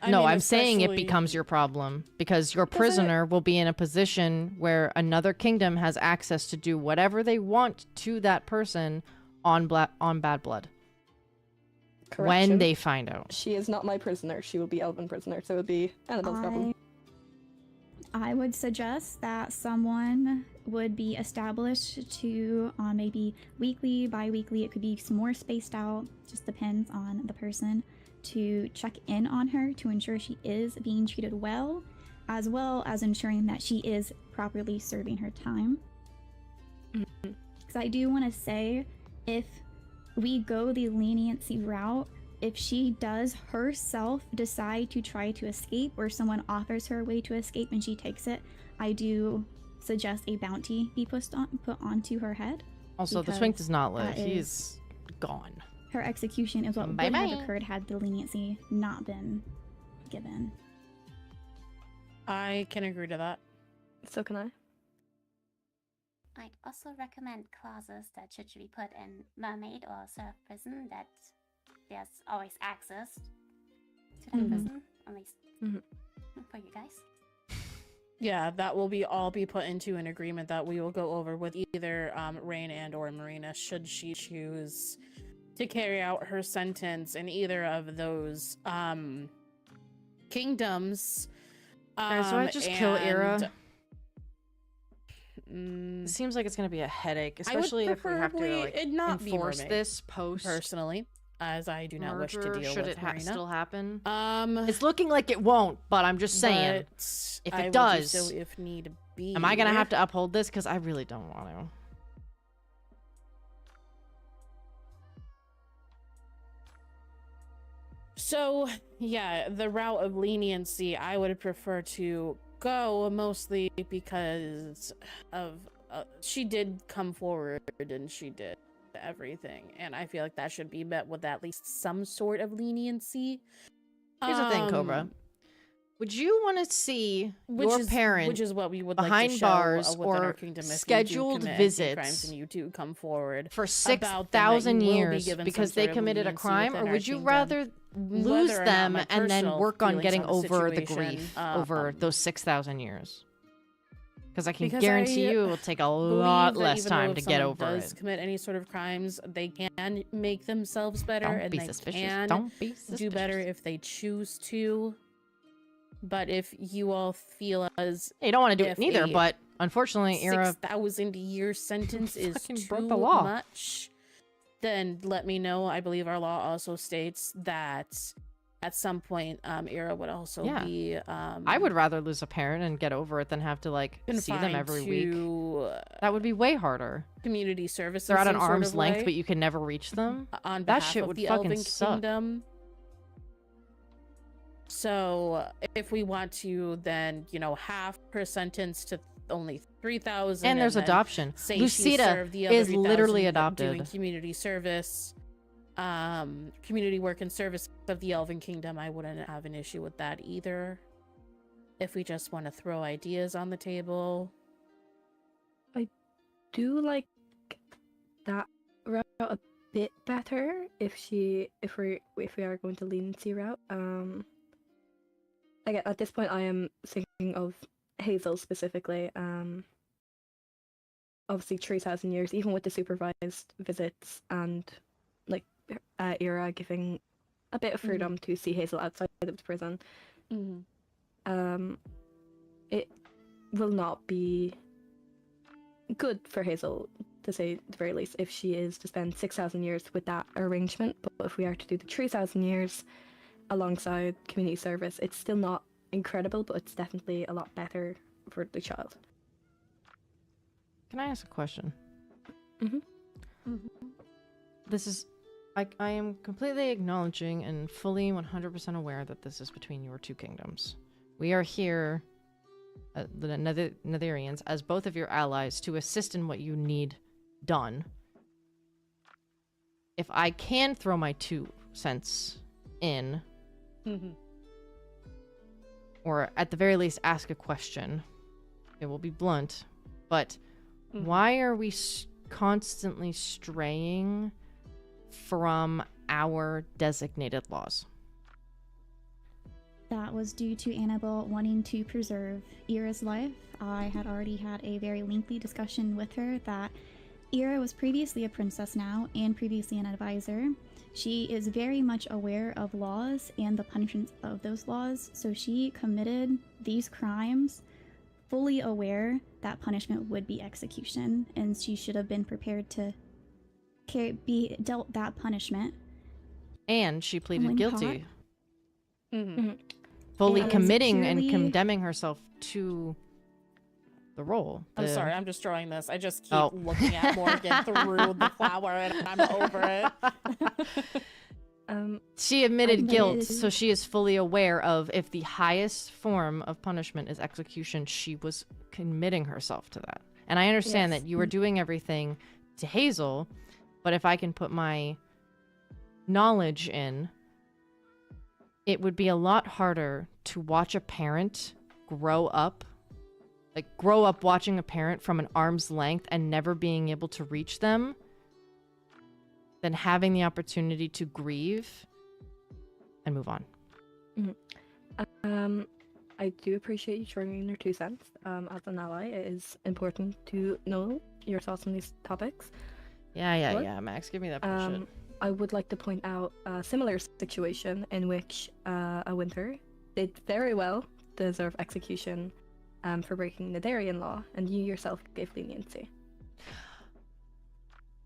No, I'm saying it becomes your problem because your prisoner will be in a position where another kingdom has access to do whatever they want to that person on bad blood. Correction. When they find out. She is not my prisoner. She will be Elven prisoner, so it would be Annabelle's problem. I would suggest that someone would be established to on maybe weekly, bi-weekly, it could be more spaced out, just depends on the person, to check in on her to ensure she is being treated well as ensuring that she is properly serving her time. Because I do want to say, if we go the leniency route, if she does herself decide to try to escape or someone offers her a way to escape and she takes it, I do suggest a bounty be put onto her head. Also, the twink does not live. He's gone. Her execution is what would have occurred had the leniency not been given. I can agree to that. So can I. I'd also recommend clauses that should be put in mermaid or surf prison that there's always access to that prison, at least for you guys. Yeah, that will all be put into an agreement that we will go over with either Rain and or Marina should she choose to carry out her sentence in either of those kingdoms. Guys, so I just kill Ira? It seems like it's gonna be a headache, especially if we have to like enforce this post. Personally, as I do not wish to deal should with it Marina. still happen. It's looking like it won't, but I'm just saying, if it does, so if need be, am I gonna have to uphold this? Because I really don't want to. So, yeah, the route of leniency I would prefer to go, mostly because of she did come forward and she did everything, and I feel like that should be met with at least some sort of leniency. Here's the thing, Cobra. Would you want to see your parent, which is what we would behind like to show bars within or our kingdom if scheduled you do visits crimes and you do come forward for about them, 6,000 that you will be years given because some they sort of committed a leniency crime, or within our would you kingdom. rather lose Whether or not them my and then personal work on feelings getting the over the situation, grief over those 6,000 years? Because I can Because guarantee I you it will take a believe lot that less even though time if to get someone over does it. commit any sort of crimes, they can make themselves better, Don't and be they suspicious. can Don't be do better suspicious. if they choose to. But if you all feel as You don't want to do it if neither, a but unfortunately, Ira 6,000-year sentence is fucking too broke the law. much, then let me know. I believe our law also states that at some point, Ira would also be. I would rather lose a parent and get over it than have to like see them confined every to, week. That would be way harder. Community service. They're in at an some sort arm's of length, way. but you can never reach them. On That behalf shit of would the fucking Elven suck. Kingdom. So if we want to, then half her sentence to only 3,000, And there's then adoption. say she Lucida served the other is 3,000 literally doing adopted. community service, community work and service of the Elven Kingdom. I wouldn't have an issue with that either. If we just want to throw ideas on the table, I do like that route a bit better if we are going to leniency route. Again, at this point I am thinking of Hazel specifically. obviously 3,000 years, even with the supervised visits and like Ira giving a bit of freedom to see Hazel outside of the prison, it will not be good for Hazel, to say the very least, if she is to spend 6,000 years with that arrangement. But if we are to do the 3,000 years alongside community service, it's still not incredible, but it's definitely a lot better for the child. Can I ask a question? Mm-hmm. This is... I am completely acknowledging and fully 100% aware that this is between your two kingdoms. We are here, the Netherians, as both of your allies to assist in what you need done. If I can throw my 2 cents in, or at the very least ask a question, it will be blunt, but why are we constantly straying from our designated laws? That was due to Annabelle wanting to preserve Ira's life. I had already had a very lengthy discussion with her that Ira was previously a princess now and previously an advisor. She is very much aware of laws and the punishments of those laws, so she committed these crimes fully aware that punishment would be execution, and she should have been prepared to be dealt that punishment. And she pleaded guilty. Mm-hmm. Fully And committing purely... and condemning herself to the role. I'm sorry, I'm destroying this. I just keep looking at Morgan through the flower and I'm over it. She admitted guilt, so she is fully aware of if the highest form of punishment is execution, she was committing herself to that. And I understand that you were doing everything to Hazel, but if I can put my knowledge in, it would be a lot harder to watch a parent grow up watching a parent from an arm's length and never being able to reach them than having the opportunity to grieve and move on. I do appreciate you throwing in your 2 cents. As an ally, it is important to know your thoughts on these topics. Yeah, Max, give me that bullshit. I would like to point out a similar situation in which a Winter did very well deserve execution for breaking the Netherian law, and you yourself gave leniency.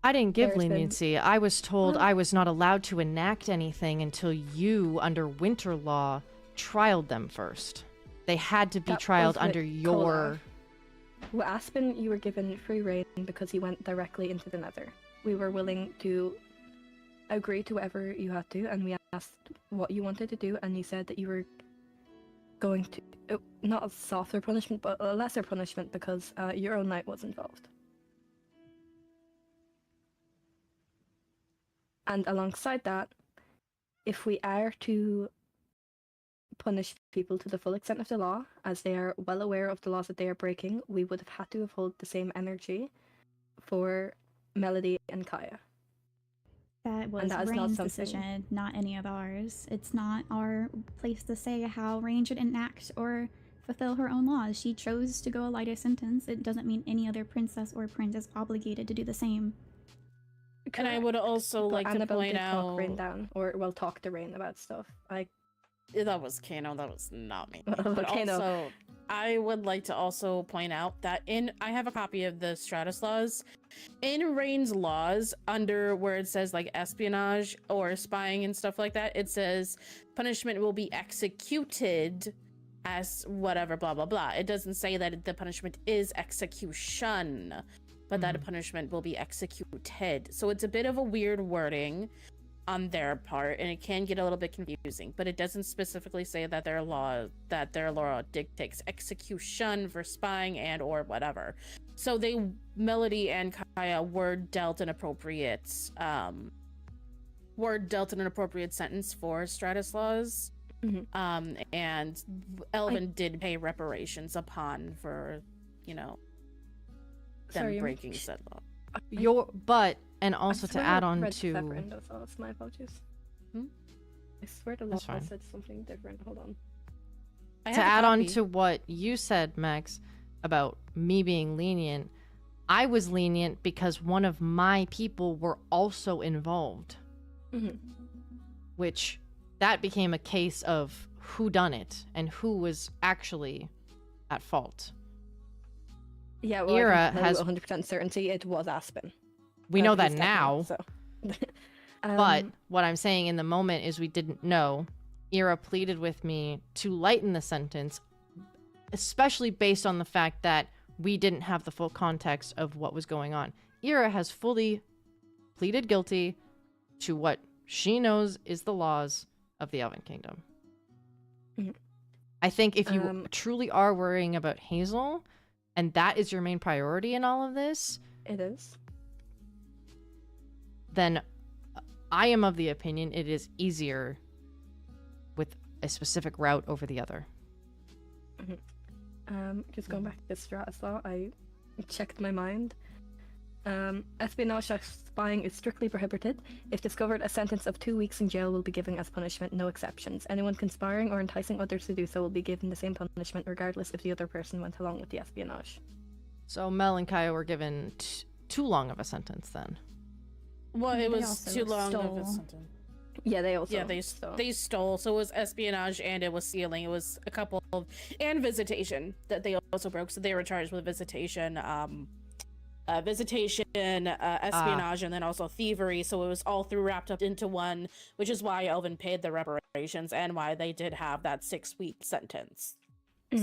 I didn't give leniency. I was told I was not allowed to enact anything until you, under winter law, trialed them first. They had to be trialed under your... With Aspen, you were given free reign because he went directly into the Nether. We were willing to agree to whatever you had to, and we asked what you wanted to do, and you said that you were going to... not a softer punishment, but a lesser punishment because your own knight was involved. And alongside that, if we are to punish people to the full extent of the law, as they are well aware of the laws that they are breaking, we would have had to hold the same energy for Melody and Kaya. That was Rain's decision, not any of ours. It's not our place to say how Rain should enact or fulfill her own laws. She chose to go a lighter sentence. It doesn't mean any other princess or prince is obligated to do the same. And I would also like to point out... talk Rain down, or talk to Rain about stuff. That was Kano, that was not me. But also, I would like to also point out that I have a copy of the Stratus laws. In Rain's laws, under where it says like espionage or spying and stuff like that, it says punishment will be executed as whatever, blah, blah, blah. It doesn't say that the punishment is execution, but that a punishment will be executed. So it's a bit of a weird wording on their part, and it can get a little bit confusing, but it doesn't specifically say that their law dictates execution for spying and or whatever. So Melody and Kaya were dealt an appropriate sentence for Stratus laws. And Elvin did pay reparations upon for, them breaking said law. And also to add on to... My apologies. I swear the law said something different. Hold on. To add on to what you said, Max, about me being lenient, I was lenient because one of my people were also involved. Which, that became a case of who done it and who was actually at fault. Yeah, well, Ira I can tell has you 100% certainty it was Aspen. We know that He's now. definitely- So. But what I'm saying in the moment is we didn't know. Ira pleaded with me to lighten the sentence, especially based on the fact that we didn't have the full context of what was going on. Ira has fully pleaded guilty to what she knows is the laws of the Elven Kingdom. I think if you truly are worrying about Hazel, and that is your main priority in all of this, it is, then I am of the opinion it is easier with a specific route over the other. Just going back to the Stratus law, I checked my mind. Espionage or spying is strictly prohibited. If discovered, a sentence of 2 weeks in jail will be given as punishment, no exceptions. Anyone conspiring or enticing others to do so will be given the same punishment regardless if the other person went along with the espionage. So Mel and Kaya were given too long of a sentence then. Well, it was too long of a sentence. Yeah, they also. Yeah, they stole. So it was espionage and it was stealing. It was a couple of and visitation that they also broke. So they were charged with visitation, espionage, and then also thievery. So it was all wrapped up into one, which is why Elvin paid the reparations and why they did have that 6-week sentence.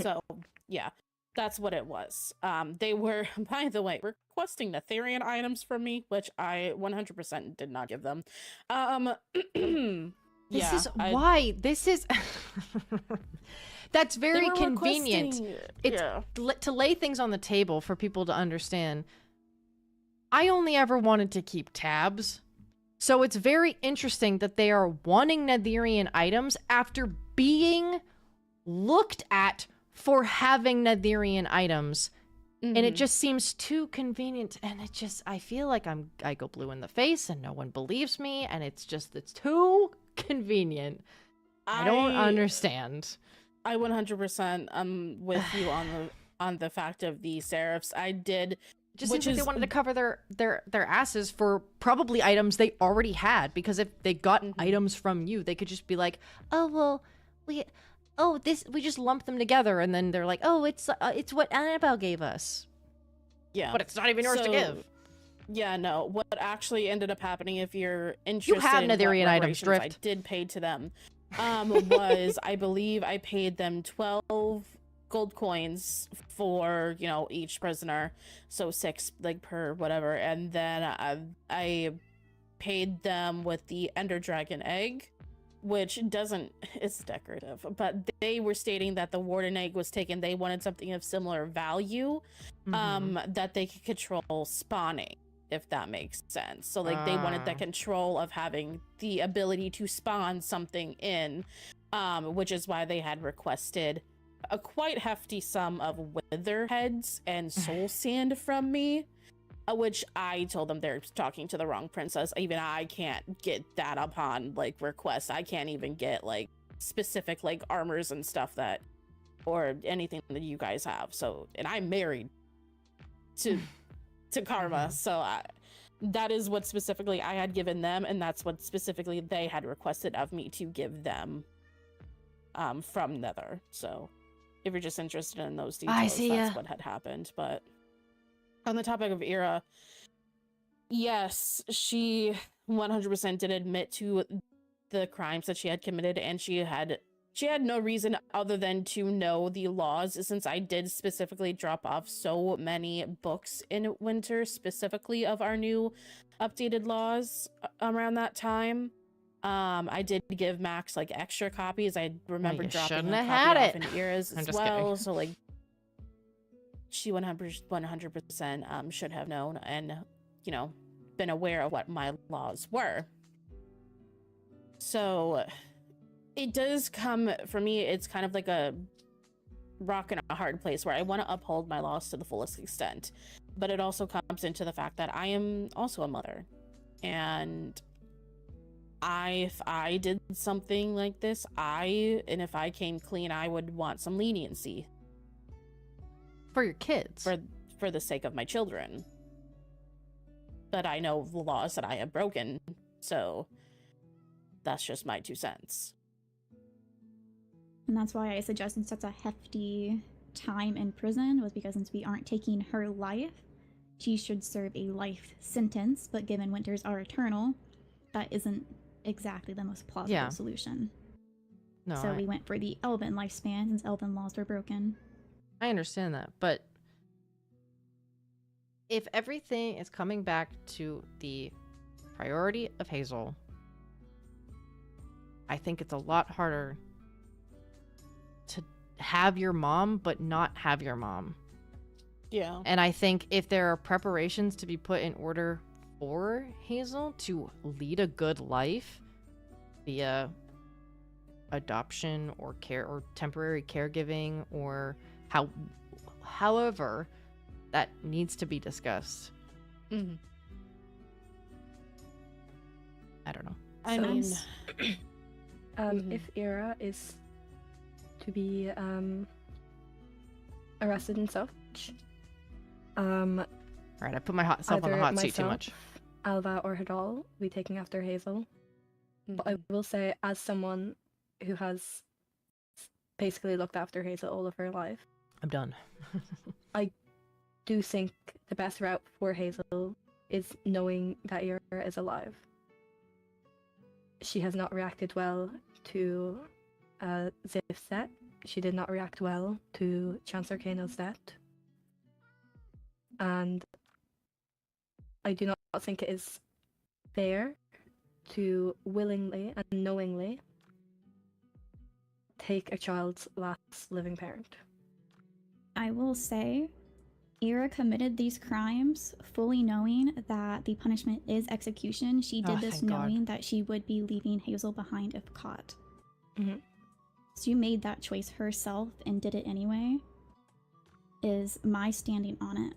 So yeah, that's what it was. They were, by the way, requesting Netherian items from me, which I 100% did not give them. This is that's very convenient. It's to lay things on the table for people to understand. I only ever wanted to keep tabs. So it's very interesting that they are wanting Netherian items after being looked at for having Netherian items. And it just seems too convenient, and it just, I feel like I go blue in the face and no one believes me, and it's too convenient. I don't understand. I 100% with you on the fact of the serifs. I did just seems like they wanted to cover their asses for probably items they already had, because if they got items from you, they could just be like, oh well, we just lumped them together, and then they're like, oh, it's what Annabelle gave us. Yeah, but it's not even yours to give. Yeah, no. What actually ended up happening, if you're interested, you have Netherian items, Drift. I did pay to them. Was I believe I paid them 12 gold coins for each prisoner, so 6 per whatever, and then I paid them with the Ender Dragon egg, which it's decorative, but they were stating that the warden egg was taken. They wanted something of similar value, that they could control spawning, if that makes sense. So they wanted that control of having the ability to spawn something in, which is why they had requested a quite hefty sum of wither heads and soul sand from me. Which I told them they're talking to the wrong princess. Even I can't get that upon request. I can't even get specific armors and stuff or anything that you guys have. So, and I'm married to Karma, so that is what specifically I had given them, and that's what specifically they had requested of me to give them from Nether. So, if you're just interested in those details, that's what had happened. But on the topic of Ira, yes, she 100% did admit to the crimes that she had committed, and she had no reason other than to know the laws, since I did specifically drop off so many books in winter, specifically of our new updated laws around that time. I did give Max extra copies. I remember dropping a copy off in Ira's as well. Kidding. So she 100% should have known and, been aware of what my laws were. So it does come, for me, it's kind of like a rock and a hard place where I want to uphold my laws to the fullest extent. But it also comes into the fact that I am also a mother. And if I did something like this, and if I came clean, I would want some leniency. For your kids. for the sake of my children. But I know the laws that I have broken, so that's just my 2 cents. And that's why I suggested such a hefty time in prison, was because since we aren't taking her life, she should serve a life sentence, but given winters are eternal, that isn't exactly the most plausible solution. No, so we went for the Elven lifespan since Elven laws were broken. I understand that, but if everything is coming back to the priority of Hazel, I think it's a lot harder to have your mom but not have your mom. Yeah. And I think if there are preparations to be put in order for Hazel to lead a good life via adoption or care or temporary caregiving or however, that needs to be discussed. Mm-hmm. I don't know. I mean, if Ira is to be arrested and such, right, I put myself on the hot seat too much. Alva or Hadal will be taking after Hazel. But I will say, as someone who has basically looked after Hazel all of her life, I'm done. I do think the best route for Hazel is knowing that Ira is alive. She has not reacted well to Zif's death. She did not react well to Chancellor Kano's death. And I do not think it is fair to willingly and knowingly take a child's last living parent. I will say, Ira committed these crimes fully knowing that the punishment is execution. She did this knowing that she would be leaving Hazel behind if caught. Mm-hmm. So you made that choice herself and did it anyway, is my standing on it.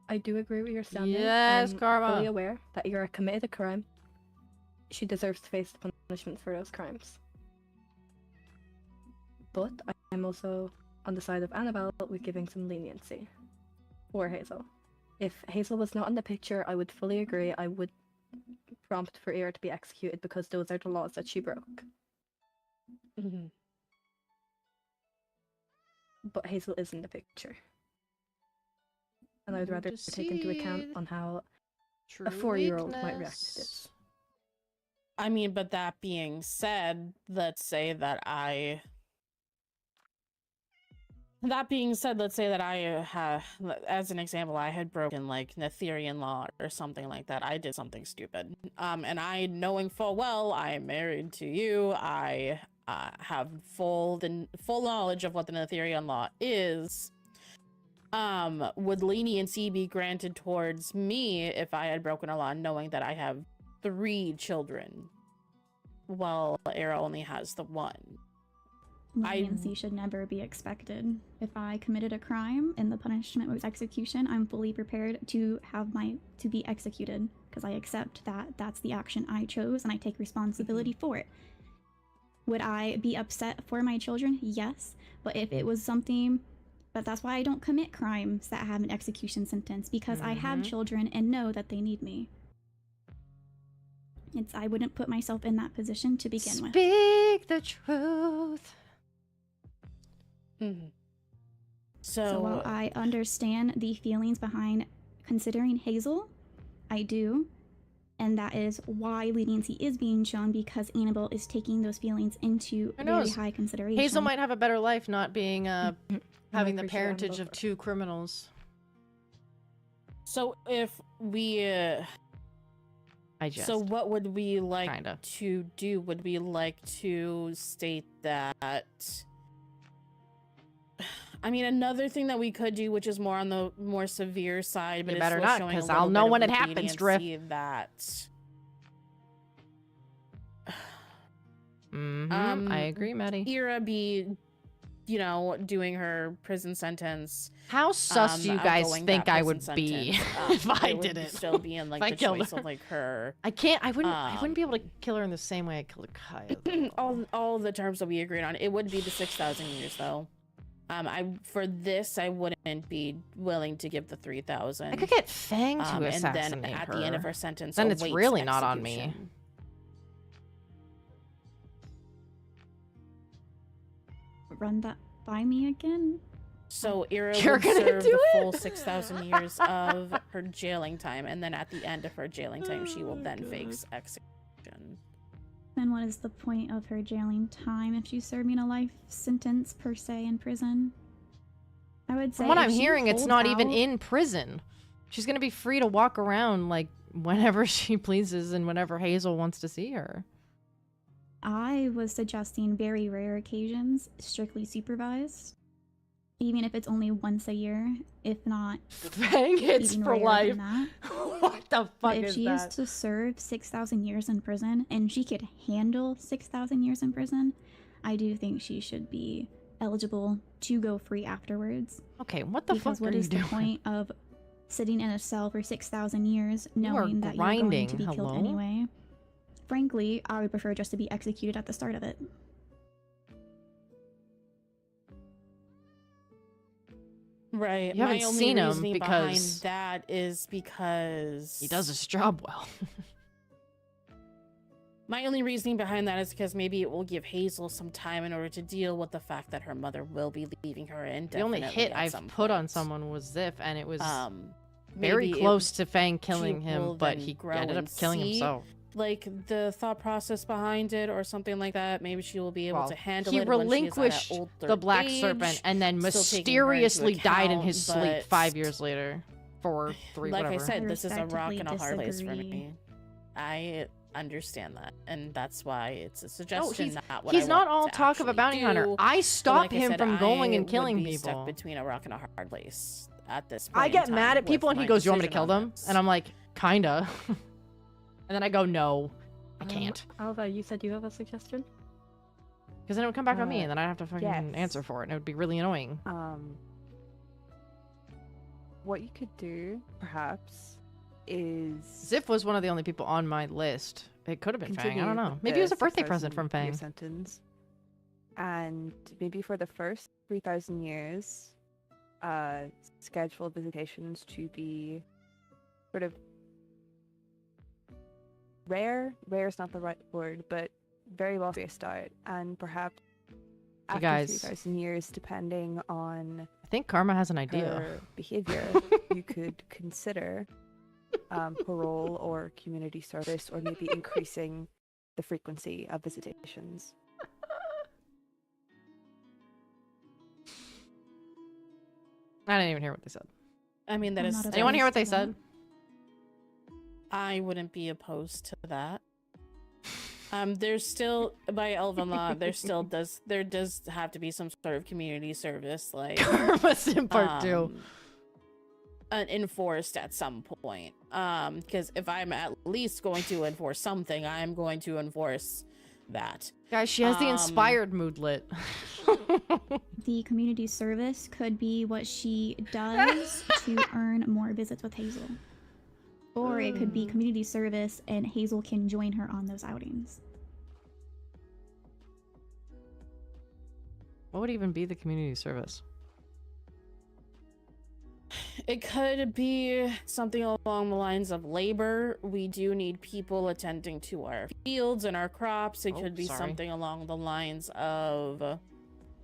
I do agree with your standing. Yes, I'm Karma. fully aware that Ira committed a crime. She deserves to face the punishment for those crimes. But I'm also on the side of Annabelle with giving some leniency for Hazel. If Hazel was not in the picture, I would fully agree. I would prompt for Ira to be executed because those are the laws that she broke. Mm-hmm. But Hazel is in the picture. And I would rather take into account on how a 4-year-old might react to this. I mean, but that being said, let's say that I had, as an example, I had broken like Netherian law or something like that. I did something stupid. And I, knowing full well I'm married to you, I have full knowledge of what the Netherian law is. Would leniency be granted towards me if I had broken a law knowing that I have 3 children, while Era only has the 1? Leniency should never be expected. If I committed a crime and the punishment was execution, I'm fully prepared to to be executed because I accept that that's the action I chose and I take responsibility for it. Would I be upset for my children? Yes, but if it was something, but that's why I don't commit crimes that have an execution sentence, because I have children and know that they need me. I wouldn't put myself in that position to begin with. Speak the truth. Mm-hmm. So while I understand the feelings behind considering Hazel, I do, and that is why leniency is being shown, because Annabelle is taking those feelings into very high consideration. Hazel might have a better life not being having the parentage of 2 criminals. So if we so what would we like to do? Would we like to state that, I mean, another thing that we could do, which is more on the more severe side, but you it's better still not, showing because a little I'll know bit when of it happens, leniency, Drift. that I agree, Maddie. Ira be, doing her prison sentence. How sus do you guys think I would be if I did it? Still be in like the choice of like her. I wouldn't be able to kill her in the same way I killed Kaya. all the terms that we agreed on. It would be the 6,000 years though. For this, I wouldn't be willing to give the 3,000. I could get Fang to and assassinate then at her. the end of her sentence, Then it's awaits really not on me. execution. Run that by me again. So Ira You're would gonna serve do the it? full 6,000 years of her jailing time, and then at the end of her jailing time, she will then face execution. Then what is the point of her jailing time if she's serving a life sentence per se in prison? I would say. From what if I'm she hearing, it's holds not even out- in prison. She's gonna be free to walk around like whenever she pleases and whenever Hazel wants to see her. I was suggesting very rare occasions, strictly supervised. Even if it's only once a year, if not Fang hits even for rarer life. than that. What the fuck But if is she that? is to serve 6,000 years in prison, and she could handle 6,000 years in prison, I do think she should be eligible to go free afterwards. Okay, what the Because fuck what are is you the doing? point of sitting in a cell for 6,000 years You are knowing that you're going grinding, to be killed hello? anyway? Frankly, I would prefer just to be executed at the start of it. Right. You haven't My only seen him reasoning because behind that is because he does his job well. My only reasoning behind that is because maybe it will give Hazel some time in order to deal with the fact that her mother will be leaving her The only indefinitely. hit at I've some put on point. someone was Ziff, and it was Maybe very it- close to Fang she killing him, will but then he grow ended up and killing see, himself. Like the thought process behind it, or something like that. Maybe she will be able Well, to handle he it. when she is at relinquished an older the Black age, Serpent and then still taking her into mysteriously died in account, his sleep but 5 years later. 4, 3, like whatever. I said, I this is a rock respectfully and a hard place for disagree. me. I understand that, and that's why it's a suggestion. he's- not what He's I not want all to talk of a actually bounty hunter. do. I But stop like I him said, from going I and would killing be people. Stuck between a rock and a hard place at this point. I in get time mad at with people and he my goes, "You want me to decision kill on them?" this. And I'm like, "Kinda." And then I go, "No, I can't," Alva, you said you have a suggestion? because then it would come back on me, and then I'd have to fucking yes. answer for it, and it would be really annoying. What you could do, perhaps, is Ziff was one of the only people on my list. It could have been Fang. I continue don't know. with Maybe it was the a birthday present 6,000 from year Fang. sentence, and maybe for the first 3,000 years, schedule visitations to be sort of rare. Rare is not the right word, but very well spaced out, and perhaps after guys. 3,000 years, depending on I think Karma has an idea. her behavior, you could consider parole or community service, or maybe increasing the frequency of visitations. I didn't even hear what they said. I mean, that I'm is. not still- Anyone hear what they opposed to said? I wouldn't be opposed to that. There's still, by Elven law, there does have to be some sort of community service, like Karma's in part 2. enforced at some point. Because if I'm at least going to enforce something, I'm going to enforce that. Guys, she has the inspired moodlet. The community service could be what she does to earn more visits with Hazel. Or it could be community service and Hazel can join her on those outings. What would even be the community service? It could be something along the lines of labor. We do need people attending to our fields and our crops. It Oh, could be sorry. something along the lines of,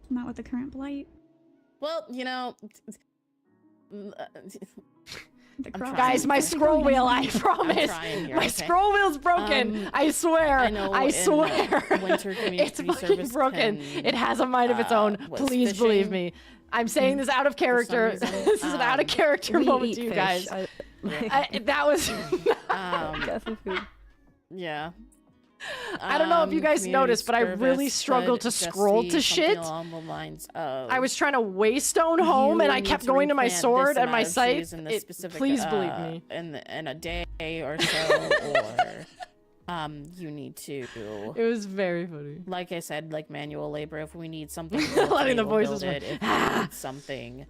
Not with the current blight. well, you know, The I'm crops- trying. Guys, my scroll wheel, I promise. trying here, My okay. scroll wheel's broken. I swear. I know I in, swear. winter community It's fucking service broken. can, It has a mind of its own. was Please believe fishing. me. I'm saying this out of character. reason. This is an out of character We moment eat to you fish. guys. I That was. get some food. yeah. I don't know if you guys community noticed, but I really service struggled could to just scroll be to something shit. along the lines of, I was trying to waystone home, and you I need kept to going to my replant sword this and my amount of sight. trees in this specific, Please believe me. in a day or so, or you need to, It was very funny. like I said, like manual labor. If we need something, Letting the we'll build voices it. run. If we need something,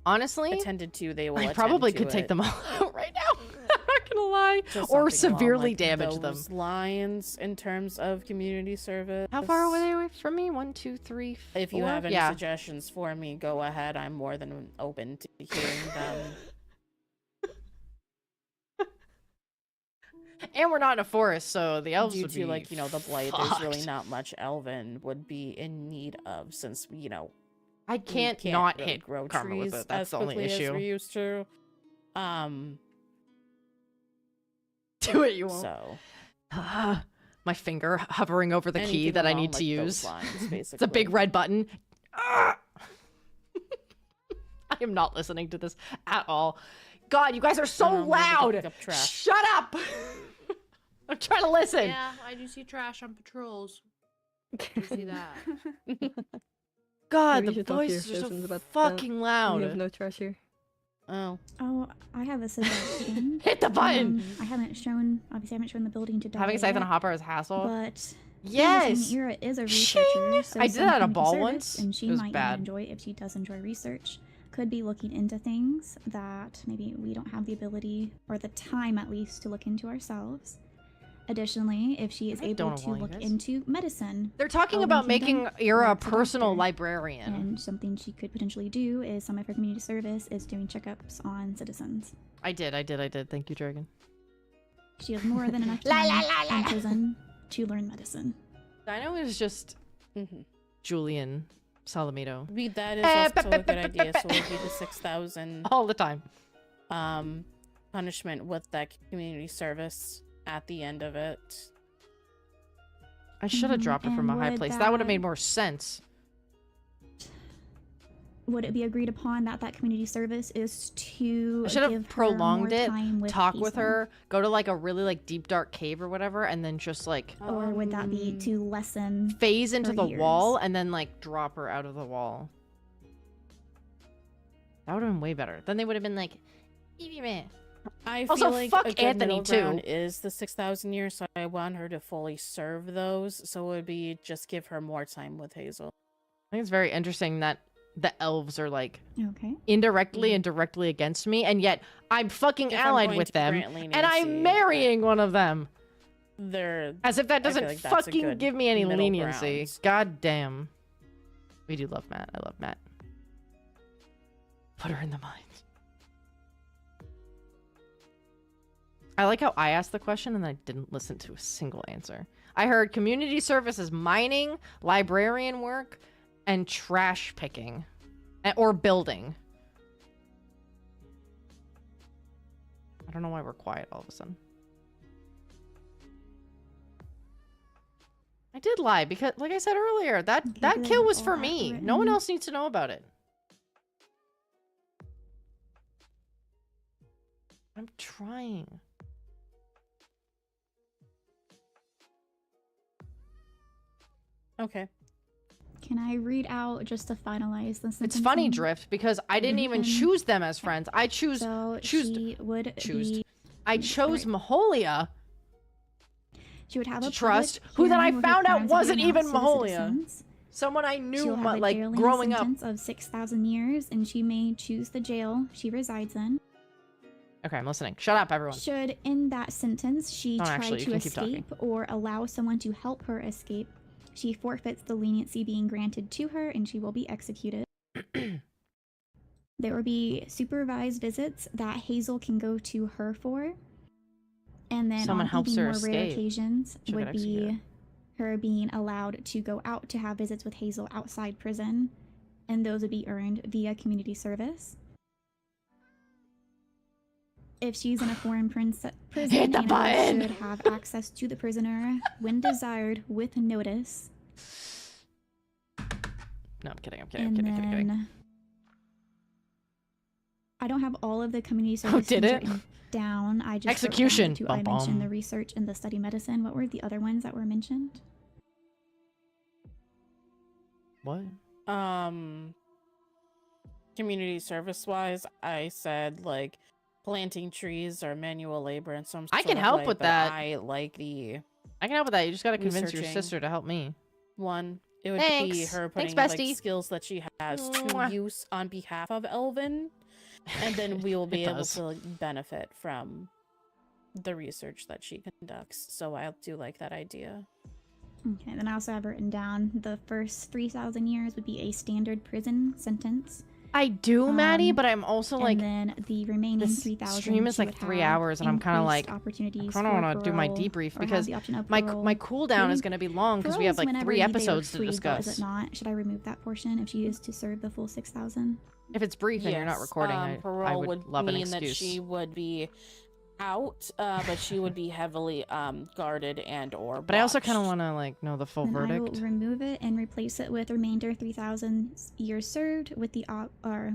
Honestly, attended to, they will. I attend probably to could take it. them all out right now. I'm not gonna lie. Just Or something along, severely like, damage them. those lines in terms of community service. How far were they away from me? 1, 2, 3, 4? If you have any Yeah. suggestions for me, go ahead. I'm more than open to hearing them. And we're not in a forest, so the elves Due would to, be like, the blight, fucked. there's really not much Elven would be in need of, since, I we can't can't not really hit grow Karma trees with it. That's as the only quickly as issue. we used to. Do it, you won't. So My finger hovering over the key anything that I along, need to like, those use. lines, It's a big basically. red button. Ah! I am not listening to this at all. God, you guys are so I'm gonna loud. pick up trash. Shut up. I'm trying to listen. Yeah, I do see trash on patrols. I see that. God, Maybe you the should talk to your voices are so citizens about that. fucking loud. We have no trash here. Oh. Oh, I have a suggestion. Hit the button. I haven't shown the building to Dahlia Having a scythe and a yet, hopper is a hassle. but Yes. Ira is a Shing! researcher, so I did some that at a community ball service, once. and she It was might bad. even enjoy, if she does enjoy research, could be looking into things that maybe we don't have the ability or the time, at least, to look into ourselves. Additionally, if she is I able don't to know, you look guys. into medicine, They're talking Elven about Kingdom making Ira a wants a personal doctor. librarian. and something she could potentially do is some of her community service is doing checkups on citizens. I did. Thank you, Dragon. She has more than enough La, time la, la, la, in la. prison to learn medicine. Dino is just Julian Salamito That is also a good idea, so it'll be the 6,000 all the time. punishment with that community service at the end of it. I should have dropped it from a And high would place. That would have that- made more sense. Would it be agreed upon that community service is to I should have give her prolonged more it, time with talk with Hazel? her, go to like a really like deep dark cave or whatever, and then just like Or would that be to lessen phase into her the years? wall and then like drop her out of the wall? That would have been way better. Then they would have been like, I Also, feel like fuck a good Anthony, middle ground too. is the 6,000 years, so I want her to fully serve those. So it would be just give her more time with Hazel. I think it's very interesting that the elves are like Okay. indirectly and directly against me, and yet I'm fucking If I'm allied going with to them, grant and leniency, I'm marrying one of them. They're As if that I feel doesn't like that's a fucking good give me any middle leniency. ground. God damn. We do love Matt. I love Matt. Put her in the mines. I like how I asked the question and I didn't listen to a single answer. I heard community services, mining, librarian work, and trash picking. Or building. I don't know why we're quiet all of a sudden. I did lie because, like I said earlier, that good kill was or for me. No one written. else needs to know about it. I'm trying. okay. Can I read out just to finalize this? It's funny, Drift, because I didn't even Mhm. choose them as friends. I So choosed- she would choosed. be. I chose Maholia She would have to a trust, public who then I hearing where her found out crimes would be wasn't even announced to the Maholia. citizens. Someone I She knew, will have a like, jailing growing up. sentence of 6,000 years, and she may choose the jail she resides in. Okay, I'm listening. Shut up, everyone. Should in that sentence she Oh, try actually, you to can keep talking. escape or allow someone to help her escape, she forfeits the leniency being granted to her, and she will be executed. There will be supervised visits that Hazel can go to her for. And then Someone on helps even her more rare escape. occasions She'll would get executed. be her being allowed to go out to have visits with Hazel outside prison, and those would be earned via community service. If she's in a foreign prison, Hit the animals button! should have access to the prisoner when desired with notice. No, I'm kidding. I'm And kidding. then I don't have all of the community service did things it? written down. I just wrote down the Execution. two. Bum, I mentioned bum. the research and the study medicine. What were the other ones that were mentioned? What? Community service wise, I said like planting trees or manual labor in some. I sort can of help way, with but that. I like the I can help with that. You just gotta convince your Researching. sister to help me. one. It would be Thanks. her Thanks, putting like bestie. skills that she has Mwah. to use on behalf of Elvin, and then we will be It able does. to like, benefit from the research that she conducts. So I do like that idea. Okay, then I also have written down the first 3,000 years would be a standard prison sentence. I do, Maddie, but I'm also and like, then the remaining this 3,000 stream is she like would 3 have hours, and I'm kind of like, I opportunities kind of want to do my debrief because my cooldown is going to be long because we have like 3 episodes to discuss. Is it not? Should I remove that portion if she is to serve the full 6,000? If it's brief and you're not recording, I would love an excuse. That she would be out, but she would be heavily guarded and or watched. But I also kind of want to like know the full then verdict. I will remove it and replace it with remainder 3,000 years served with the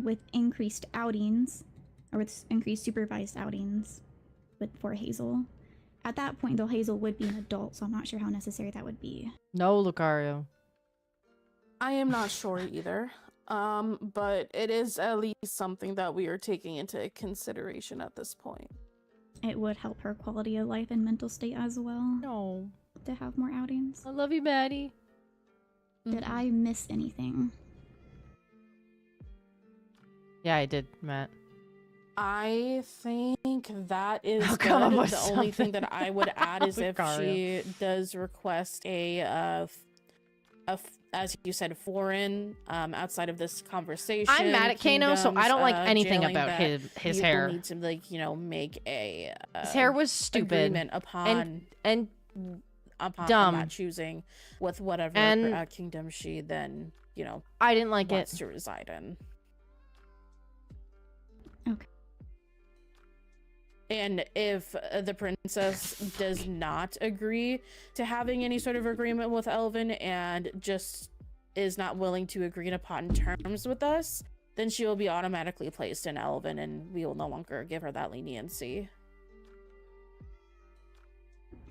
with increased outings, or with increased supervised outings, for Hazel. At that point, though, Hazel would be an adult, so I'm not sure how necessary that would be. No, Lucario. I am not sure either. But it is at least something that we are taking into consideration at this point. It would help her quality of life and mental state as well. No. To have more outings. I love you, Maddie. Did I miss anything? Yeah, I did, Matt. I think that is good. The only thing that I would add is if she does request a as you said, foreign, outside of this conversation. I'm mad at Kano, so I don't like anything about his hair. Need to make a his hair was stupid agreement upon dumb, not choosing with whatever kingdom she then I didn't like wants to reside in. Okay. And if the princess does not agree to having any sort of agreement with Elvin and just is not willing to agree upon terms with us, then she will be automatically placed in Elvin and we will no longer give her that leniency.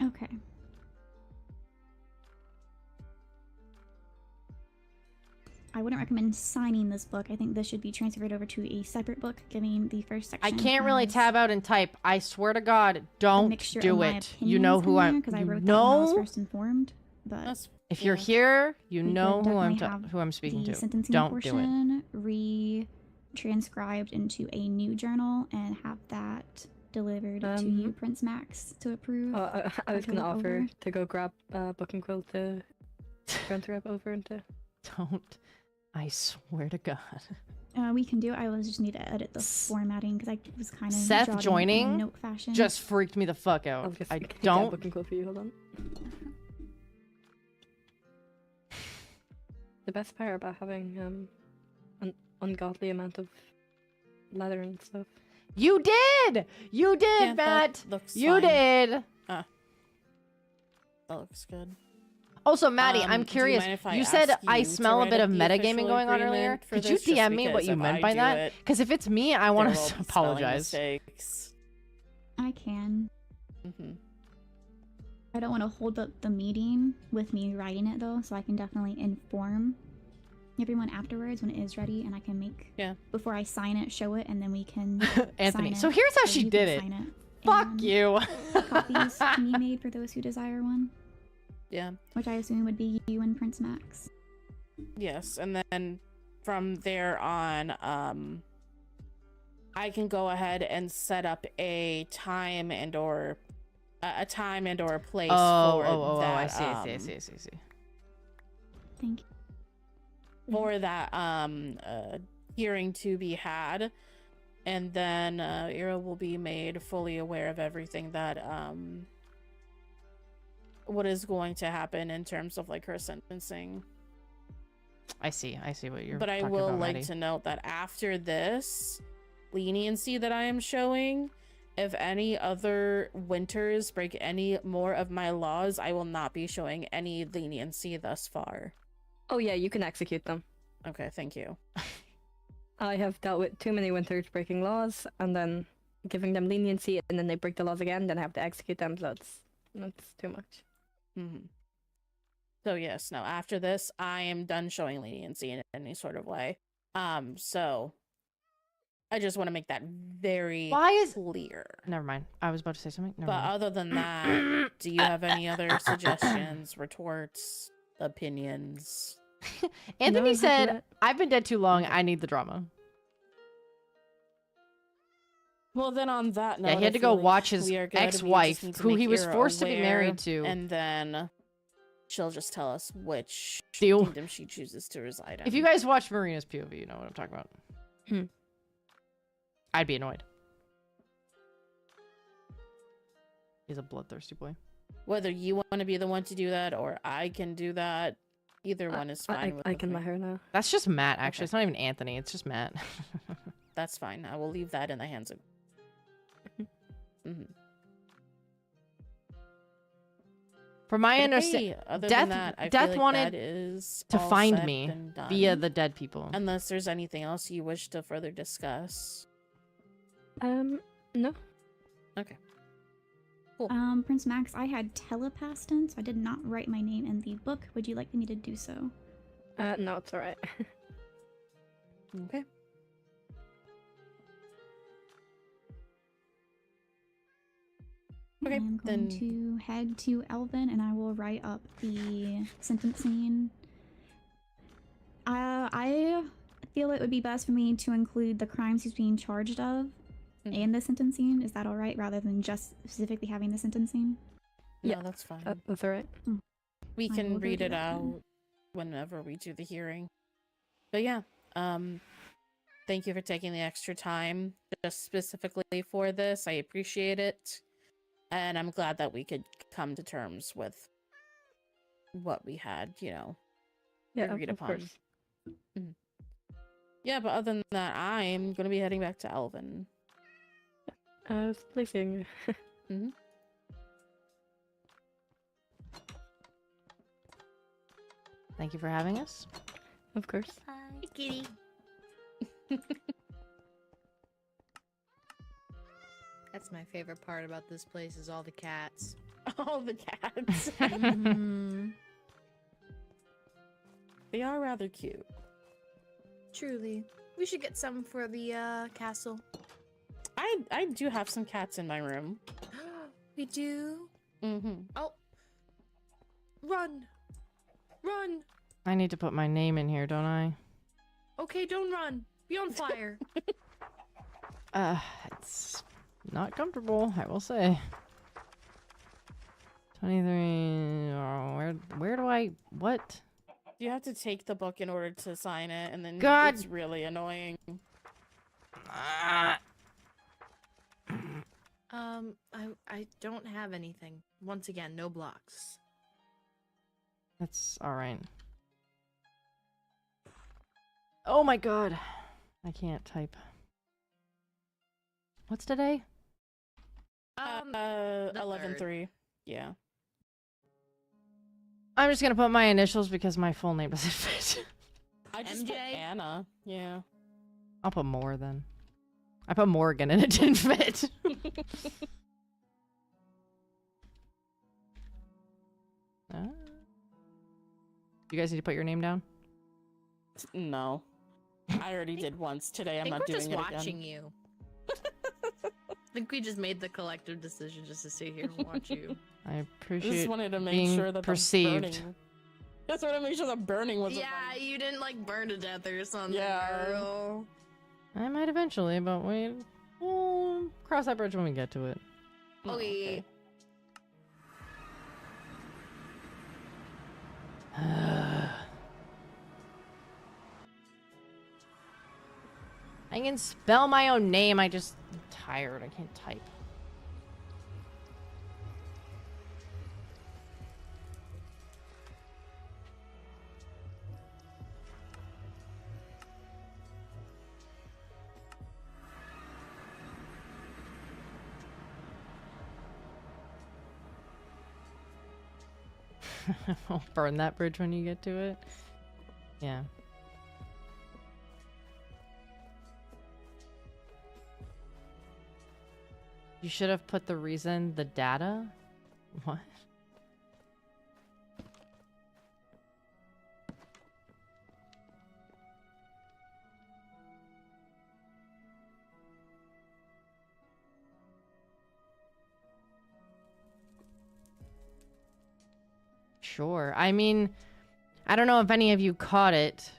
Okay. I wouldn't recommend signing this book. I think this should be transferred over to a separate book, giving the first section. I can't really tab out and type. I swear to God, don't do it. You know who I'm. Because I wrote that when I was first informed. But if you're here, you know who I'm speaking to. Sentencing don't portion do it. Transcribed into a new journal and have that delivered to you, Prince Max, to approve. I was going to offer to go grab Book and Quill to transfer over into. Don't. I swear to God. We can do it. I will just need to edit the formatting because I was kind of Seth joining in note fashion. Just freaked me the fuck out. I don't. Book and Quill for you. Hold on. The best part about having an ungodly amount of leather and stuff. You did. You did, yeah, Matt. You fine. did. That looks good. Also, Maddie, I'm curious. You said I smell a bit of metagaming going on earlier. Could you DM me what you meant by that? Because if it's me, I want to apologize. I can. I don't want to hold up the meeting with me writing it, though, so I can definitely inform everyone afterwards when it is ready, and I can make... Yeah. Before I sign it, show it, and then we can Anthony, sign it, so here's how she did it. Fuck you. Copies can be made for those who desire one. Yeah. Which I assume would be you and Prince Max. Yes, and then from there on, I can go ahead and set up a time and or a place for that. I see. Thank you. For that hearing to be had, and then Ira will be made fully aware of everything that what is going to happen in terms of like her sentencing. I see what you're. But I will like to note that after this leniency that I am showing, if any other winters break any more of my laws, I will not be showing any leniency thus far. Oh yeah, you can execute them. Okay, thank you. I have dealt with too many winters breaking laws and then giving them leniency, and then they break the laws again, then I have to execute them, so that's too much. So yes, no, after this, I am done showing leniency in any sort of way. So I just want to make that very clear. Never mind. I was about to say something. But other than that, do you have any other suggestions, retorts, opinions? Anthony said, I've been dead too long. I need the drama. Well, then on that note, Yeah, he had I to go feel like watch his we are good. We just ex-wife, need to who make he was Ira forced to be aware, married to. and then she'll just tell us which Deal. kingdom she chooses to reside in. If you guys watch Marina's POV, you know what I'm talking about. I'd be annoyed. He's a bloodthirsty boy. Whether you want to be the one to do that or I can do that, either one is fine. I can let her know. That's just Matt, actually. Okay. It's not even Anthony. It's just Matt. That's fine. I will leave that in the hands of. From my But understanding, hey, other Death, than that, I Death feel like wanted that is to all find said me and done. via the dead people. Unless there's anything else you wish to further discuss. No. Okay. Prince Max, I had telepassed in, so I did not write my name in the book. Would you like me to do so? No, it's alright. Okay. Okay, I'm going to head to Elvin, and I will write up the sentencing. I feel it would be best for me to include the crimes he's being charged of in the sentencing. Is that all right, rather than just specifically having the sentencing? Yeah, that's fine. That's alright. We I can will go read do it that out then. whenever we do the hearing. But yeah, thank you for taking the extra time just specifically for this. I appreciate it. And I'm glad that we could come to terms with what we had, you know, agreed of upon. course. Yeah, but other than that, I'm going to be heading back to Elvin. It's pleasing. Thank you for having us. Of course. Hi. Kitty. That's my favorite part about this place is all the cats. All the cats. They are rather cute. Truly. We should get some for the castle. I do have some cats in my room. We do? Mm-hmm. Oh. Run. Run. I need to put my name in here, don't I? Okay, don't run. Be on fire. It's not comfortable, I will say. 23. Oh, where do I? What? You have to take the book in order to sign it, and then God. it's really annoying. I don't have anything. Once again, no blocks. That's all right. Oh my god. I can't type. What's today? 11-3. Yeah. I'm just gonna put my initials because my full name doesn't fit. I just put Anna. Yeah. I'll put more then. I put Morgan and it didn't fit. You guys need to put your name down? No. I already did once today. I'm not doing it again. We're just watching you. I think we just made the collective decision just to sit here and watch you. I I appreciate just wanted to make being sure that perceived. the burning... Just wanted to make sure the burning was Yeah, you didn't like burn to death or something. Yeah. Girl. I might eventually, but we'll cross that bridge when we get to it. Okay. I can spell my own name, I'm tired, I can't type. I'll burn that bridge when you get to it. Yeah. You should have put the reason, the data? What? Sure. I mean, I don't know if any of you caught it,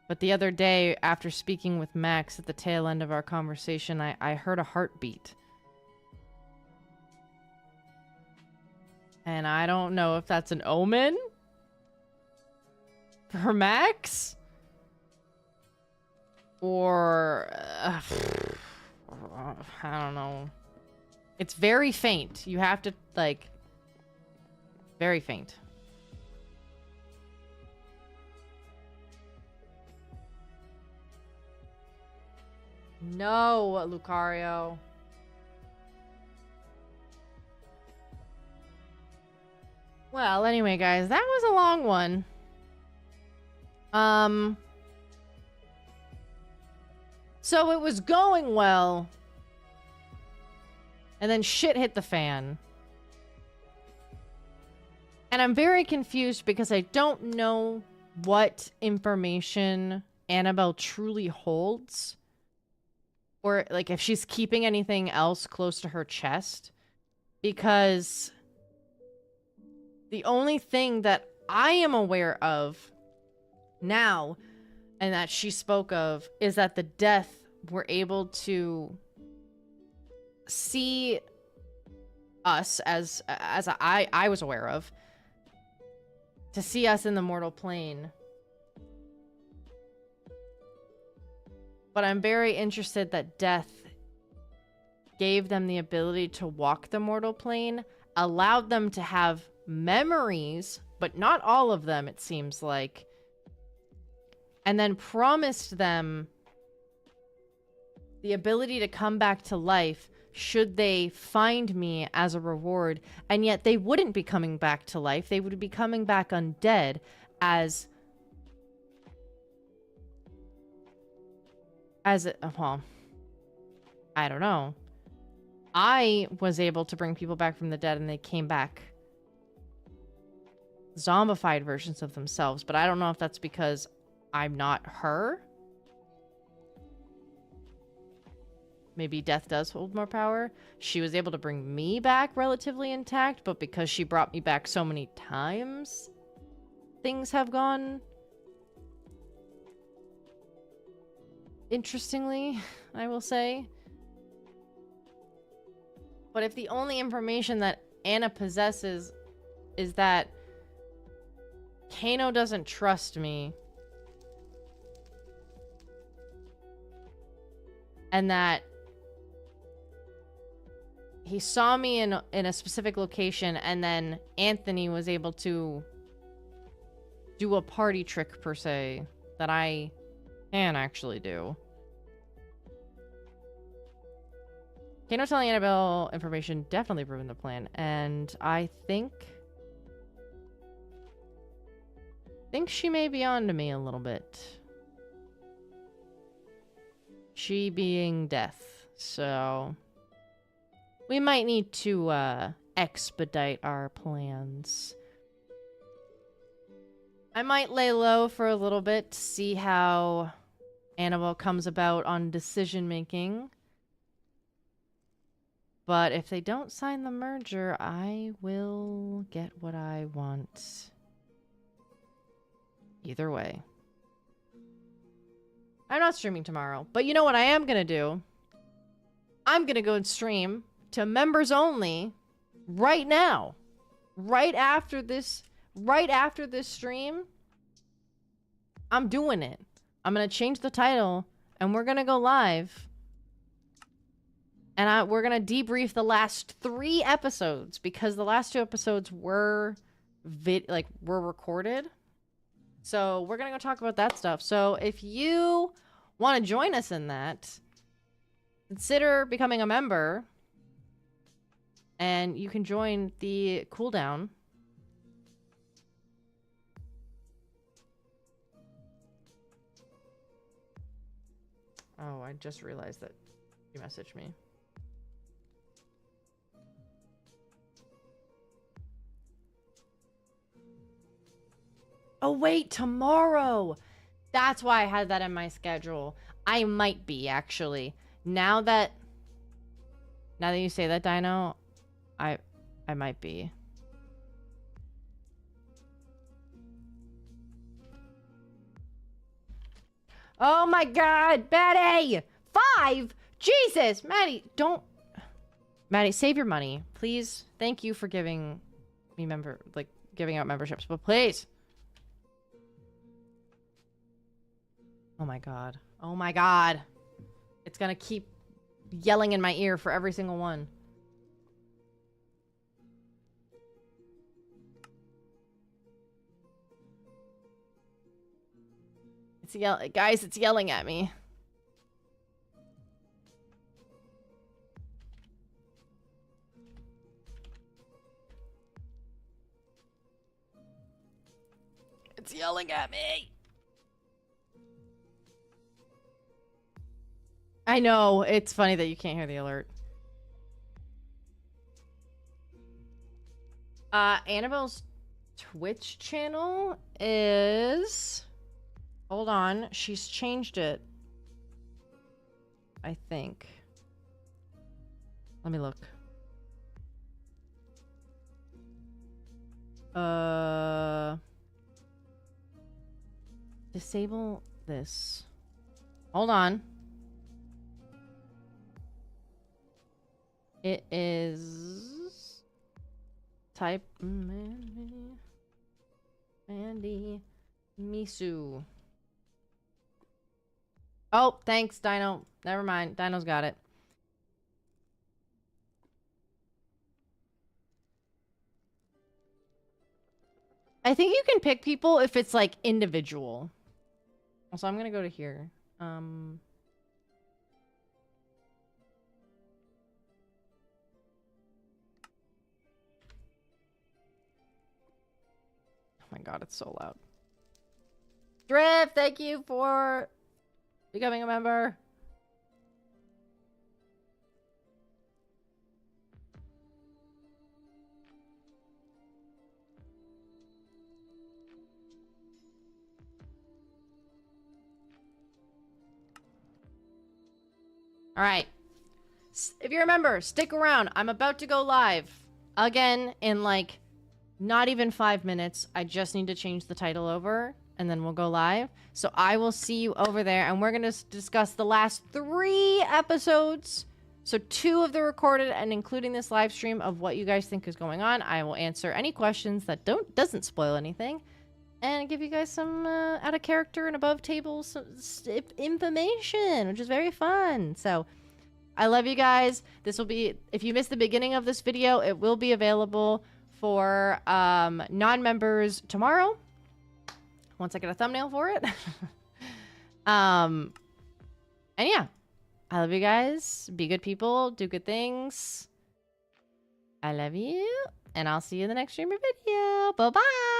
But the other day, after speaking with Max at the tail end of our conversation, I heard a heartbeat. And I don't know if that's an omen for Max? Or... I don't know. It's very faint. You have to, like... Very faint. No, Lucario. Well, anyway, guys, that was a long one. So it was going well. And then shit hit the fan. And I'm very confused because I don't know what information Annabelle truly holds. Or, like, if she's keeping anything else close to her chest. Because the only thing that I am aware of now, and that she spoke of, is that the death were able to see us, as I was aware of, to see us in the mortal plane. But I'm very interested that death gave them the ability to walk the mortal plane, allowed them to have memories, but not all of them, it seems like, and then promised them the ability to come back to life should they find me as a reward. And yet they wouldn't be coming back to life. They would be coming back undead as well, I don't know. I was able to bring people back from the dead and they came back zombified versions of themselves, but I don't know if that's because I'm not her. Maybe death does hold more power. She was able to bring me back relatively intact, but because she brought me back so many times, things have gone interestingly, I will say. But if the only information that Anna possesses is that Kano doesn't trust me, and that he saw me in a specific location, and then Anthony was able to do a party trick, per se, that I can actually do. Kano telling Annabelle information definitely ruined the plan, and I think she may be on to me a little bit. She being death, so we might need to expedite our plans. I might lay low for a little bit to see how Annabelle comes about on decision making. But if they don't sign the merger, I will get what I want. Either way. I'm not streaming tomorrow, but you know what I am gonna do? I'm gonna go and stream to members only right now. Right after this stream, I'm doing it. I'm gonna change the title and we're gonna go live. And we're gonna debrief the last 3 episodes because the last 2 episodes were were recorded. So we're gonna go talk about that stuff. So if you want to join us in that, consider becoming a member, and you can join the cooldown. Oh, I just realized that you messaged me. Oh, wait, tomorrow! That's why I had that in my schedule. I might be, actually. Now that you say that, Dino, I might be. Oh my god, Maddie! 5? Jesus! Maddie, don't... Maddie, save your money. Please. Thank you for giving me giving out memberships, but please. Oh my god. Oh my god. It's gonna keep yelling in my ear for every single one. Guys, it's yelling at me. It's yelling at me. I know, it's funny that you can't hear the alert. Annabelle's Twitch channel is... Hold on, she's changed it. I think. Let me look. Disable this. Hold on. It is... Type... Mandy Misu. Oh, thanks, Dino. Never mind. Dino's got it. I think you can pick people if it's, like, individual. So I'm gonna go to here. Oh my god, it's so loud. Drift, thank you for becoming a member. All right. If you remember, stick around. I'm about to go live again in like not even 5 minutes. I just need to change the title over and then we'll go live. So I will see you over there and we're going to discuss the last 3 episodes. So 2 of the recorded and including this live stream of what you guys think is going on. I will answer any questions that doesn't spoil anything and give you guys some out of character and above table information, which is very fun. So I love you guys. This will be, if you missed the beginning of this video, it will be available for non-members tomorrow once I get a thumbnail for it. And yeah, I love you guys. Be good people. Do good things. I love you. And I'll see you in the next streamer video. Bye-bye.